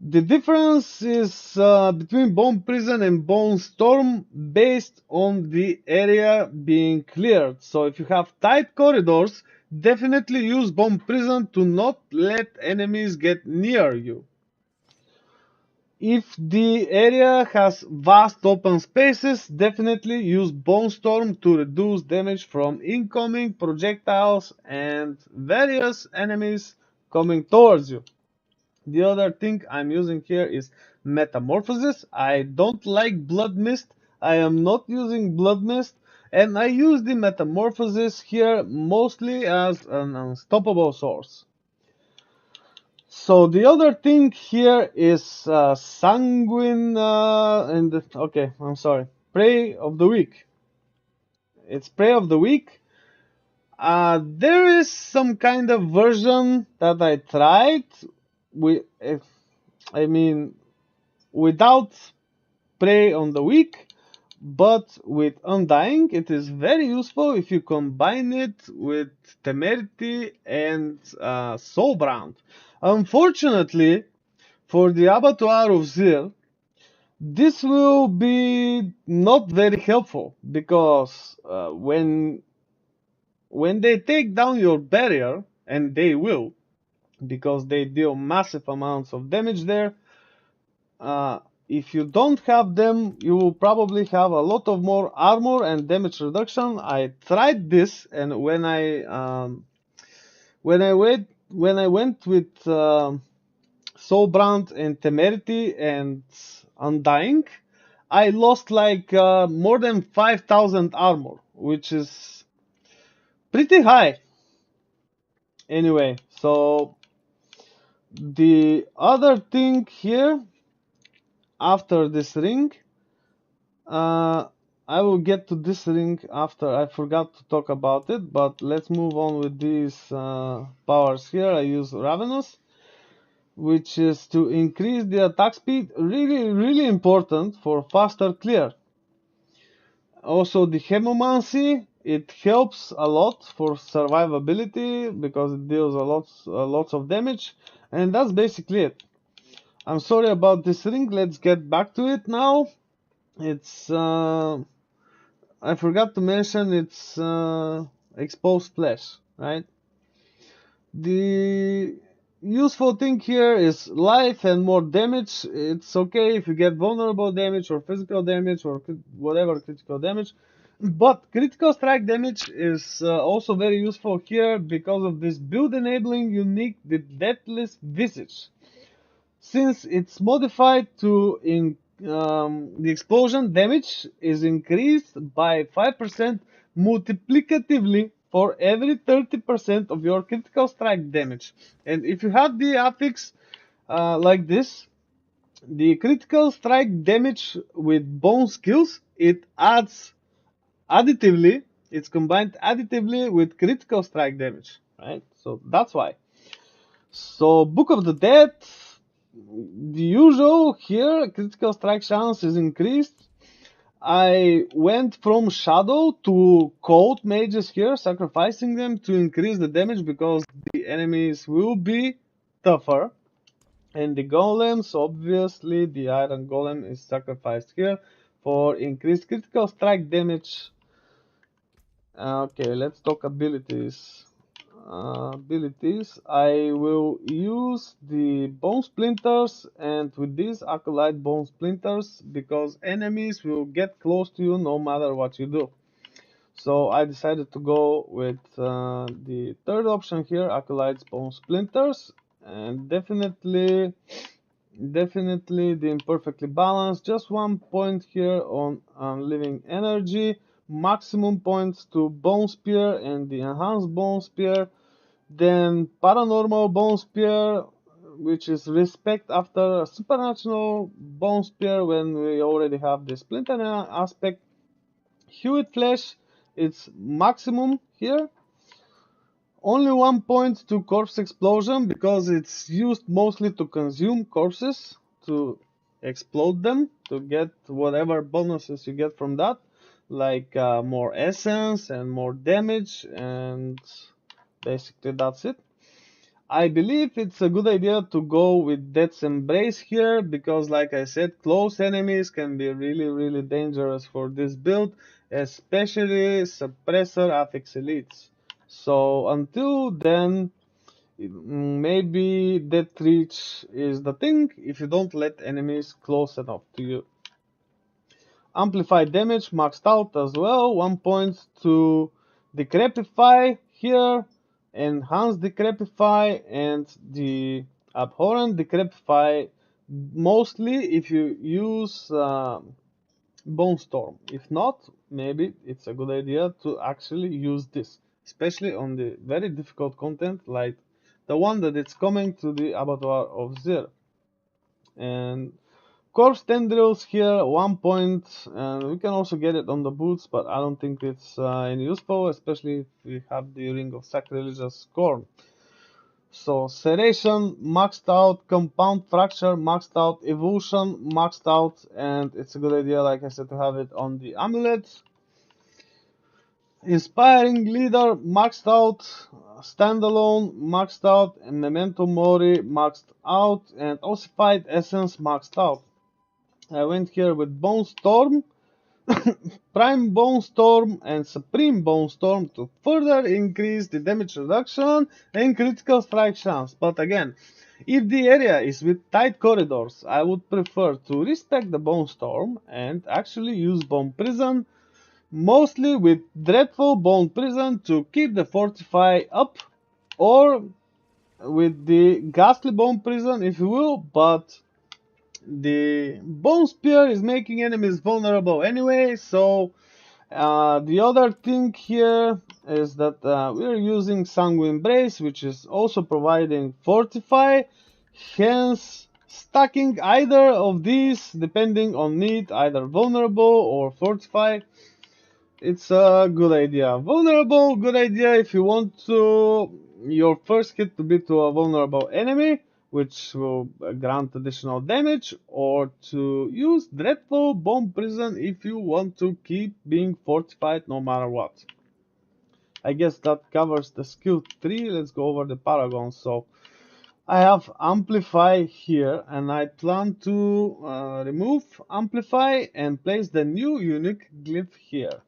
The difference is between Bomb Prison and Bone Storm based on the area being cleared. So if you have tight corridors, definitely use Bomb Prison to not let enemies get near you. If the area has vast open spaces, definitely use Bone Storm to reduce damage from incoming projectiles and various enemies coming towards you. The other thing I'm using here is Metamorphosis. I don't like Blood Mist. I am not using Blood Mist. And I use the Metamorphosis here mostly as an unstoppable source. So the other thing here is Sanguine and okay, I'm sorry. Prey of the Week. It's Prey of the Week. There is some kind of version that I tried with, I mean, without Prey on the Week, but with Undying. It is very useful if you combine it with Temerity and Soulbrand. Unfortunately, for the Abattoir of Zir, this will be not very helpful because when they take down your barrier, and they will, because they deal massive amounts of damage there, if you don't have them, you will probably have a lot of more armor and damage reduction. I tried this, and when I went with Soulbrand and Temerity and Undying, I lost like more than 5,000 armor, which is pretty high. Anyway, so the other thing here, after this ring, I will get to this ring after. I forgot to talk about it, but let's move on with these powers here. I use Ravenous, which is to increase the attack speed. Really important for faster clear. Also the Hemomancy, it helps a lot for survivability because it deals lots of damage, and that's basically it. I'm sorry about this ring. Let's get back to it now. It's I forgot to mention it's exposed flesh, right? The useful thing here is life and more damage. It's okay if you get vulnerable damage or physical damage or whatever critical damage, but critical strike damage is also very useful here because of this build enabling unique, the Deathless Visage. Since it's modified to the explosion damage is increased by 5% multiplicatively for every 30% of your critical strike damage. And if you have the affix like this, the critical strike damage with bone skills, it adds additively, it's combined additively with critical strike damage, right? So that's why. So Book of the Dead, the usual here, critical strike chance is increased. I went from Shadow to Cold Mages here, sacrificing them to increase the damage because the enemies will be tougher. And the Golems, obviously, the Iron Golem is sacrificed here for increased critical strike damage. Okay, let's talk abilities. Abilities, I will use the bone splinters, and with these acolyte bone splinters, because enemies will get close to you no matter what you do. So I decided to go with the third option here, acolytes bone splinters, and definitely the imperfectly balanced. Just 1 point here on living energy, maximum points to bone spear and the enhanced bone spear. Then paranormal bone spear, which is respect after a supernatural bone spear when we already have the splinter aspect. Hewitt flesh, it's maximum here. Only 1 point to corpse explosion because it's used mostly to consume corpses, to explode them, to get whatever bonuses you get from that, like more essence and more damage, and basically that's it. I believe it's a good idea to go with Death's Embrace here because, like I said, close enemies can be really dangerous for this build, especially Suppressor Affix Elites. So until then, maybe Death Reach is the thing if you don't let enemies close enough to you. Amplified damage maxed out as well, 1 point to Decrepify here, Enhanced Decrepify, and the Abhorrent Decrepify, mostly if you use Bone Storm. If not, maybe it's a good idea to actually use this, especially on the very difficult content like the one that it's coming to the Abattoir of Zir. And Corpse Tendrils here, 1 point, and we can also get it on the boots, but I don't think it's any useful, especially if we have the Ring of Sacrilegious Scorn. So Serration maxed out, Compound Fracture maxed out, Evolution maxed out, and it's a good idea, like I said, to have it on the amulet. Inspiring Leader maxed out, Standalone maxed out, and Memento Mori maxed out, and Ossified Essence maxed out. I went here with Bone Storm, Prime Bone Storm, and Supreme Bone Storm to further increase the damage reduction and critical strike chance. But again, if the area is with tight corridors, I would prefer to respect the Bone Storm and actually use Bone Prison, mostly with Dreadful Bone Prison to keep the Fortify up, or with the Ghastly Bone Prison if you will, but the Bone Spear is making enemies vulnerable anyway, so the other thing here is that we're using Sanguine Brace, which is also providing Fortify, hence stacking either of these depending on need, either vulnerable or Fortify. It's a good idea. Vulnerable, good idea if you want to your first hit to be to a vulnerable enemy, which will grant additional damage, or to use Dreadful Bone Prison if you want to keep being fortified no matter what. I guess that covers the skill tree. Let's go over the Paragon. So I have Amplify here, and I plan to remove Amplify and place the new unique glyph here.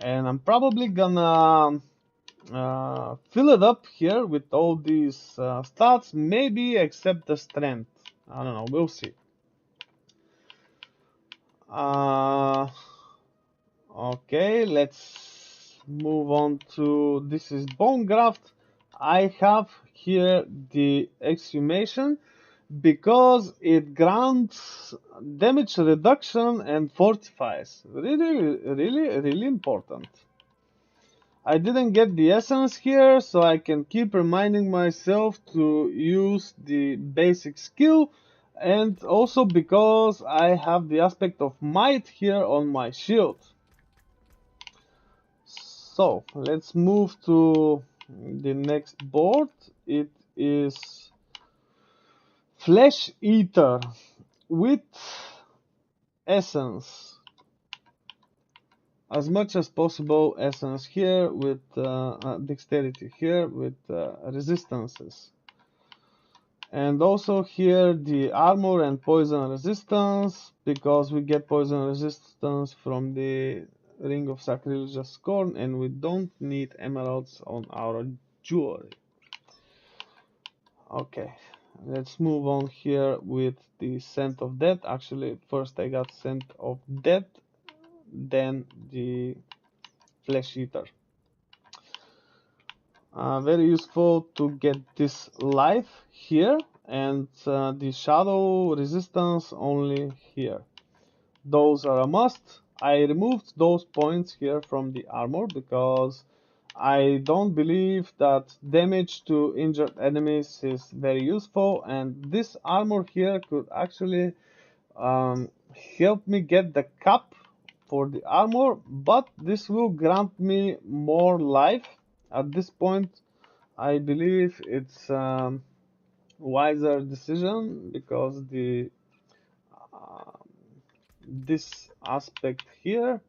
And I'm probably gonna fill it up here with all these stats, maybe except the strength. I don't know, we'll see. Okay, let's move on to, this is Bone Graft. I have here the exhumation. because it grants damage reduction and fortifies. Really important. I didn't get the essence here, so I can keep reminding myself to use the basic skill, and also because I have the aspect of might here on my shield. So let's move to the next board. It is Flesh Eater with essence. As much as possible essence here with dexterity here with resistances. And also here the armor and poison resistance, because we get poison resistance from the Ring of Sacrilegious Scorn, and we don't need emeralds on our jewelry. Okay, let's move on here with the Scent of Death. Actually, first I got Scent of Death, then the Flesh Eater. Very useful to get this life here, and the shadow resistance only here. Those are a must. I removed those points here from the armor because I don't believe that damage to injured enemies is very useful, and this armor here could actually help me get the cap for the armor, but this will grant me more life. At this point, I believe it's wiser decision, because the this aspect here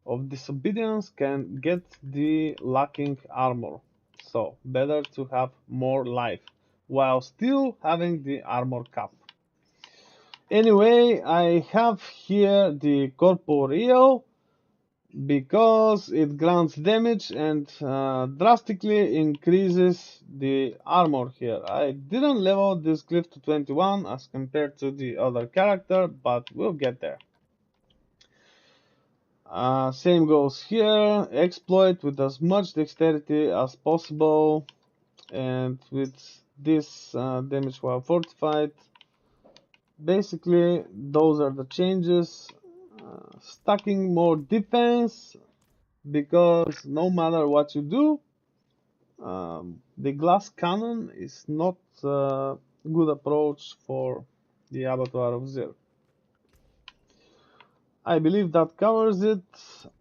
of disobedience can get the lacking armor. So better to have more life while still having the armor cap. Anyway, I have here the corporeal because it grants damage and drastically increases the armor here. I didn't level this glyph to 21 as compared to the other character, but we'll get there. Same goes here. Exploit with as much dexterity as possible, and with this damage while fortified. Basically, those are the changes. Stacking more defense, because no matter what you do, the glass cannon is not a good approach for the Abattoir of Zir. I believe that covers it.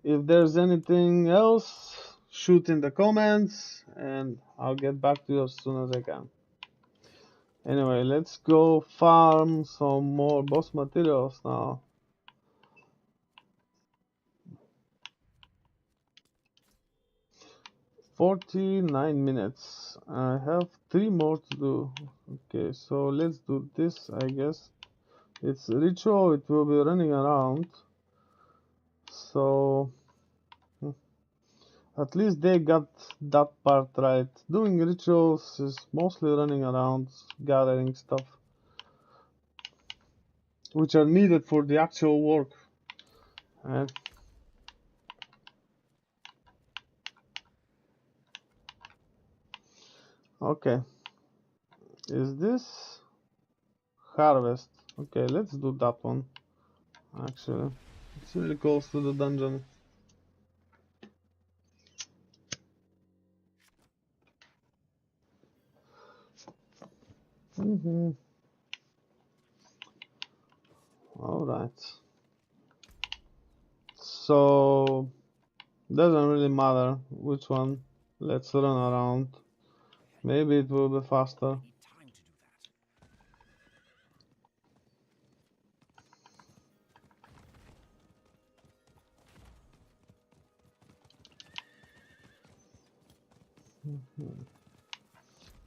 If there's anything else, shoot in the comments and I'll get back to you as soon as I can. Anyway, let's go farm some more boss materials now. 49 minutes. I have 3 more to do. Okay, so let's do this, I guess. It's ritual, it will be running around. So at least they got that part right. Doing rituals is mostly running around, gathering stuff, which are needed for the actual work. Okay, is this harvest? Okay, let's do that one. Actually, it's really close to the dungeon. Alright. So, doesn't really matter which one. Let's run around. Maybe it will be faster.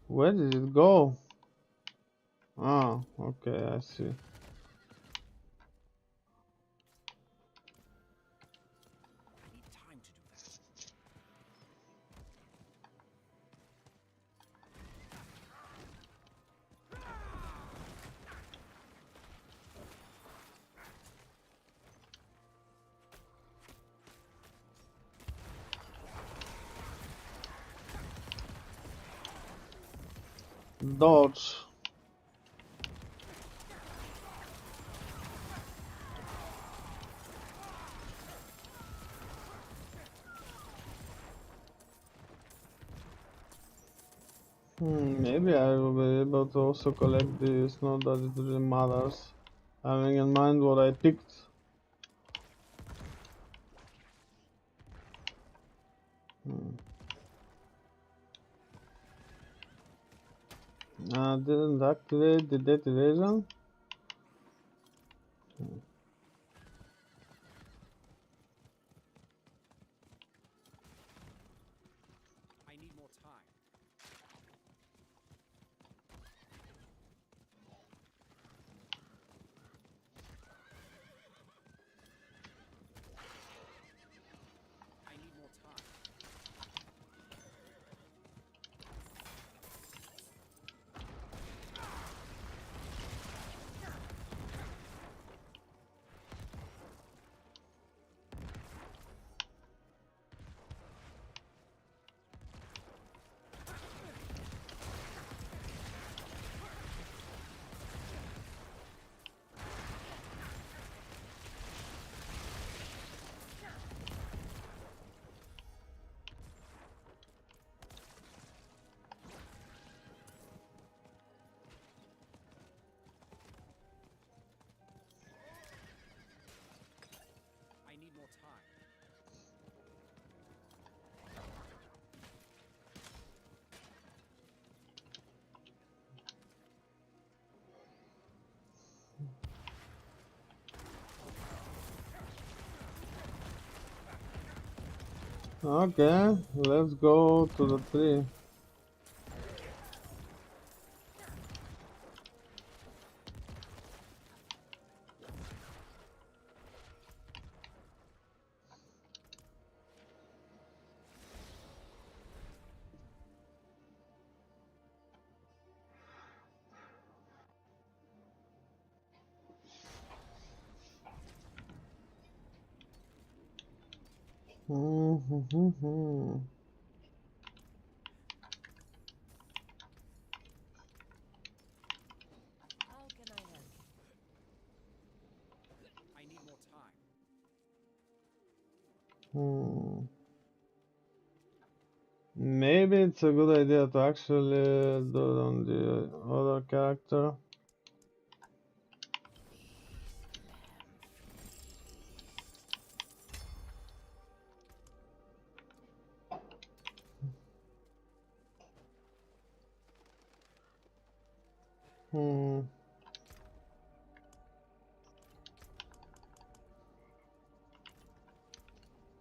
Where did it go? Ah, okay, I see. Dodge. Maybe I will be able to also collect these, not that it really matters. Having in mind what I picked. Didn't activate the data evasion. I need more time. I need more time. I need more time. Okay, let's go to the tree. How can I help? I need more time. Maybe it's a good idea to actually do it on the other character. Hmm.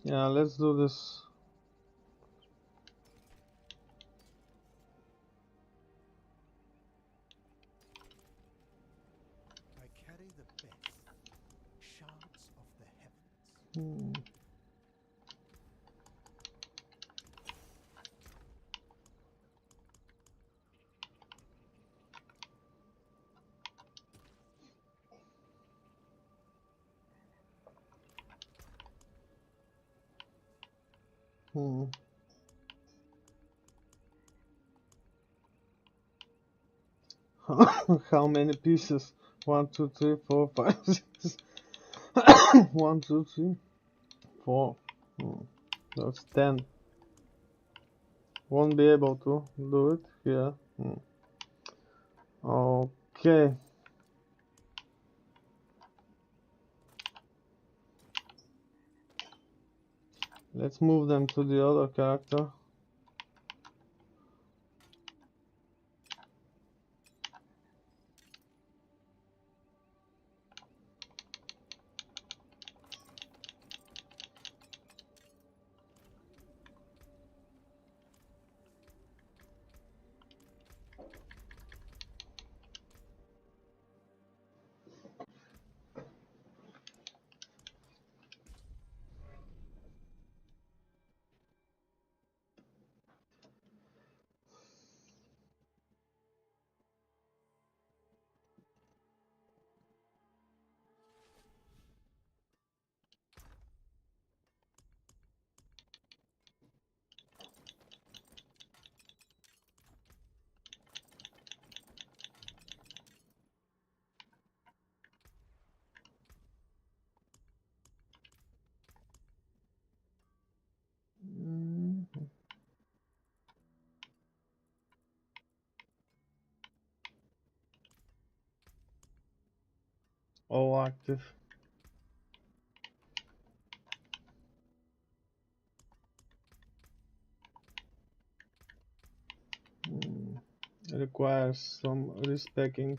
Yeah, let's do this. I carry the best shards of the heavens. Hmm. How many pieces? 1, 2, 3, 4, 5, 6. 1, 2, 3, 4. That's 10. Won't be able to do it here. Okay. Let's move them to the other character. active. It requires some respecking.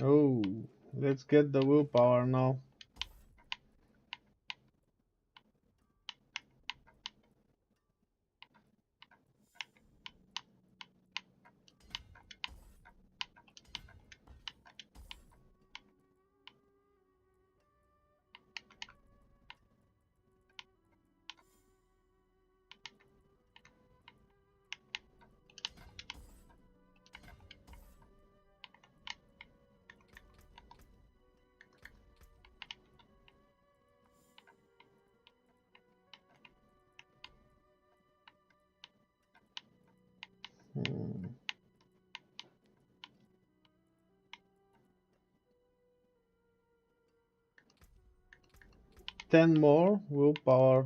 Oh, let's get the willpower now. Hmm. 10 more willpower.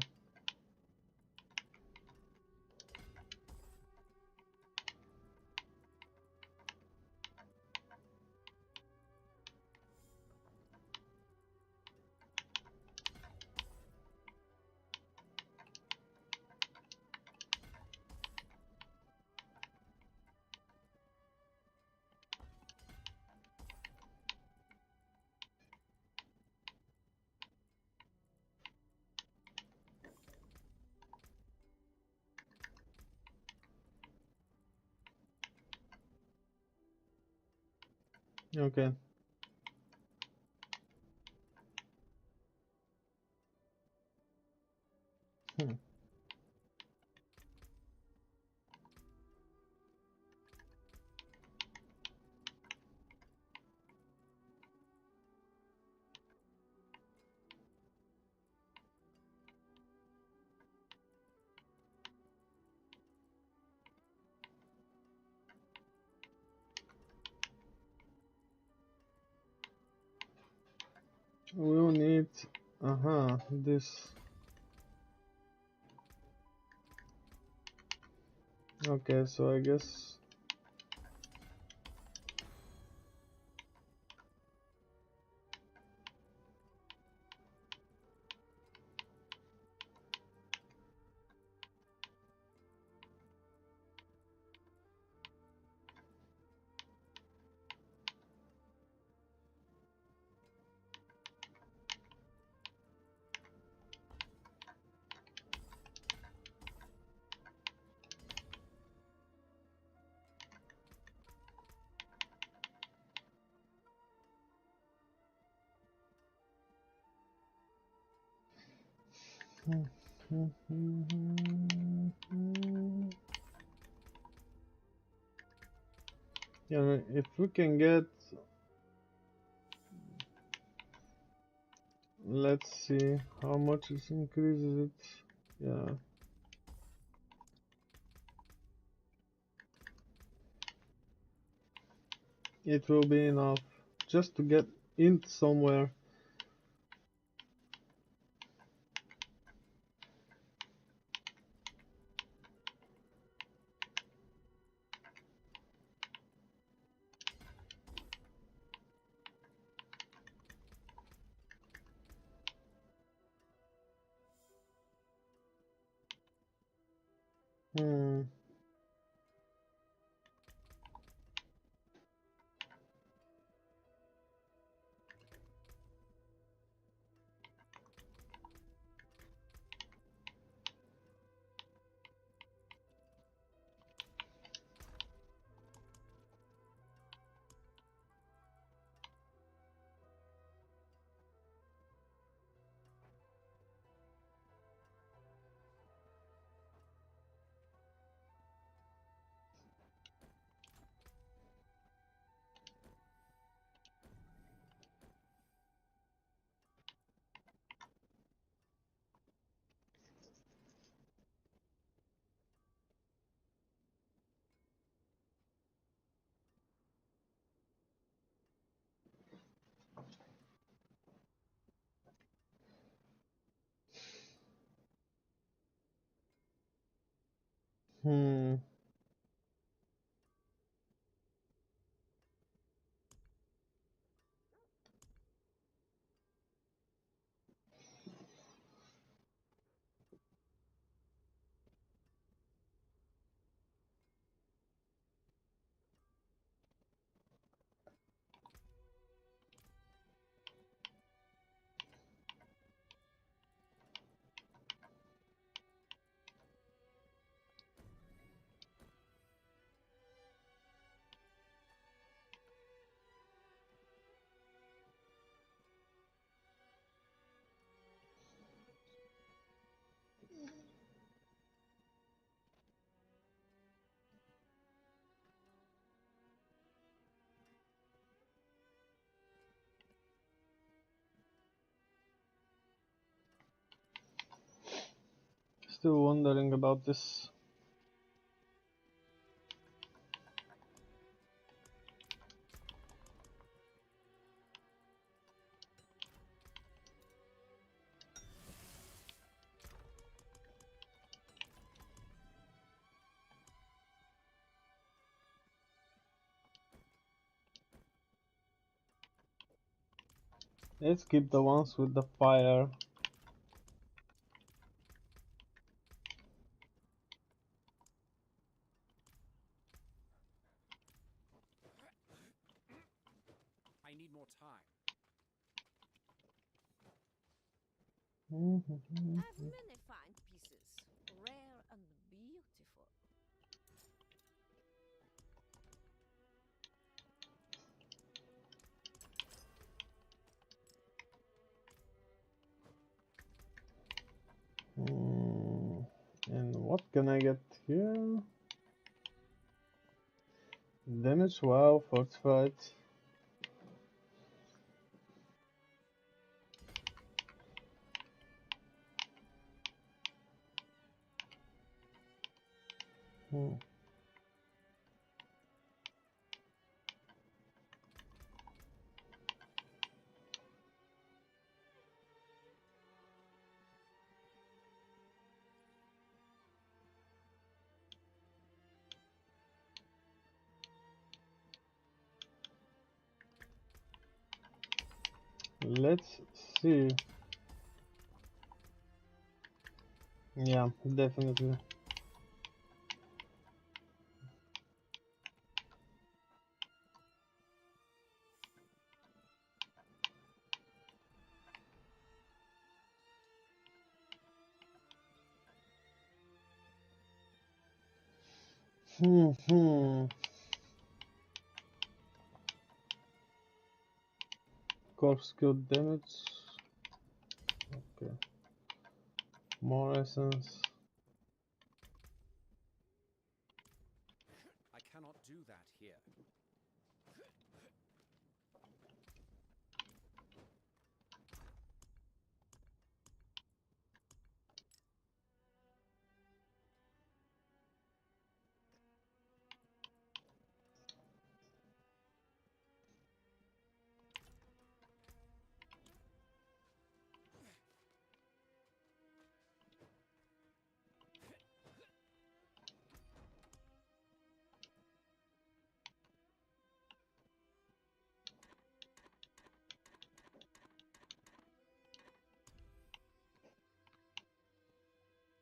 Okay. Hmm. We'll need this. Okay, so I guess yeah, if we can get, let's see how much it increases it. Yeah. It will be enough just to get in somewhere. Hmm. Hmm. Still wondering about this. Let's keep the ones with the fire. I need more time. I have many fine pieces, rare and beautiful. And what can I get here? Damage, wow, fortified. Hmm. Let's see. Yeah, definitely. Hmm. Corpse skill damage. Okay. More essence. I cannot do that here.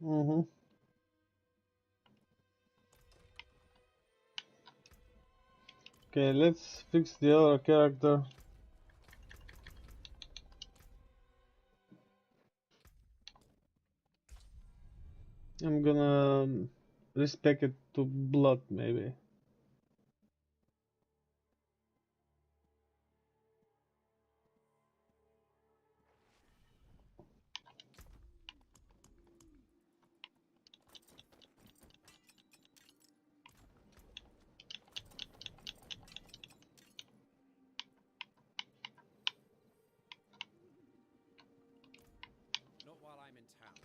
Mm-hmm. Okay, let's fix the other character. I'm gonna respec it to blood, maybe. Not while I'm in town.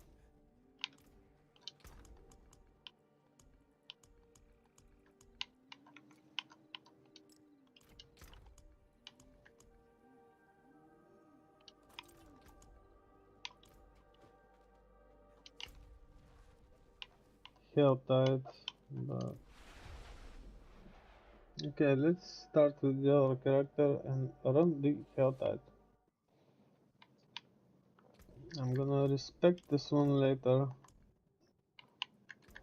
Hell tied, but okay, let's start with the other character and run the hell tied. I'm gonna respect this one later.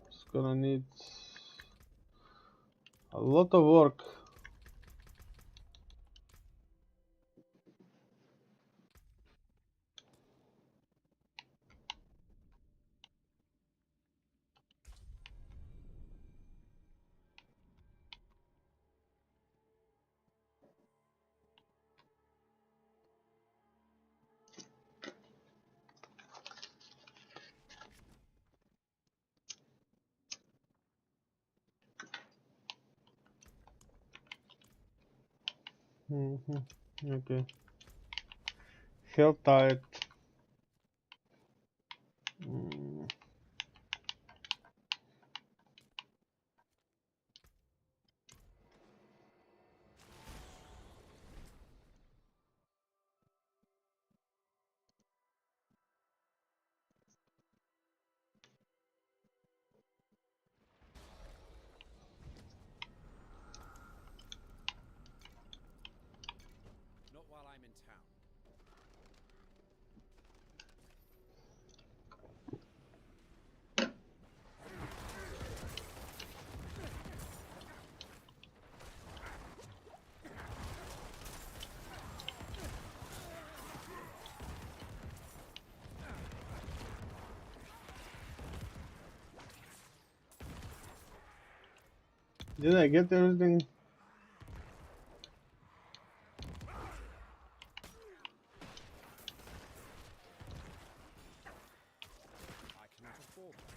It's gonna need a lot of work. Okay. Hell tied. Not while I'm in town. Did I get everything? I cannot afford that.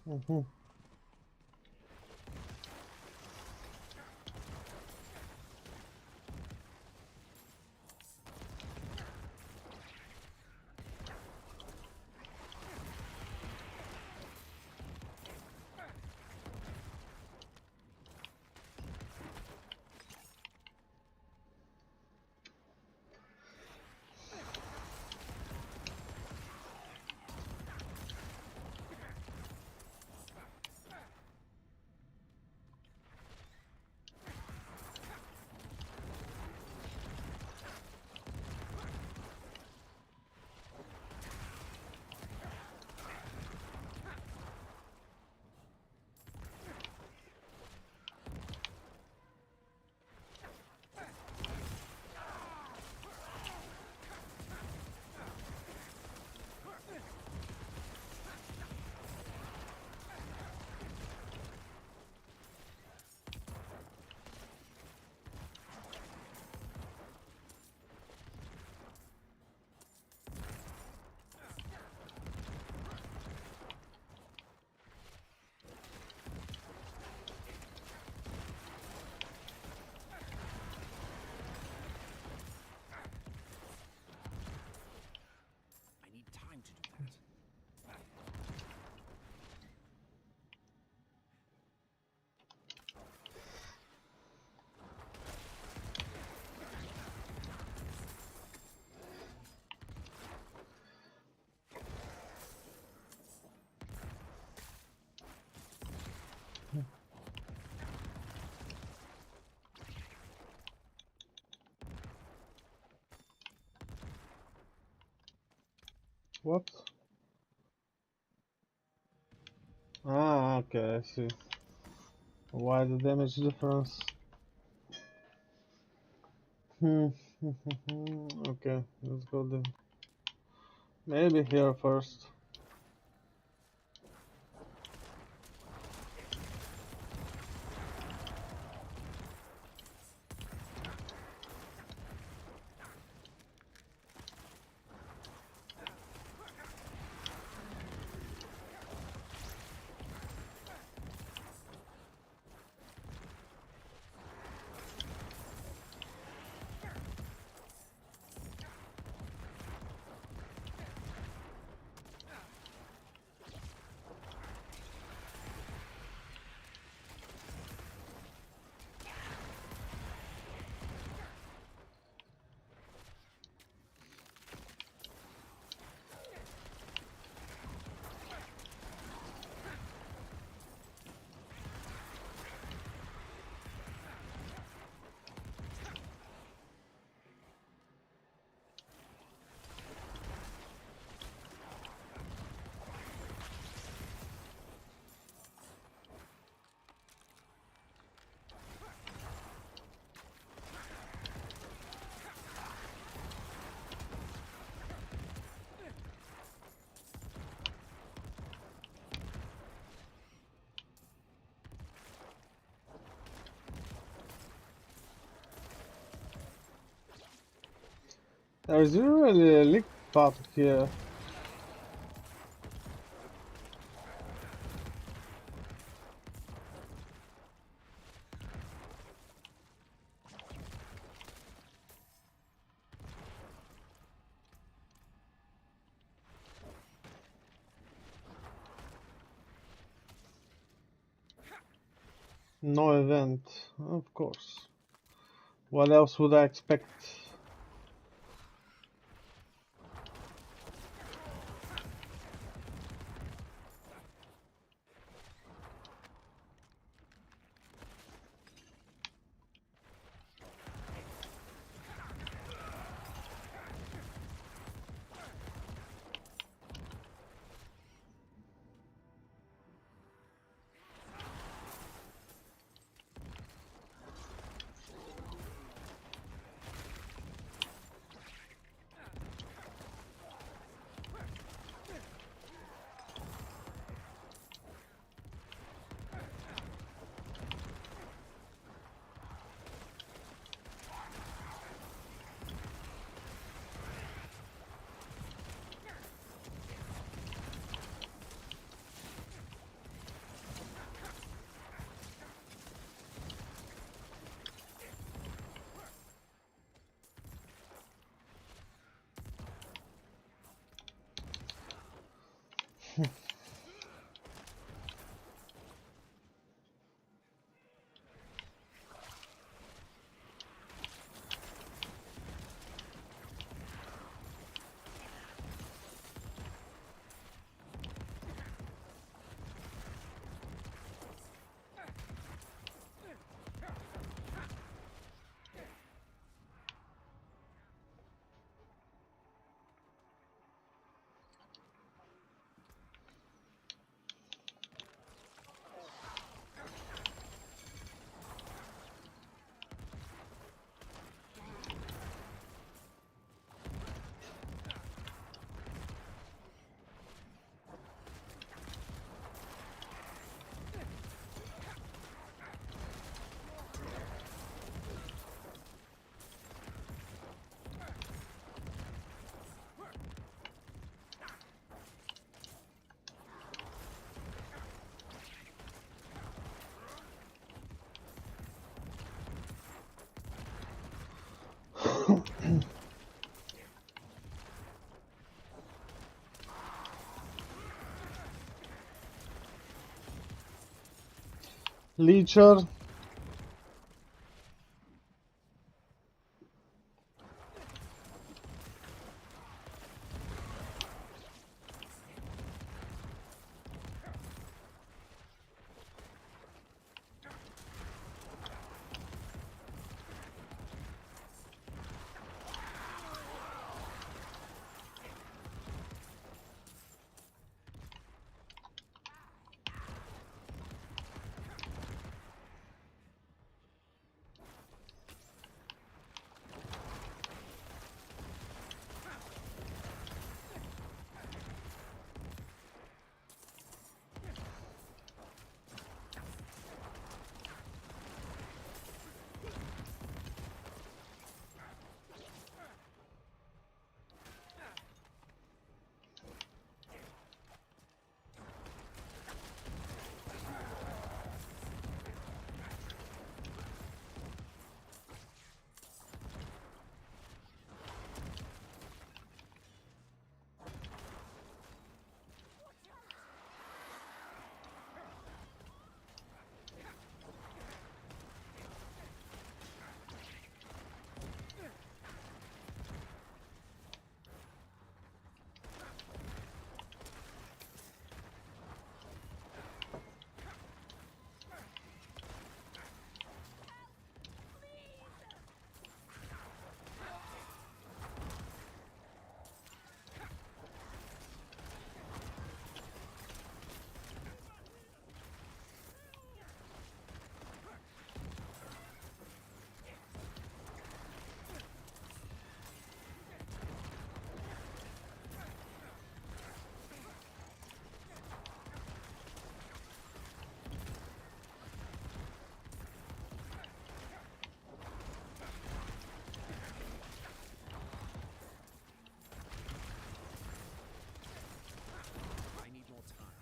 Mhm. I need time to do that. What? Ah, okay, I see. Why the damage difference? Hmm. Okay, let's go there. Maybe here first. There's usually a leak path here. No event, of course. What else would I expect? Leecher. I need more time.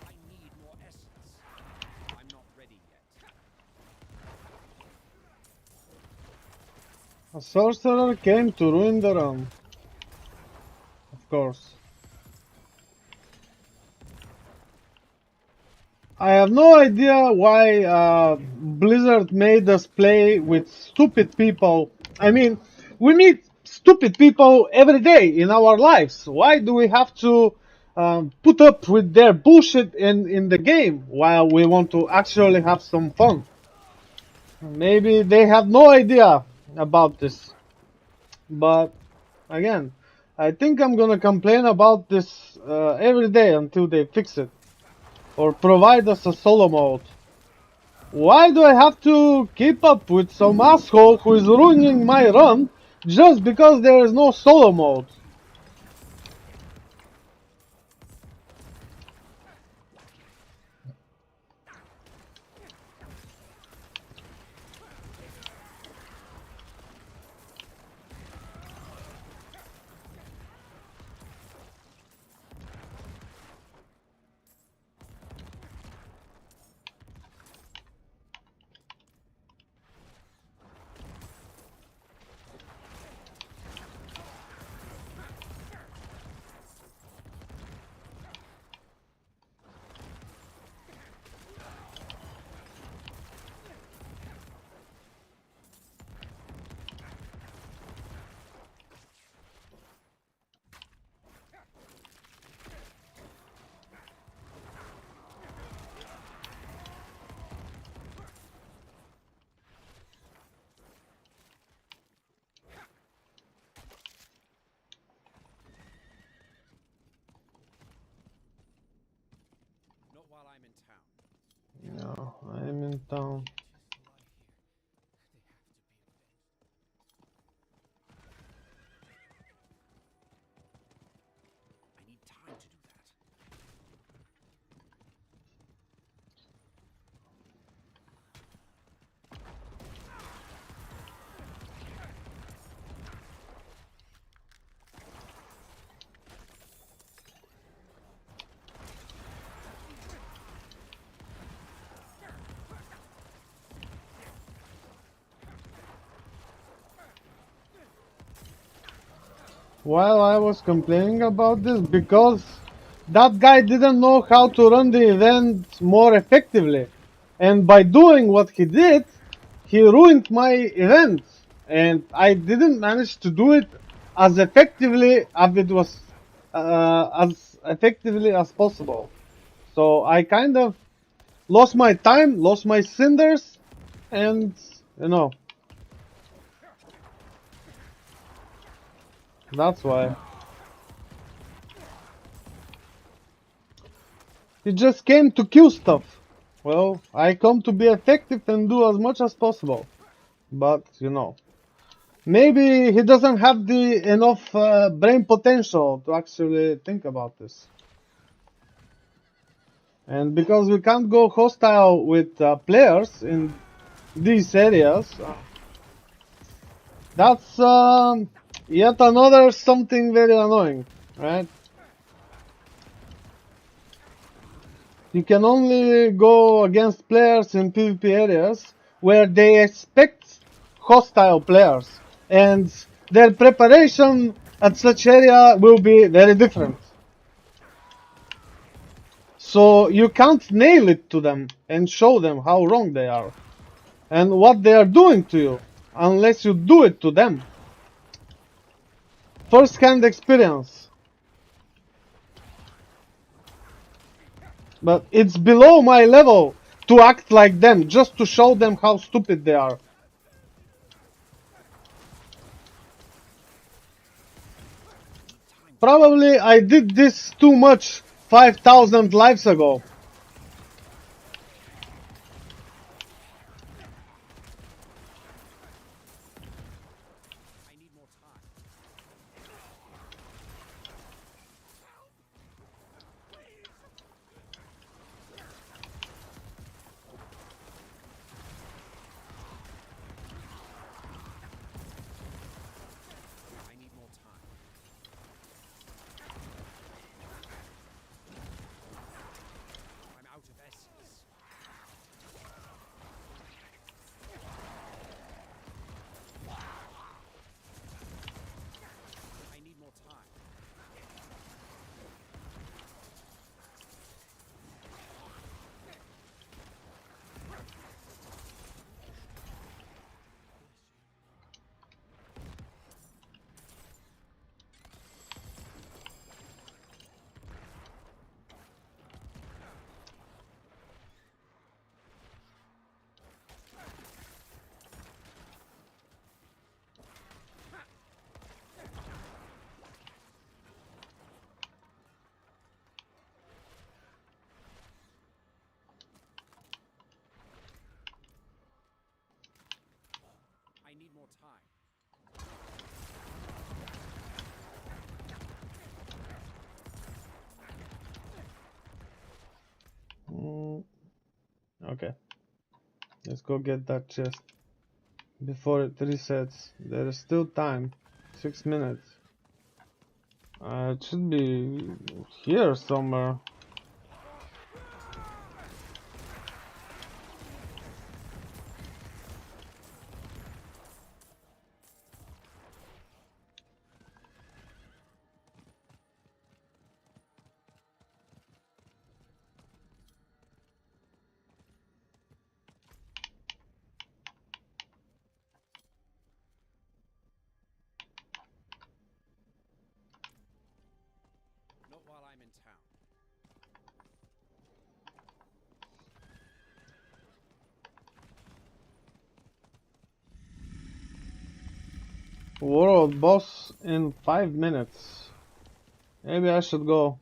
I need more essence. I'm not ready yet. A sorcerer came to ruin the realm. Of course. I have no idea why Blizzard made us play with stupid people. I mean, we meet stupid people every day in our lives. Why do we have to put up with their bullshit in the game while we want to actually have some fun? Maybe they have no idea about this. But again, I think I'm gonna complain about this every day until they fix it. or provide us a solo mode. Why do I have to keep up with some asshole who is ruining my run just because there is no solo mode? Not while I'm in town. No, I'm in town. Witches lie here. They have to be avenged. I need time to do that. While I was complaining about this, because that guy didn't know how to run the event more effectively. And by doing what he did, he ruined my event. And I didn't manage to do it as effectively as possible. So I kind of lost my time, lost my cinders, and you know, that's why. He just came to kill stuff. Well, I come to be effective and do as much as possible. But, you know, maybe he doesn't have the enough brain potential to actually think about this. And because we can't go hostile with players in these areas, that's yet another something very annoying, right? You can only go against players in PvP areas where they expect hostile players, and their preparation at such area will be very different. So you can't nail it to them and show them how wrong they are and what they are doing to you unless you do it to them. First-hand experience. But it's below my level to act like them just to show them how stupid they are. Probably I did this too much 5,000 lives ago. I need more time. I need more time. time. Okay. Let's go get that chest before it resets. There is still time. 6 minutes. It should be here somewhere. Not while I'm in town. World boss in 5 minutes. Maybe I should go.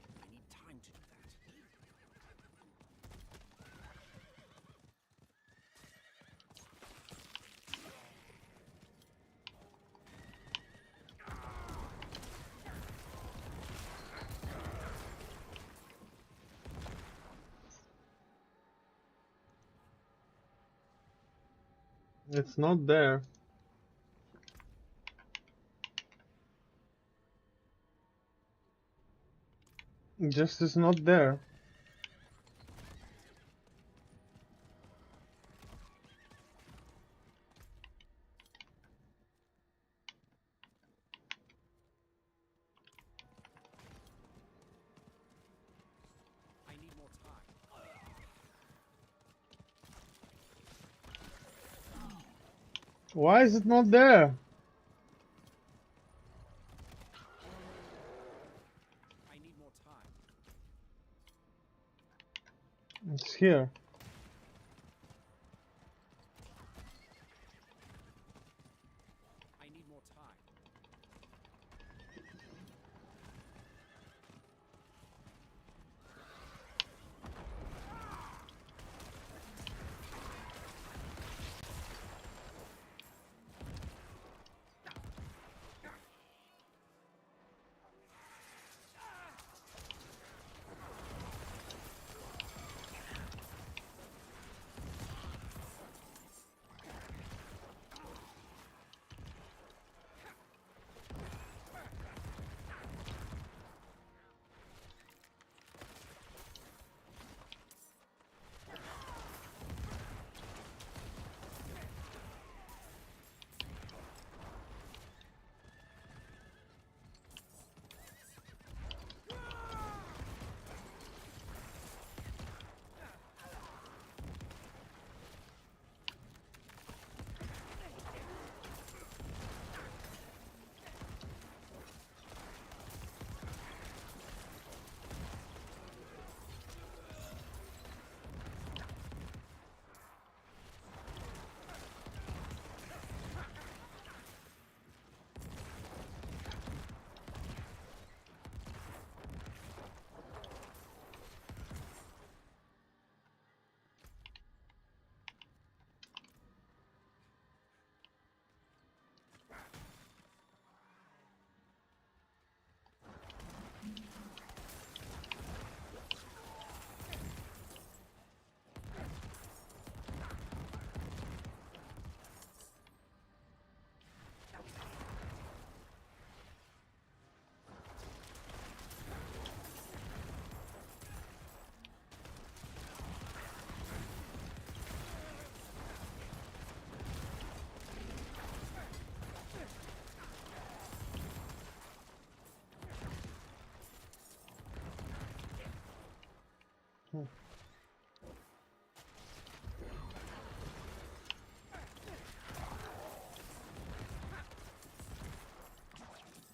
I need time to do that. It's not there. It just is not there. I need more time. Why is it not there? I need more time. It's here. I need more time.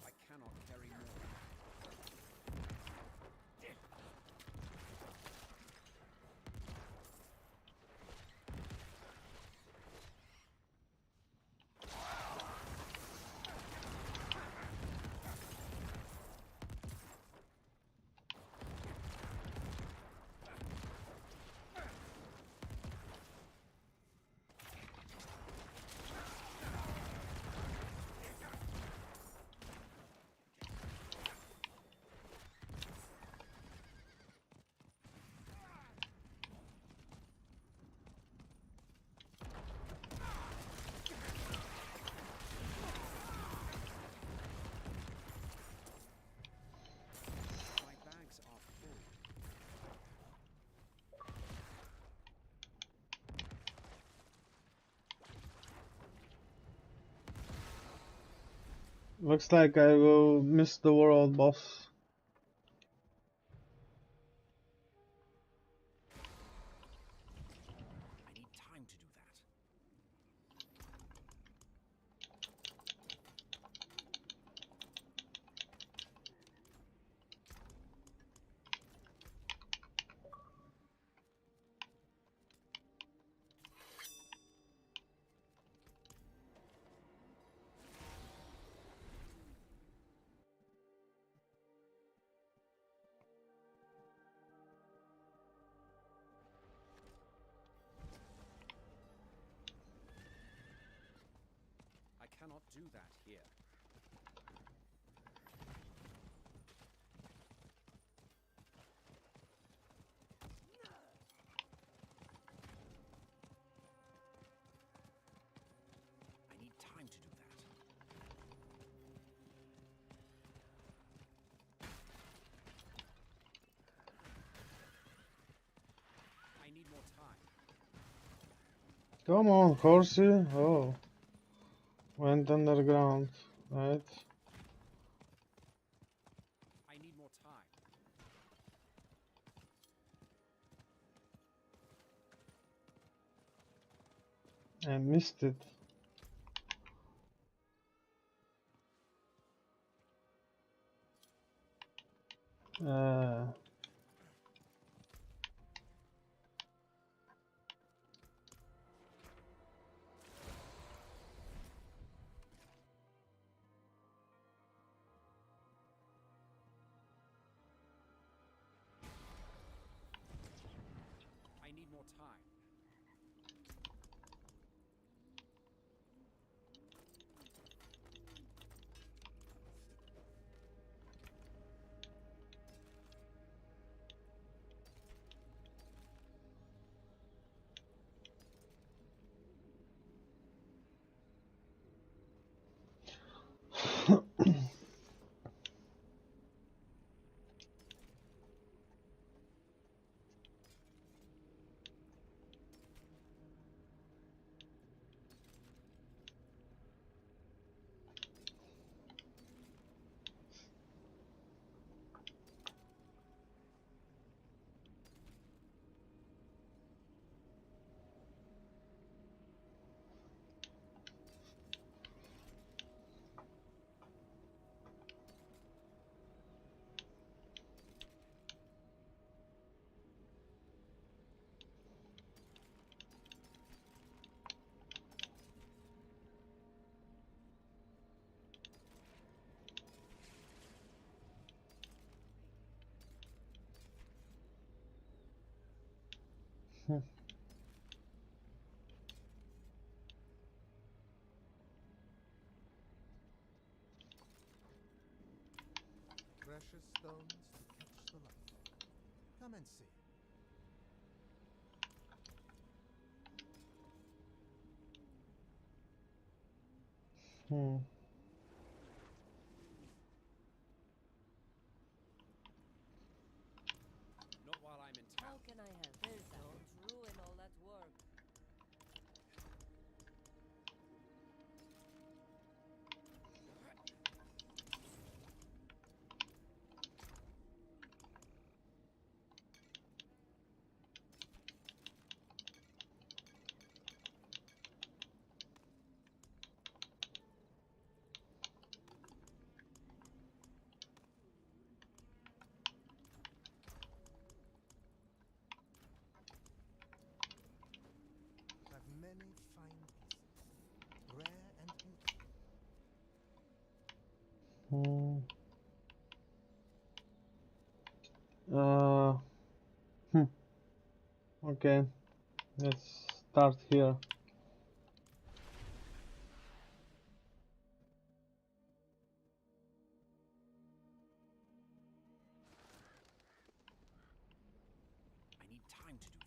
I cannot carry more. Looks like I will miss the world boss. I need time to do that. I cannot do that here. I need time to do that. I need more time. Come on, horsey. Oh. Went underground, right? I need more time. I missed it. I need more time. Precious stones to catch the light. Come and see. Hmm. Not while I'm in town. How can I help? Don't ruin all that work. Have many fine pieces, rare and beautiful. Hmm. Uh. Hmm. Okay. Let's start here. I need time to do that.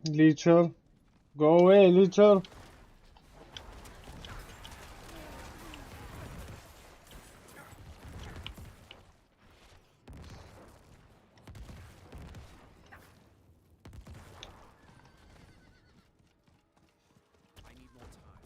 Leecher. Go away, Leecher. I need more time.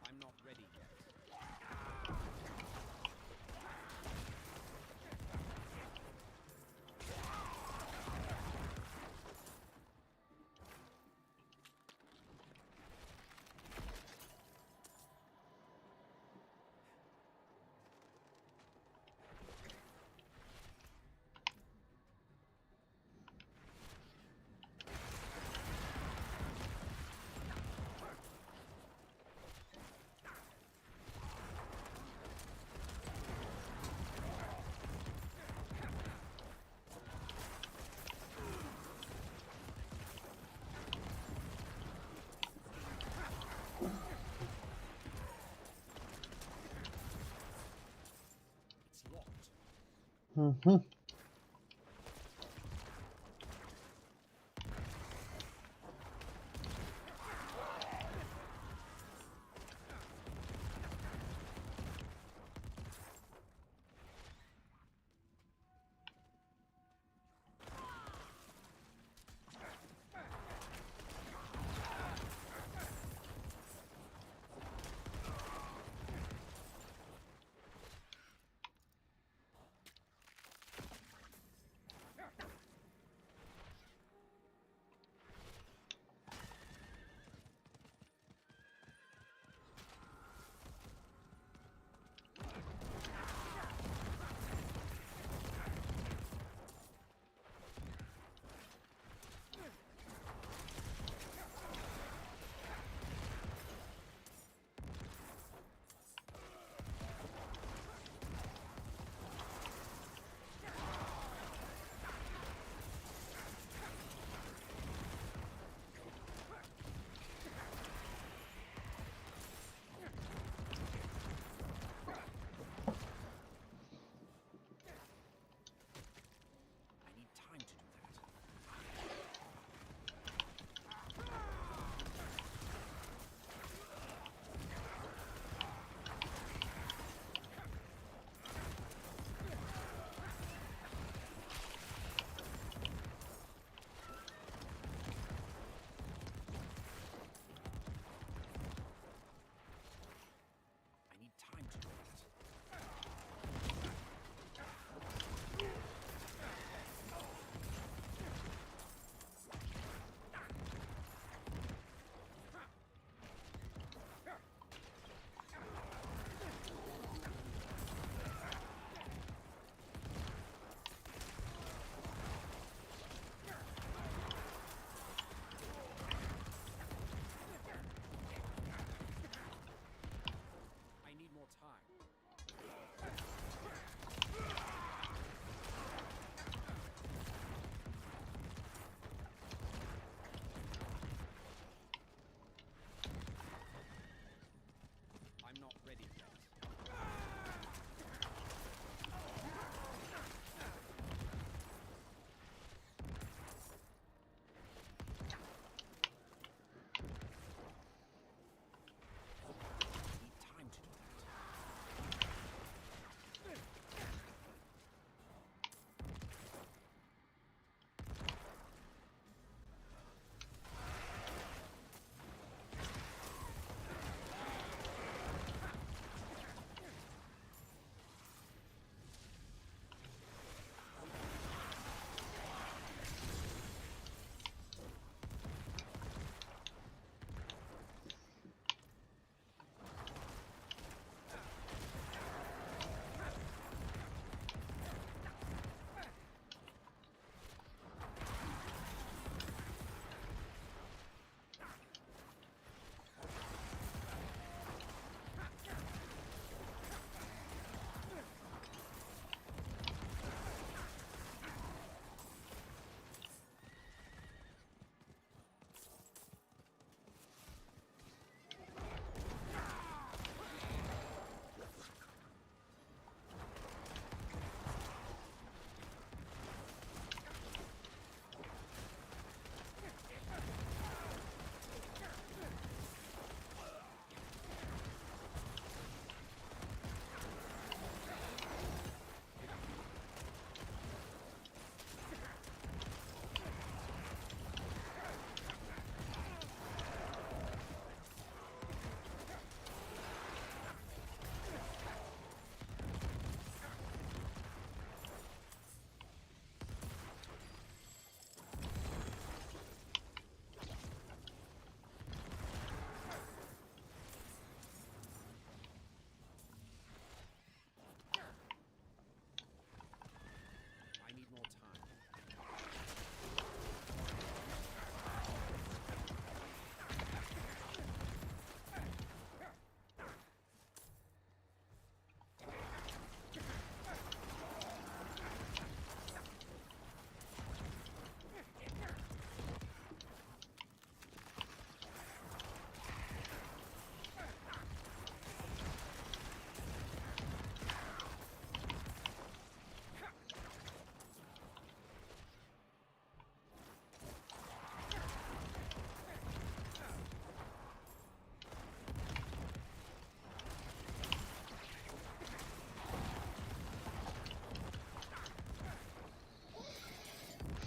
I'm not ready yet. It's locked. Mhm.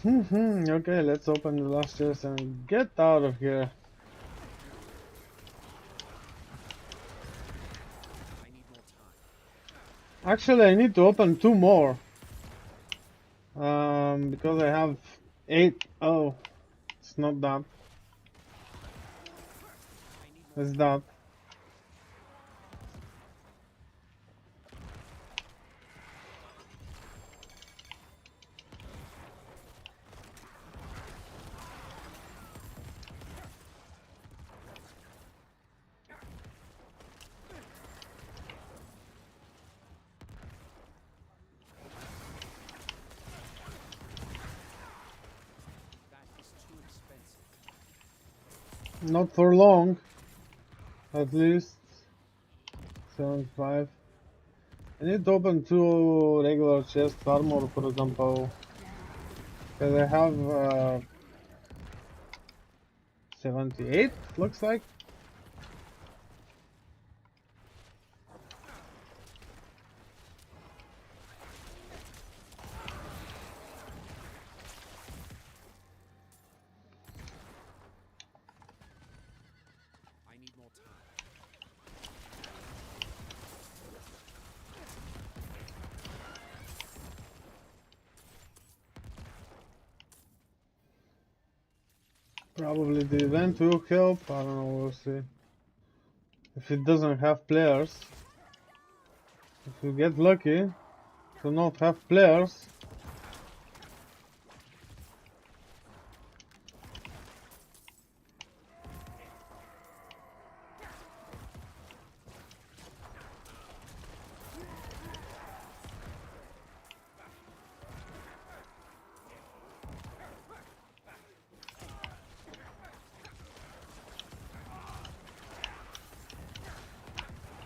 Okay, let's open the last chest and get out of here. I need more time. Actually, I need to open 2 more. Because I have 8. Oh, it's not that. I need more It's time. that. That is too expensive. Not for long. At least 75. I need to open 2 regular chest armor, for example. Because I have 78, looks like. I need more time. Probably the event will help. I don't know, we'll see. If it doesn't have players. If you get lucky to not have players.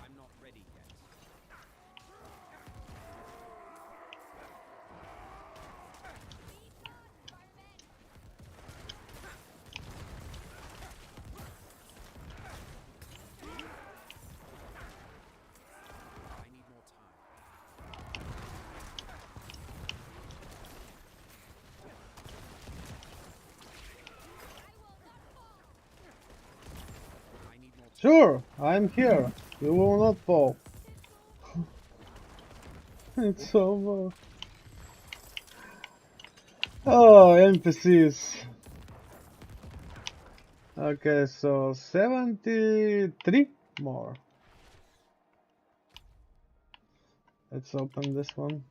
I'm not ready yet. I need more time. I need more time. Sure, I'm here. You will not fall. It's over. Oh, NPCs. Okay, so 73 more. Let's open this one.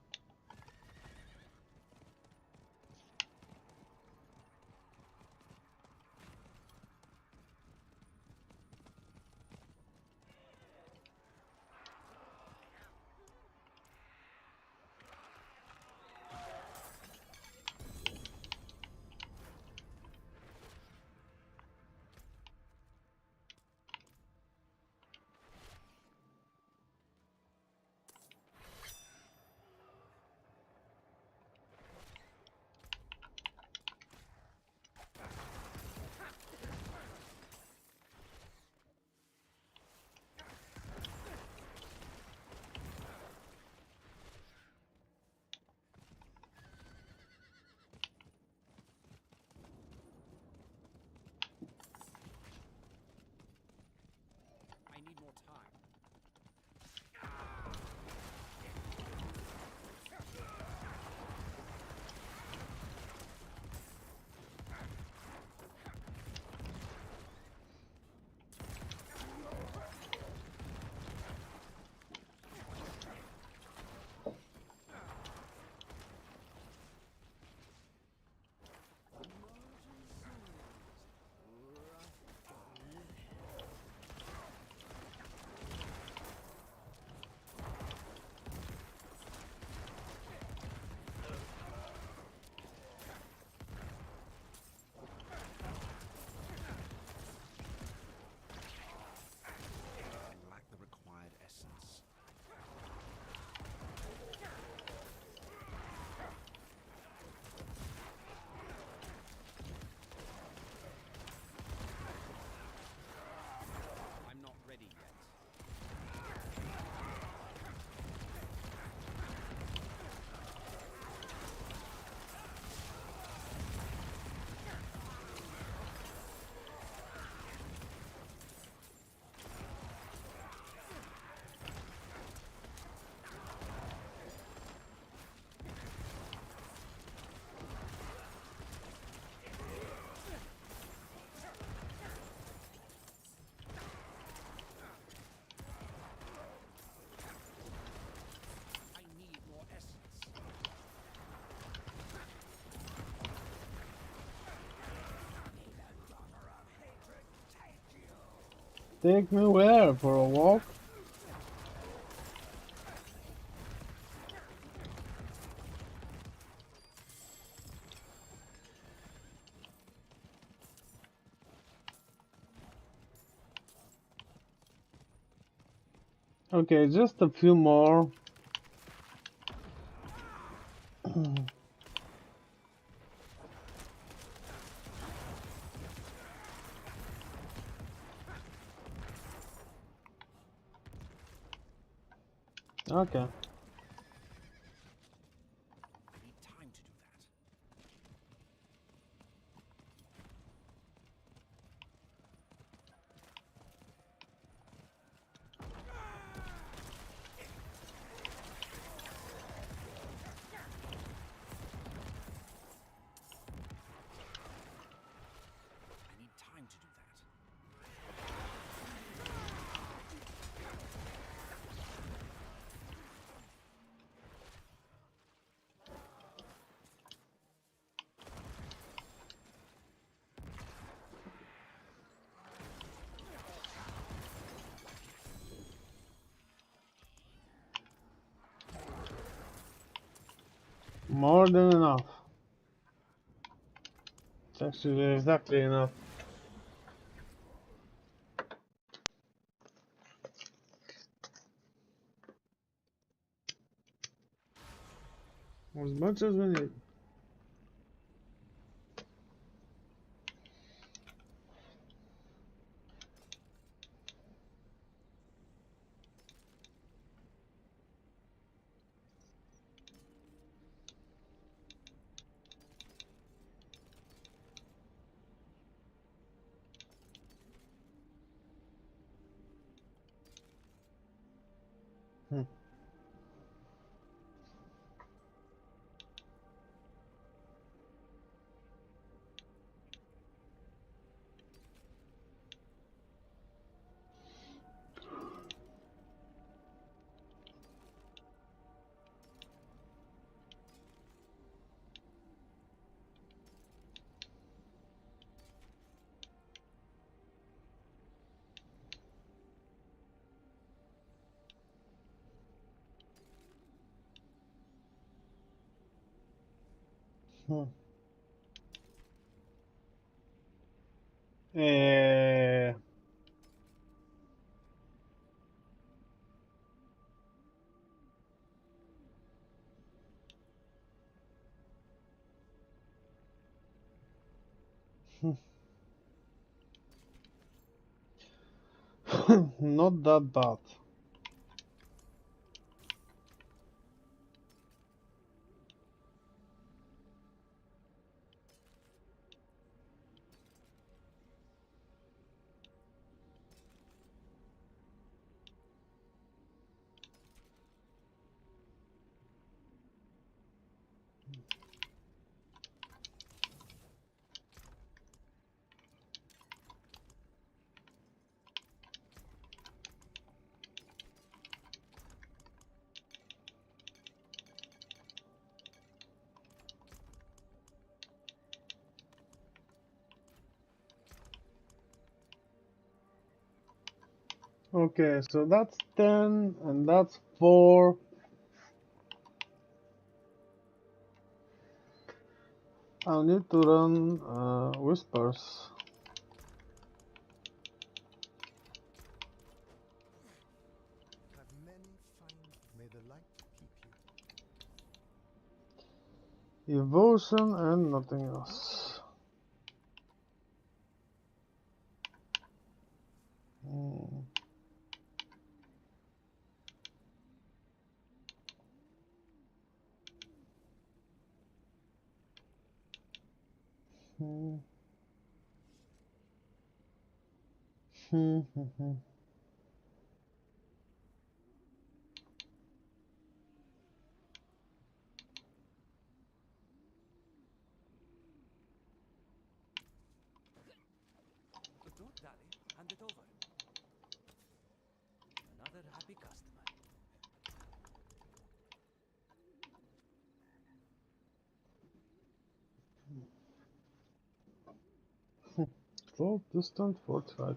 Take me where? For a walk? Okay, just a few more. Okay. I need time to do that. I need time to do that. More than enough. It's actually exactly enough. As much as we need. Hmm. Hmm. Eh, Not that bad. Okay, so that's 10 and that's 4. I'll need to run whispers. Have many fine. May the light keep you. Evotion and nothing else. Hmm. Hmm. Hmm. Hmm. So don't dally, hand it over. Another happy customer. Close distant 45.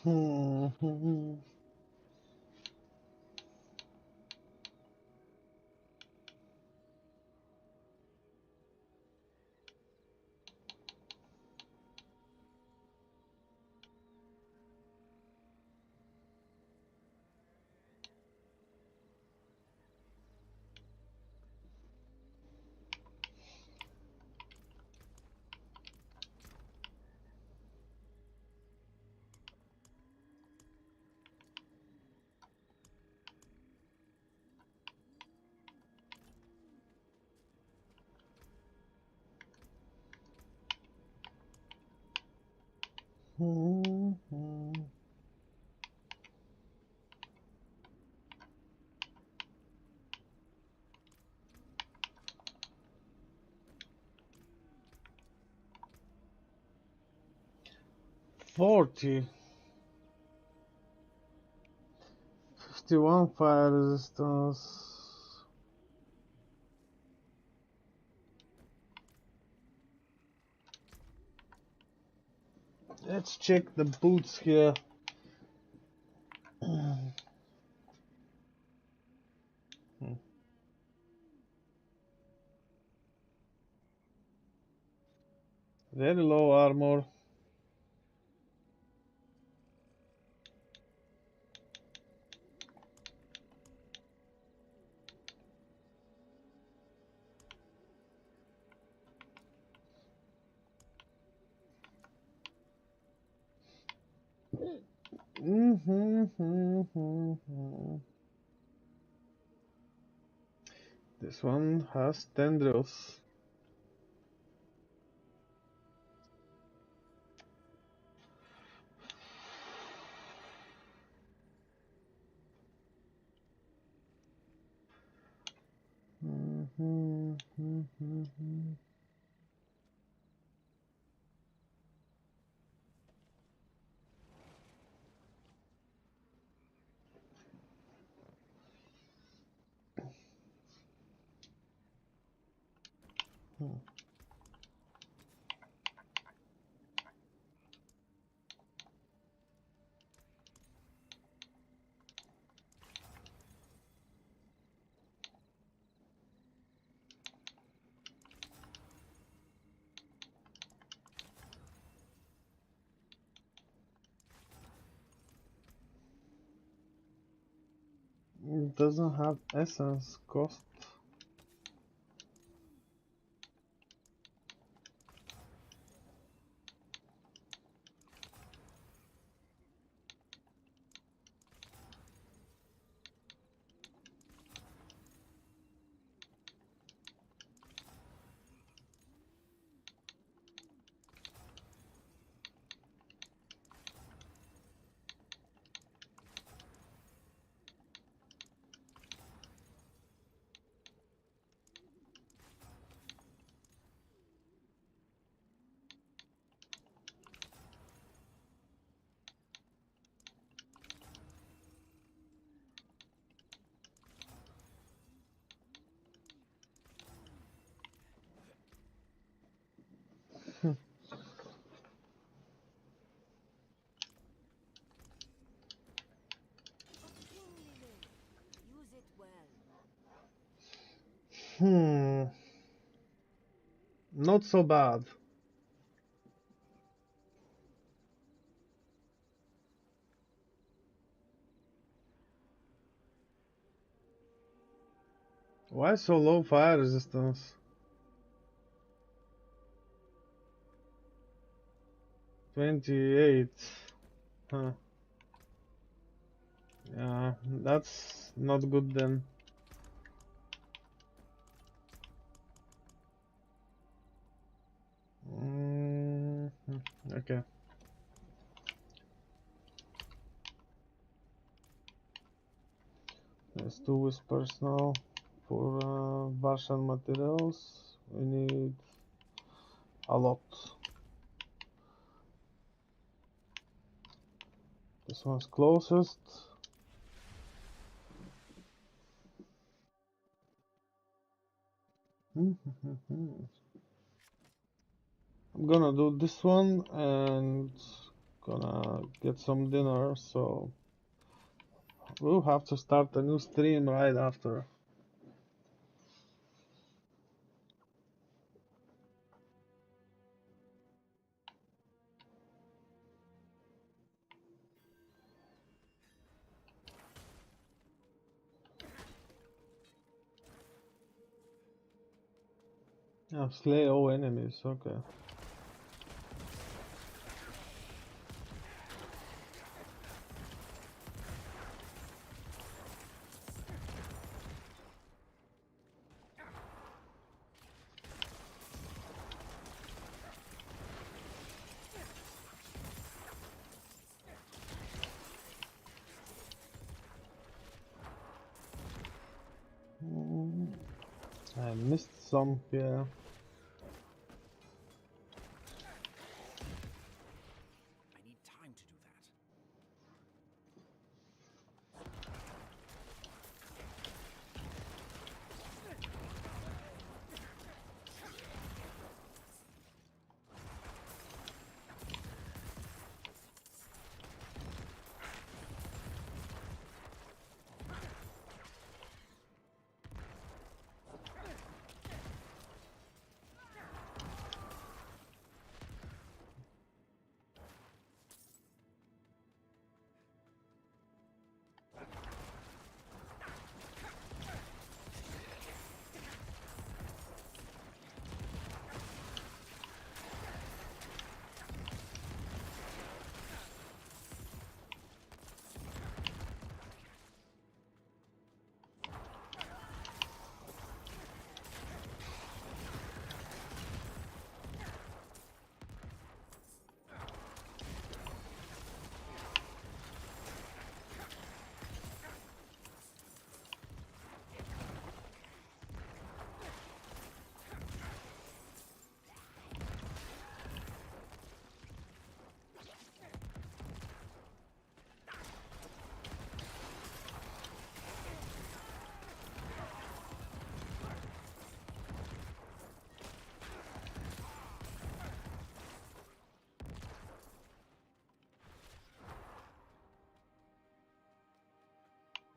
Hmm. 40. 51 fire resistance. Let's check the boots here. Very low armor. This one has tendrils. It doesn't have essence cost. Use it well. Not so bad. Why so low fire resistance? 28. Huh. Yeah, that's not good then. Okay. Let's do whispers now. For Russian materials, we need a lot. This one's closest. I'm gonna do this one and gonna get some dinner, so we'll have to start a new stream right after. Yeah, slay all enemies, okay. I missed some here. I need time to do that.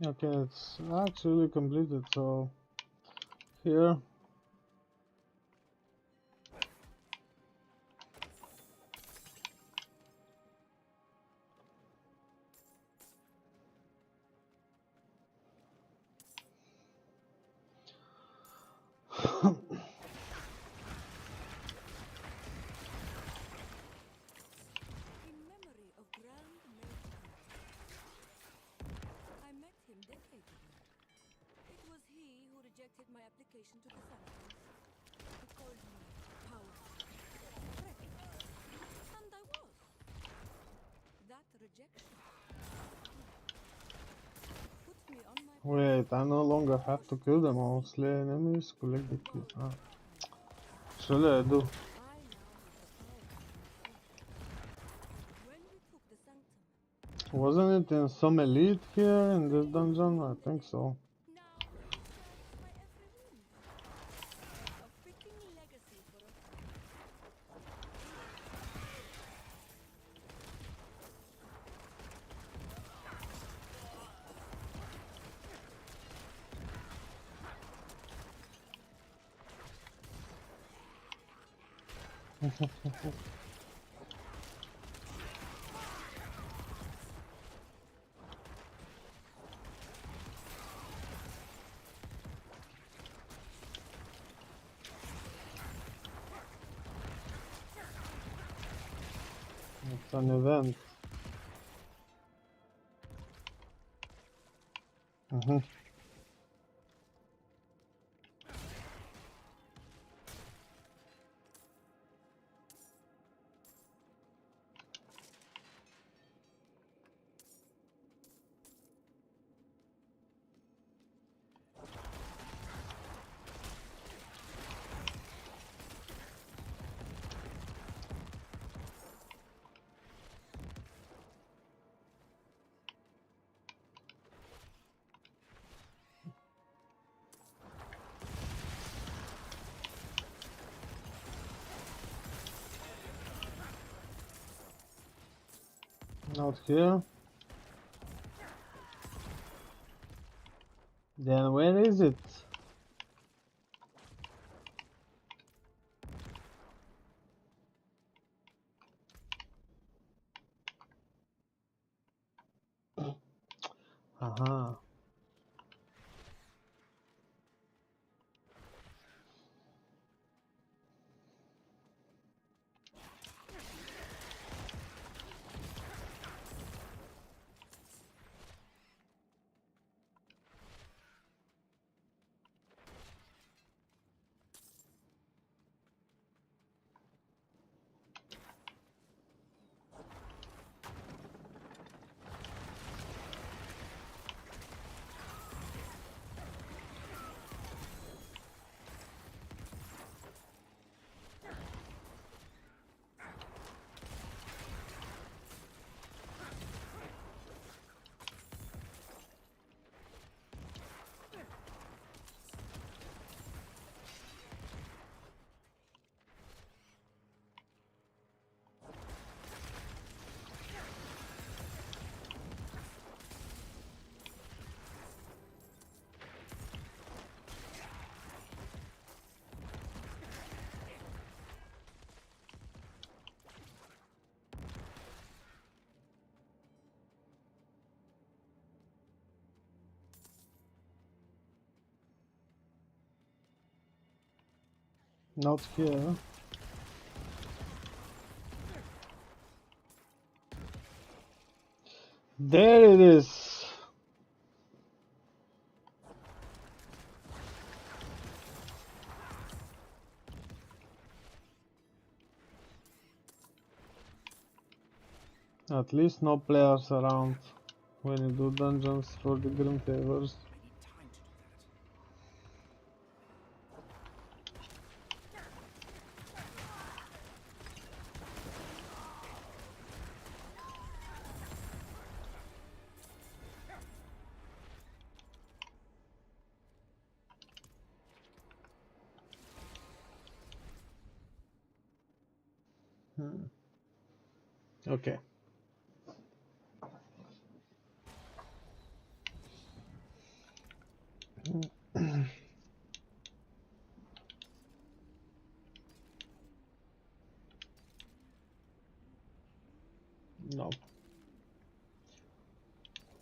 Okay, it's actually completed, so here. In memory of Grand Necro. I met him decades ago. It was he who rejected my application to the Sanctum. He called me powerful, reckless, and I was. That rejection put me on my Wait, I no longer have to kill them all. Slay enemies, collect the key. Ah. Surely I do. I now have the power to control. When we took the Sanctum, Wasn't it in some elite here in this dungeon? I think so. now he tracks my every move. A fitting legacy for a friend. It's an event. Not here. Then where is it? Aha. Not here. There it is. At least no players around when you do dungeons for the Grim Favors. I need time to do that. Okay. No.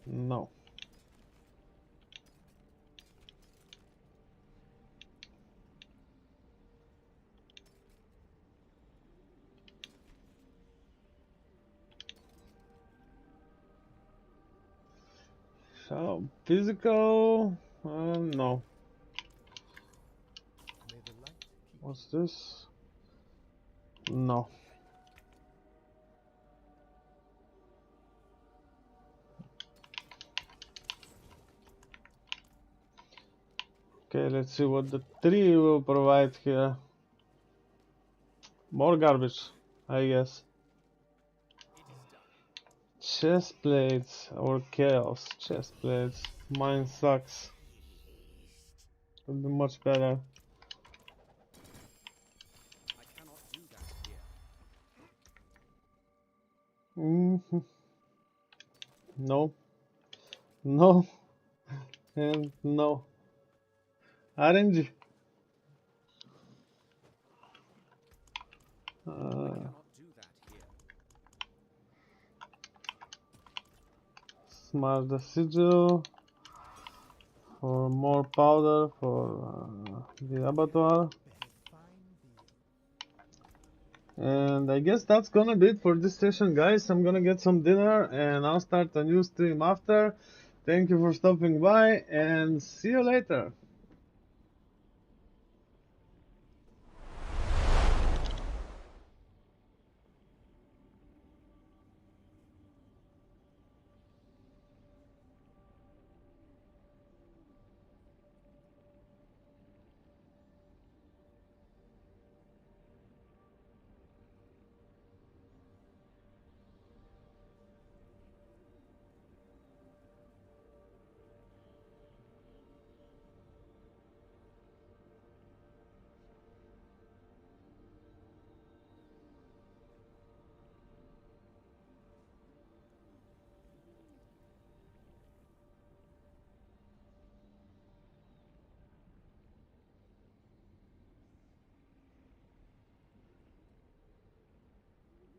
No. So, physical? No. May the light keep What's this? No. Okay, let's see what the tree will provide here. More garbage, I guess. It is done. Chest plates or chaos chest plates. Mine sucks. Could be much better. I cannot do that here. No. No. And no. RNG. I cannot do that here. Smash the sigil for more powder for the abattoir. bear fine beer. And I guess that's gonna be it for this session, guys. I'm gonna get some dinner and I'll start a new stream after. Thank you for stopping by and see you later.